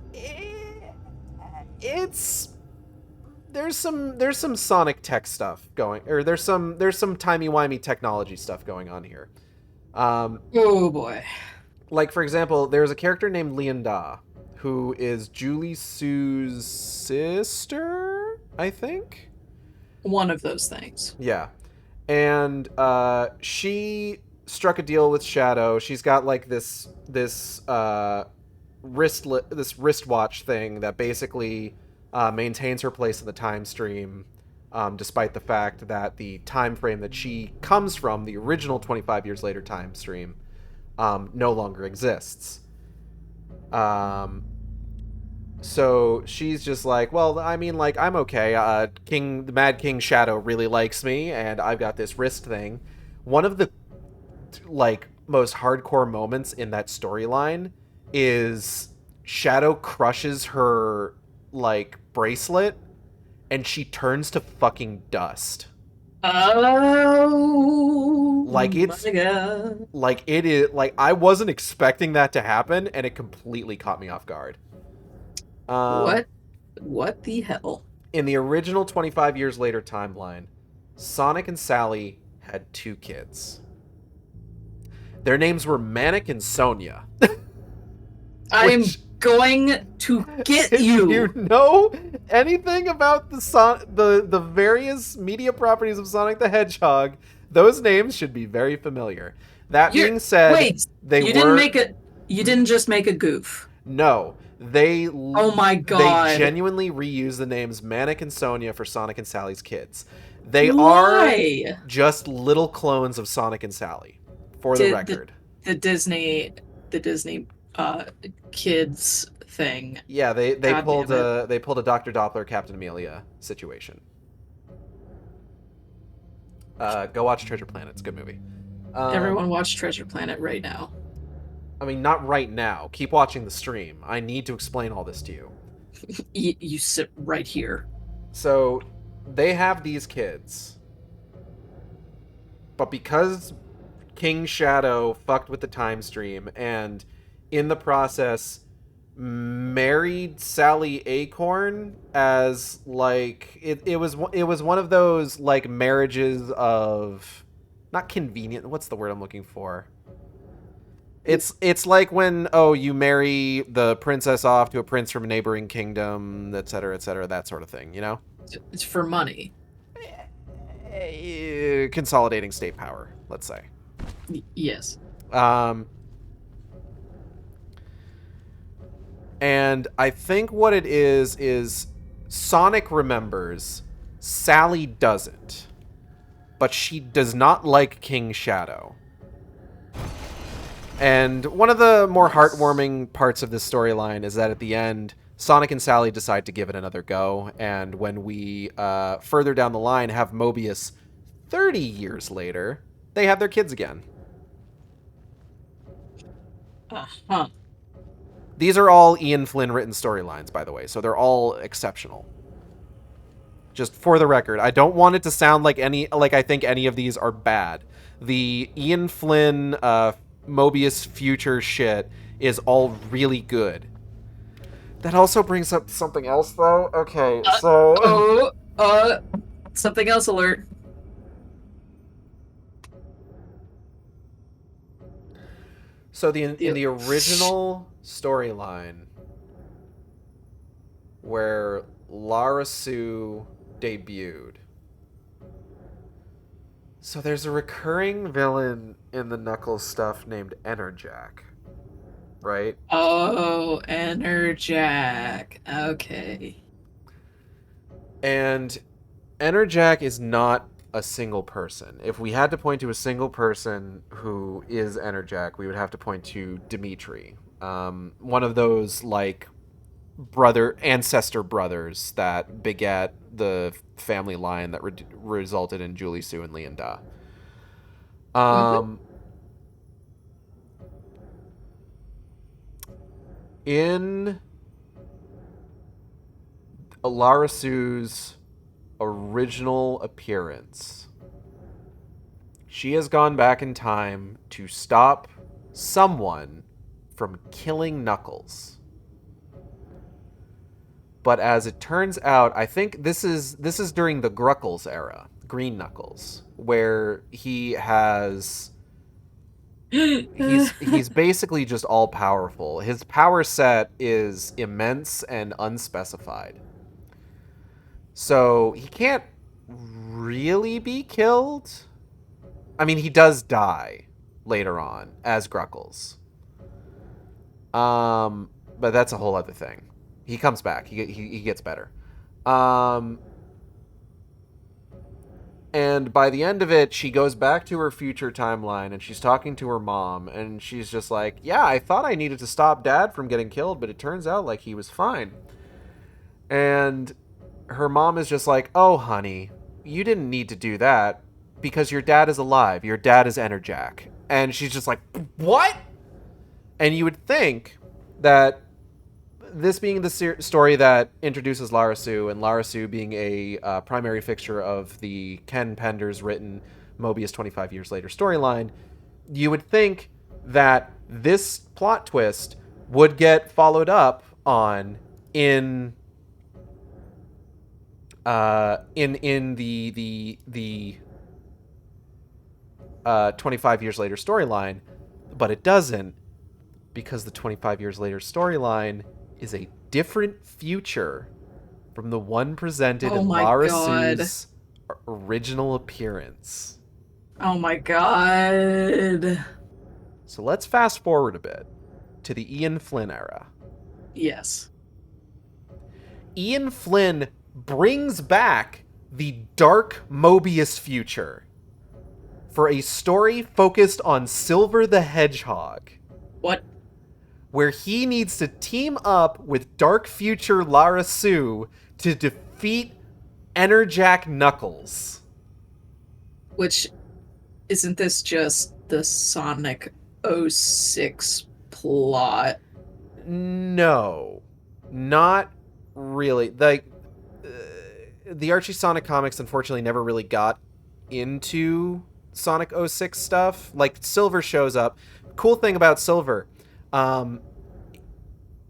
There's some Sonic tech stuff going, or there's some timey-wimey technology stuff going on here. Oh boy. Like, for example, there's a character named Leonda, who is Julie Sue's sister, I think? One of those things. Yeah. And she struck a deal with Shadow. She's got, like, this wristwatch thing that basically maintains her place in the time stream, despite the fact that the time frame that she comes from, the original 25 years later time stream, no longer exists. So she's just like, well, I mean, like, I'm okay. The Mad King Shadow really likes me, and I've got this wrist thing. One of the, like, most hardcore moments in that storyline is Shadow crushes her, like, bracelet, and she turns to fucking dust. Oh, like it's my God. Like it is, like, I wasn't expecting that to happen, and it completely caught me off guard. What the hell? In the original 25 years later timeline, Sonic and Sally had 2 kids. Their names were Manic and Sonia. I'm going to get you. You know anything about the various media properties of Sonic the Hedgehog, those names should be very familiar. That being said, wait, you didn't just make a goof. No, oh my God, they genuinely reuse the names Manic and Sonia for Sonic and Sally's kids. They Why? are just little clones of Sonic and Sally, for the record. The Disney kids thing. Yeah, they pulled a Dr. Doppler, Captain Amelia situation. Go watch Treasure Planet. It's a good movie. Everyone watch Treasure Planet right now. I mean, not right now. Keep watching the stream. I need to explain all this to you. You sit right here. So, they have these kids. But because King Shadow fucked with the time stream and in the process married Sally Acorn as, like, it was one of those, like, marriages of, not convenient, what's the word I'm looking for? It's like when, you marry the princess off to a prince from a neighboring kingdom, etc., that sort of thing, you know? It's for money. Consolidating state power, let's say. Yes. And I think what it is Sonic remembers, Sally doesn't. But she does not like King Shadow. And one of the more heartwarming parts of this storyline is that at the end, Sonic and Sally decide to give it another go, and when we, further down the line, have Mobius 30 years later, they have their kids again. Uh-huh. These are all Ian Flynn written storylines, by the way, so they're all exceptional. Just for the record, I don't want it to sound like I think any of these are bad. The Ian Flynn, Mobius future shit is all really good. That also brings up something else, though. Okay, so... something else alert. So in the original storyline, where Lara Sue debuted, so there's a recurring villain in the Knuckles stuff named Enerjack, right? Oh, Enerjack. Okay. And Enerjack is not a single person. If we had to point to a single person who is Enerjack, we would have to point to Dimitri. One of those, like, ancestor brothers that begat the family line that resulted in Julie Sue and Lian Da. In Lara Sue's original appearance, she has gone back in time to stop someone from killing Knuckles. But as it turns out, I think this is during the Gruckles era, Green Knuckles, where he has he's basically just all powerful. His power set is immense and unspecified. So he can't really be killed. I mean, he does die later on as Gruckles. But that's a whole other thing. He comes back. He gets better. And by the end of it, she goes back to her future timeline and she's talking to her mom. And she's just like, yeah, I thought I needed to stop Dad from getting killed, but it turns out like he was fine. And her mom is just like, oh, honey, you didn't need to do that because your dad is alive. Your dad is Enerjack. And she's just like, what? And you would think that this being the story that introduces Lara Sue, and Lara Sue being a primary fixture of the Ken Penders written Mobius 25 Years Later storyline, you would think that this plot twist would get followed up on in the 25 Years Later storyline, but it doesn't, because the 25 Years Later storyline is a different future from the one presented in Lara Sue's original appearance. Oh my god. So let's fast forward a bit to the Ian Flynn era. Yes. Ian Flynn brings back the dark Mobius future for a story focused on Silver the Hedgehog. What? Where he needs to team up with Dark Future Lara Sue to defeat Enerjack Knuckles. Which, isn't this just the Sonic 06 plot? No, not really. Like, the Archie Sonic comics unfortunately never really got into Sonic 06 stuff. Like, Silver shows up. Cool thing about Silver,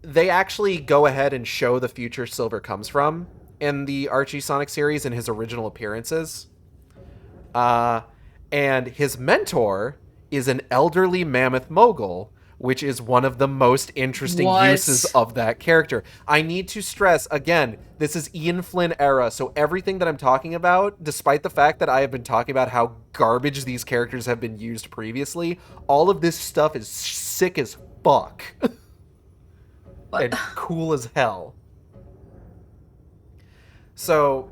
they actually go ahead and show the future Silver comes from in the Archie Sonic series in his original appearances. And his mentor is an elderly mammoth mogul, which is one of the most interesting uses of that character. I need to stress, again, this is Ian Flynn era, so everything that I'm talking about, despite the fact that I have been talking about how garbage these characters have been used previously, all of this stuff is sick as fuck. And cool as hell. So,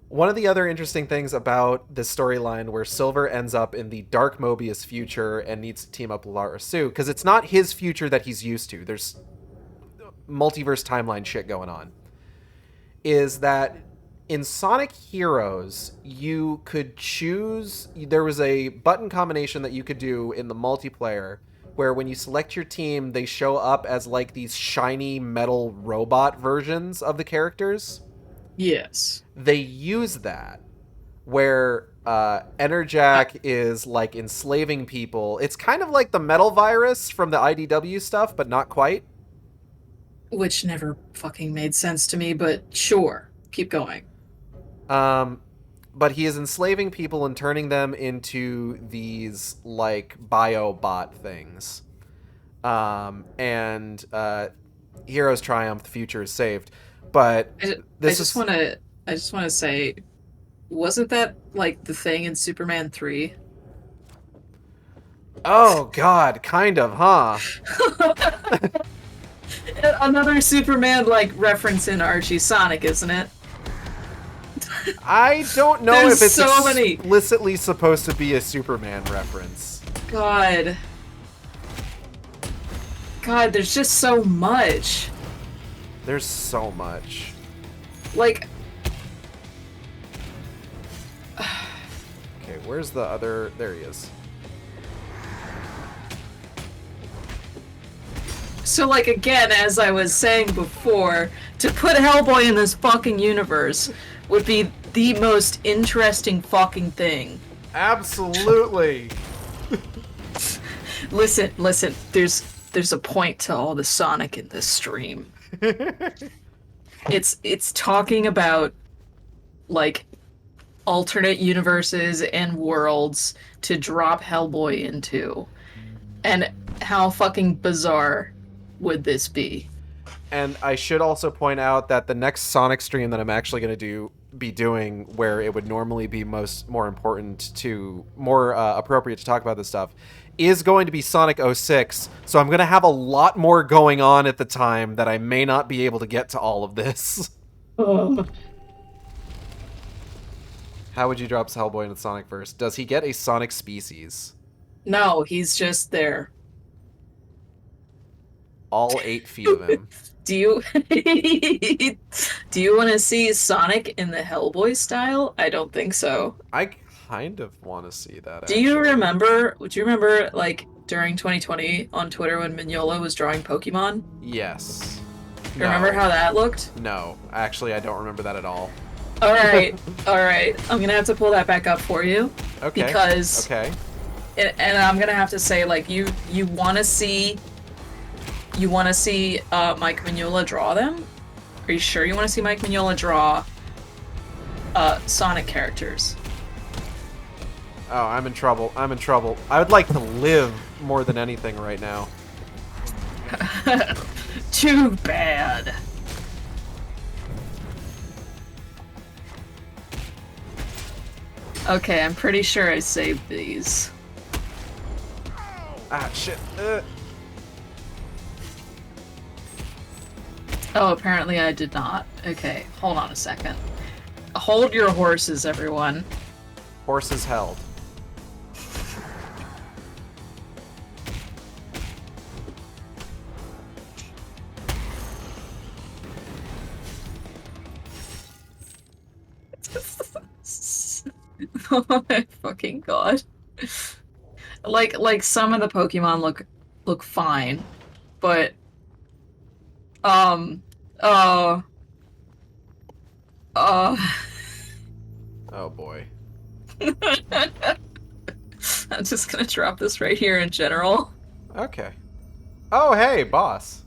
one of the other interesting things about this storyline where Silver ends up in the Dark Mobius future and needs to team up with Lara Sue, because it's not his future that he's used to, there's multiverse timeline shit going on, is that in Sonic Heroes, you could choose, there was a button combination that you could do in the multiplayer where when you select your team, they show up as like these shiny metal robot versions of the characters. Yes. They use that where Enerjack is like enslaving people. It's kind of like the metal virus from the IDW stuff, but not quite. Which never fucking made sense to me, but sure. Keep going. But he is enslaving people and turning them into these like biobot things. And heroes triumph, the future is saved. But I just want to say, wasn't that like the thing in Superman 3? Oh god, kind of, huh? Another Superman like reference in Archie Sonic, isn't it? I don't know if it's so explicitly supposed to be a Superman reference. God, there's just so much. There's so much. Like... Okay, where's the other... There he is. So, like, again, as I was saying before, to put Hellboy in this fucking universe would be the most interesting fucking thing. Absolutely. Listen, there's a point to all the Sonic in this stream. It's talking about, like, alternate universes and worlds to drop Hellboy into. And how fucking bizarre would this be? And I should also point out that the next Sonic stream that I'm actually going to be doing, where it would normally be more appropriate to talk about this stuff, is going to be Sonic 06. So I'm going to have a lot more going on at the time that I may not be able to get to all of this. How would you drop Hellboy in the Sonic verse? Does he get a Sonic species? No, he's just there. All 8 feet of him. Do you do you want to see Sonic in the Hellboy style? I don't think so. I kind of want to see that. Do you remember? Do you remember like during 2020 on Twitter when Mignola was drawing Pokemon? Yes. Remember how that looked? No, actually, I don't remember that at all. All right, all right. I'm gonna have to pull that back up for you. Okay. Because. Okay. And I'm gonna have to say, like, you want to see. You want to see Mike Mignola draw them? Are you sure you want to see Mike Mignola draw Sonic characters? Oh, I'm in trouble. I'm in trouble. I would like to live more than anything right now. Too bad. Okay, I'm pretty sure I saved these. Ah, shit. Oh, apparently I did not. Okay, hold on a second. Hold your horses, everyone. Horses held. Oh my fucking god. Like some of the Pokemon look fine, but oh boy. I'm just gonna drop this right here in general. Okay. Oh, hey, boss.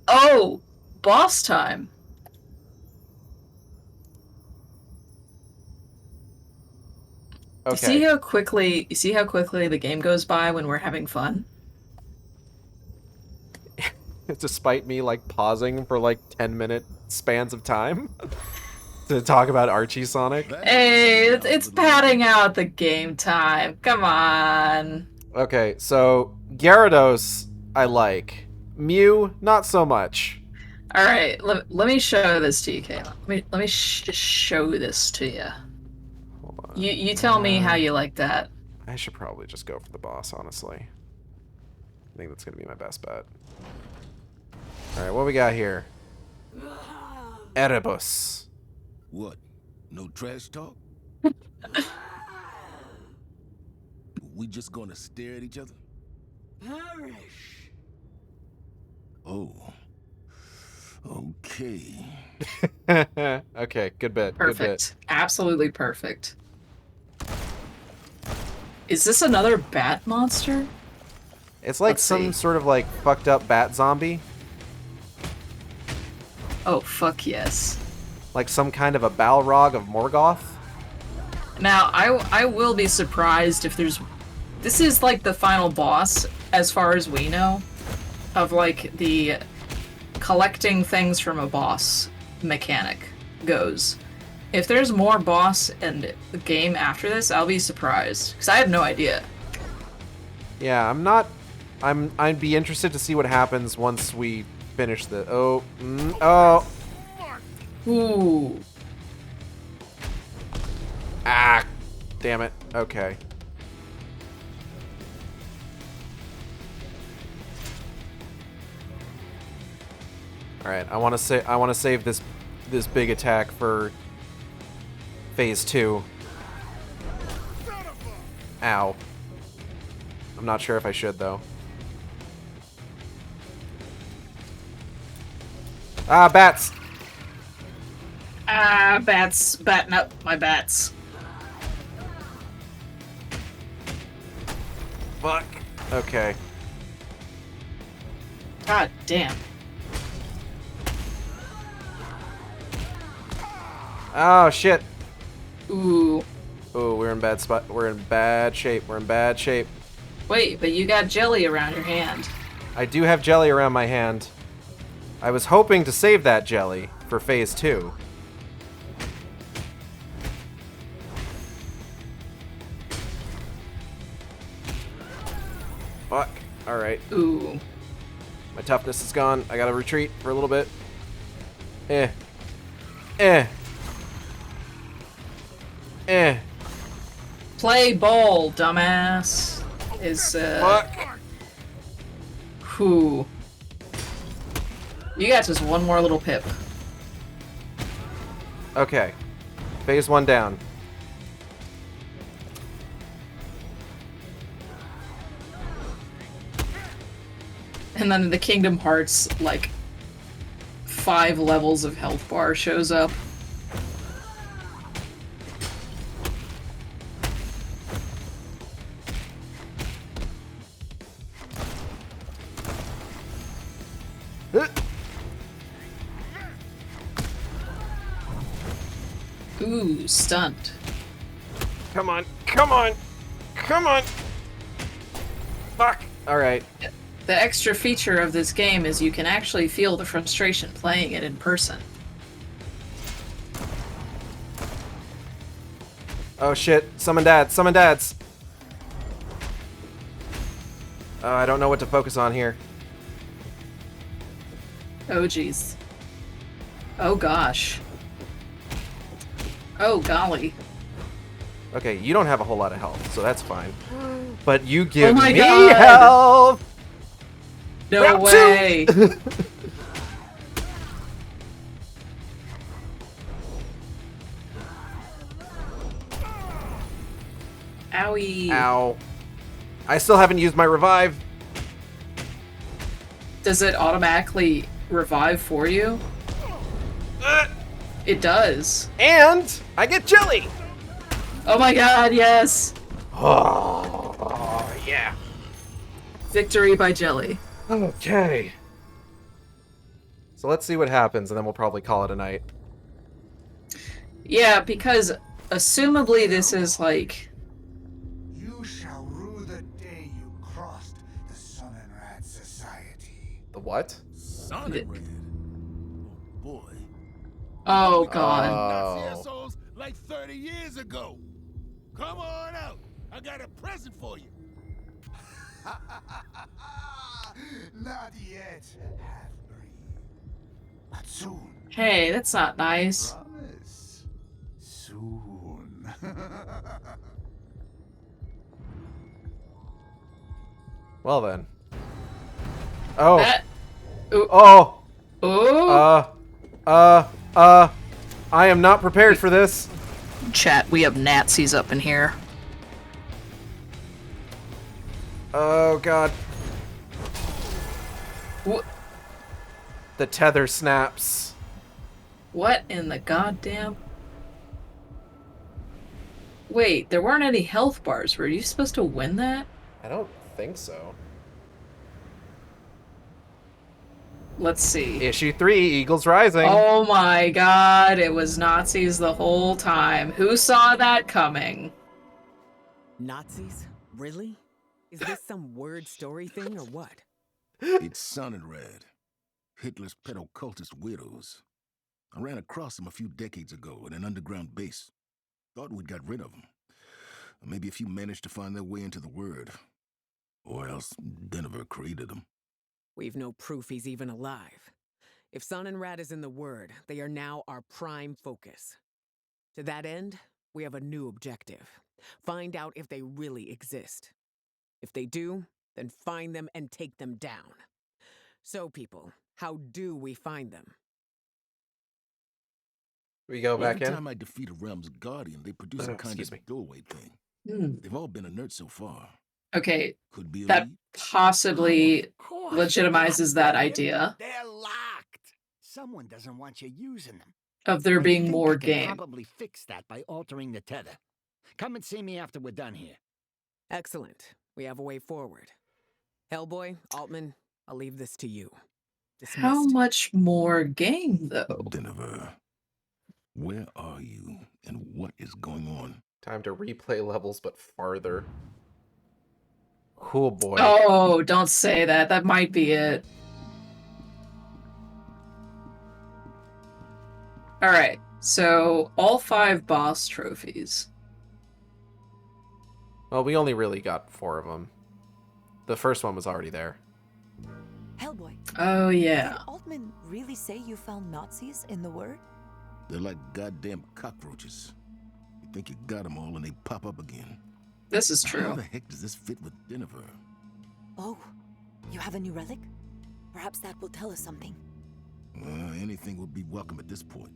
Oh, boss time. Okay. You see how quickly the game goes by when we're having fun? Despite me, like, pausing for, like, 10-minute spans of time to talk about Archie Sonic. Hey, it's padding out the game time. Come on. Okay, so Gyarados, I like. Mew, not so much. All right, let me show this to you, Kayla. Let me just show this to you. Hold on. You tell me how you like that. I should probably just go for the boss, honestly. I think that's gonna be my best bet. Alright, what we got here? Erebus. What? No trash talk? We just gonna stare at each other? Perish. Oh. Okay. Okay, good bit. Perfect. Good bit. Absolutely perfect. Is this another bat monster? It's like Let's some see. sort of like fucked up bat zombie. Oh, fuck yes. Like some kind of a Balrog of Morgoth. Now, I will be surprised if there's... This is like the final boss, as far as we know, of like the collecting things from a boss mechanic goes. If there's more boss and the game after this, I'll be surprised, because I have no idea. Yeah, I'd be interested to see what happens once we finish the... Oh. Oh. Ooh. Ah. Damn it. Okay. All right. I want to save this big attack for phase 2. Ow. I'm not sure if I should though. Ah, bats. Ah, bats. Batting up my bats. Fuck. Okay. God damn. Oh shit. Ooh. Ooh, we're in bad spot. We're in bad shape. We're in bad shape. Wait, but you got jelly around your hand. I do have jelly around my hand. I was hoping to save that jelly for phase 2. Fuck. Alright. Ooh. My toughness is gone. I gotta retreat for a little bit. Eh. Play ball, dumbass. Is Fuck. Whew. You got just one more little pip. Okay. Phase 1 down. And then the Kingdom Hearts, like, 5 levels of health bar shows up. Ooh, stunned. Come on. Come on. Come on. Fuck. Alright. The extra feature of this game is you can actually feel the frustration playing it in person. Oh shit. Summon dads. Summon dads. I don't know what to focus on here. Oh jeez. Oh gosh. Oh golly. Okay, you don't have a whole lot of health, so that's fine. But you give my me God. health! No Round way! 2! Owie. Ow. I still haven't used my revive. Does it automatically revive for you? It does. And I get jelly! Oh my god, yes! Oh, yeah. Victory by jelly. Okay. So let's see what happens, and then we'll probably call it a night. Yeah, because assumably this is like... You shall rue the day you crossed the Sun and Rat Society. The what? Sun and Rat. Oh boy. Oh god. Nazi assholes like 30 years ago. Come on out. I got a present for you. Not yet, half-breed. But soon. Hey, that's not nice. Promise. Soon. Well then. Oh. That... Ooh. Oh. Ooh. I am not prepared for this. Chat, we have Nazis up in here. Oh god. What? The tether snaps. What in the goddamn... Wait, there weren't any health bars. Were you supposed to win that? I don't think so. Let's see. Issue 3, Eagles Rising. Oh my god, it was Nazis the whole time. Who saw that coming? Nazis? Really? Is this some Wyrd story thing or what? It's Sun and Rat. Hitler's pet occultist widows. I ran across them a few decades ago in an underground base. Thought we'd got rid of them. Maybe a few managed to find their way into the Wyrd. Or else Denver created them. We've no proof he's even alive. If Sun and Rat is in the Wyrd, they are now our prime focus. To that end, we have a new objective. Find out if they really exist. If they do, then find them and take them down. So, people, how do we find them? We go back Every in. time I defeat a realm's guardian, they produce a kind of doorway thing. They've all been inert so far. Okay, Could be that elite. possibly legitimizes that idea They're locked. Someone doesn't want you using them. of there I being think more we can game. Probably fix that by altering the tether. Come and see me after we're done here. Excellent. We have a way forward. Hellboy, Altman, I'll leave this to you. Dismissed. How much more game, though? Denver, where are you and what is going on? Time to replay levels, but farther. Cool boy. Oh, don't say that. That might be it. Alright, so all 5 boss trophies. Well, we only really got 4 of them. The first one was already there. Hellboy. Oh, yeah. Did Altman really say you found Nazis in the Wyrd? They're like goddamn cockroaches. You think you got them all and they pop up again. This is How true. the heck does this fit with Denver? Oh, you have a new relic? Perhaps that will tell us something. Anything would be welcome at this point.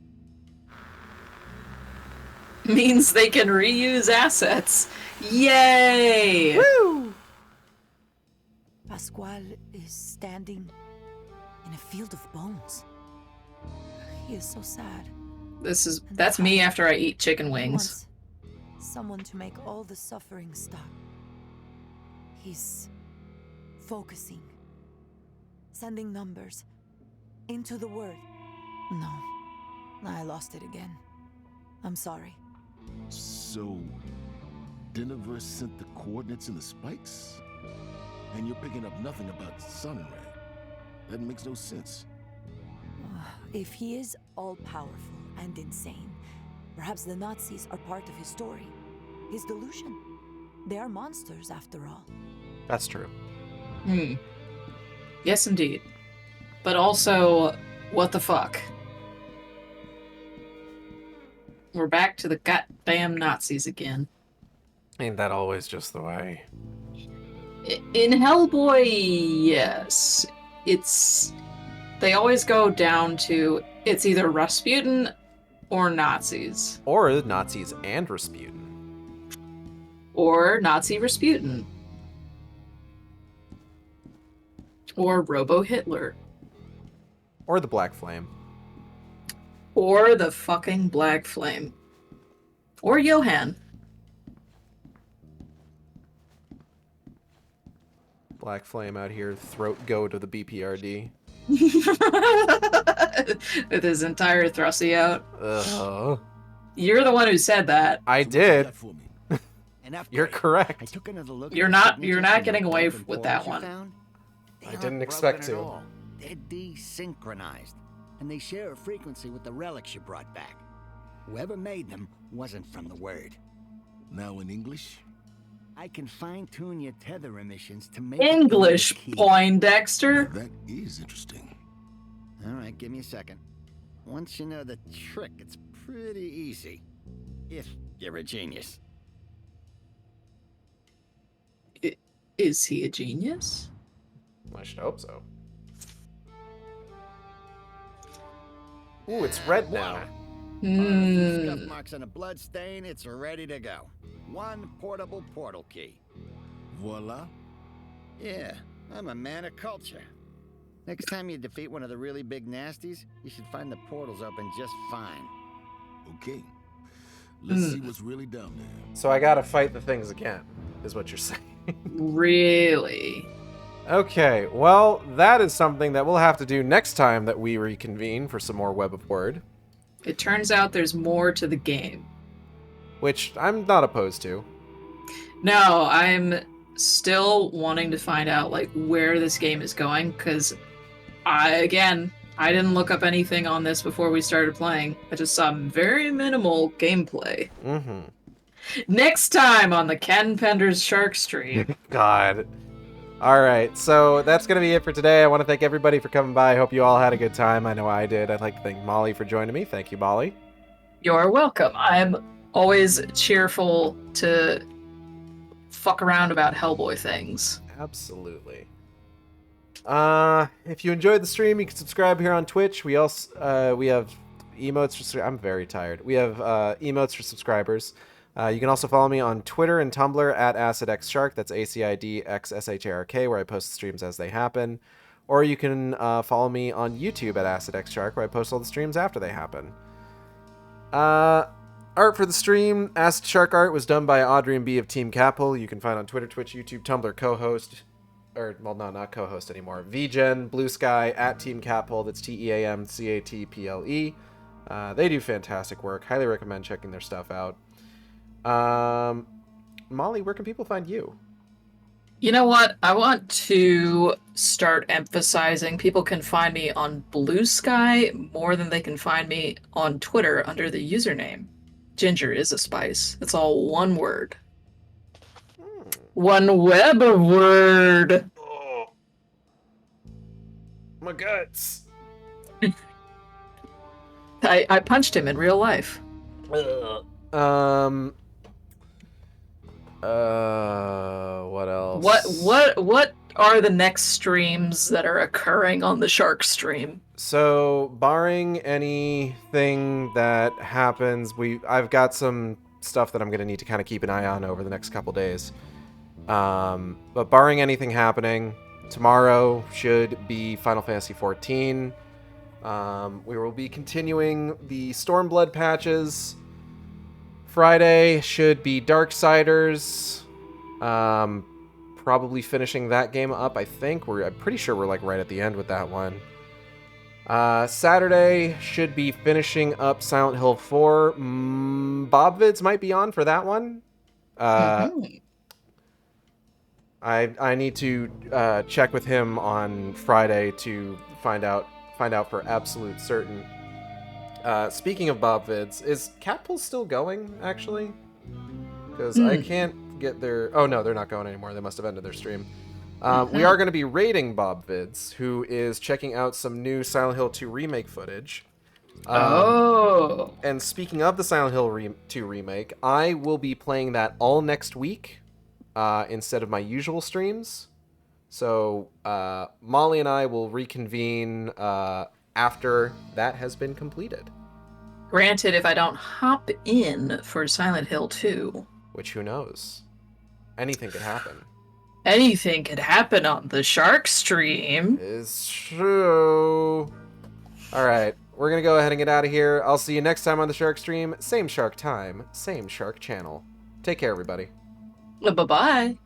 Means they can reuse assets. Yay! Woo! Pascual is standing in a field of bones. He is so sad. That's me after I eat chicken He wings. wants someone to make all the suffering stop. He's focusing, sending numbers into the word. No, I lost it again. I'm sorry. So, Denver sent the coordinates and the spikes? And you're picking up nothing about Sun and Red. That makes no sense. If he is all-powerful and insane, perhaps the Nazis are part of his story. His delusion. They are monsters, after all. That's true. Yes, indeed. But also, what the fuck? We're back to the goddamn Nazis again. Ain't that always just the way? In Hellboy, yes. They always go down to it's either Rasputin or Nazis. Or Nazis and Rasputin. Or Nazi Rasputin. Or Robo-Hitler. Or the Black Flame. Or the fucking Black Flame. Or Johann. Black Flame out here, throat go to the BPRD. With his entire thrusty out. Ugh. You're the one who said that. I did. And after You're correct. I took another look You're at not the getting away signatures with and that portals you one. found. They I aren't didn't broken expect at to. all. They're desynchronized, and they share a frequency with the relics you brought back. Whoever made them wasn't from the Wyrd. Now in English? I can fine-tune your tether emissions to make English, it key. Poindexter. That is interesting. All right, give me a second. Once you know the trick, it's pretty easy. If you're a genius. Is he a genius? I should hope so. Ooh, it's red now. Scuff marks and a blood stain, it's ready to go. One portable portal key. Voila. Yeah, I'm a man of culture. Next time you defeat one of the really big nasties, you should find the portals open just fine. Okay. Let's see what's really down there. So I gotta fight the things again, is what you're saying. Really? Okay, well, that is something that we'll have to do next time that we reconvene for some more Web of Word. It turns out there's more to the game. Which I'm not opposed to. No, I'm still wanting to find out like where this game is going, because I didn't look up anything on this before we started playing. I just saw very minimal gameplay. Mm-hmm. Next time on the Ken Pender's Shark Stream. God. Alright, so that's going to be it for today. I want to thank everybody for coming by. I hope you all had a good time. I know I did. I'd like to thank Molly for joining me. Thank you, Molly. You're welcome. I'm always cheerful to fuck around about Hellboy things. Absolutely. If you enjoyed the stream, you can subscribe here on Twitch. We also we have emotes for I'm very tired. We have emotes for subscribers. You can also follow me on Twitter and Tumblr at AcidXShark. That's AcidXShark, where I post the streams as they happen. Or you can follow me on YouTube at AcidXShark, where I post all the streams after they happen. Art for the stream, Acid Shark art, was done by Audrey and B of Team Capel. You can find on Twitter, Twitch, YouTube, Tumblr, co-host. Or, well, no, not co-host anymore. VGen, Blue Sky, at Team Capel. That's TEAMCATPLE. They do fantastic work. Highly recommend checking their stuff out. Molly, where can people find you? You know what? I want to start emphasizing people can find me on Blue Sky more than they can find me on Twitter under the username. Ginger is a spice. It's all one word. One web of word. Oh. My guts. I punched him in real life. Ugh. What else? What are the next streams that are occurring on the Shark stream? So, barring anything that happens, I've got some stuff that I'm gonna need to kind of keep an eye on over the next couple days. But barring anything happening, tomorrow should be Final Fantasy XIV. We will be continuing the Stormblood patches. Friday should be Darksiders. Probably finishing that game up, I think. I'm pretty sure we're like right at the end with that one. Saturday should be finishing up Silent Hill 4. Bob Vids might be on for that one. I need to check with him on Friday to find out for absolute certain. Speaking of Bob Vids, is Catpull still going, actually? Because I can't get their... Oh, no, they're not going anymore. They must have ended their stream. We are going to be raiding Bob Vids, who is checking out some new Silent Hill 2 remake footage. And speaking of the Silent Hill 2 remake, I will be playing that all next week instead of my usual streams. So Molly and I will reconvene after that has been completed. Granted, if I don't hop in for Silent Hill 2. Which, who knows? Anything could happen. Anything could happen on the Shark stream. It's true. Alright, we're going to go ahead and get out of here. I'll see you next time on the Shark stream. Same Shark time, same Shark channel. Take care, everybody. Bye-bye.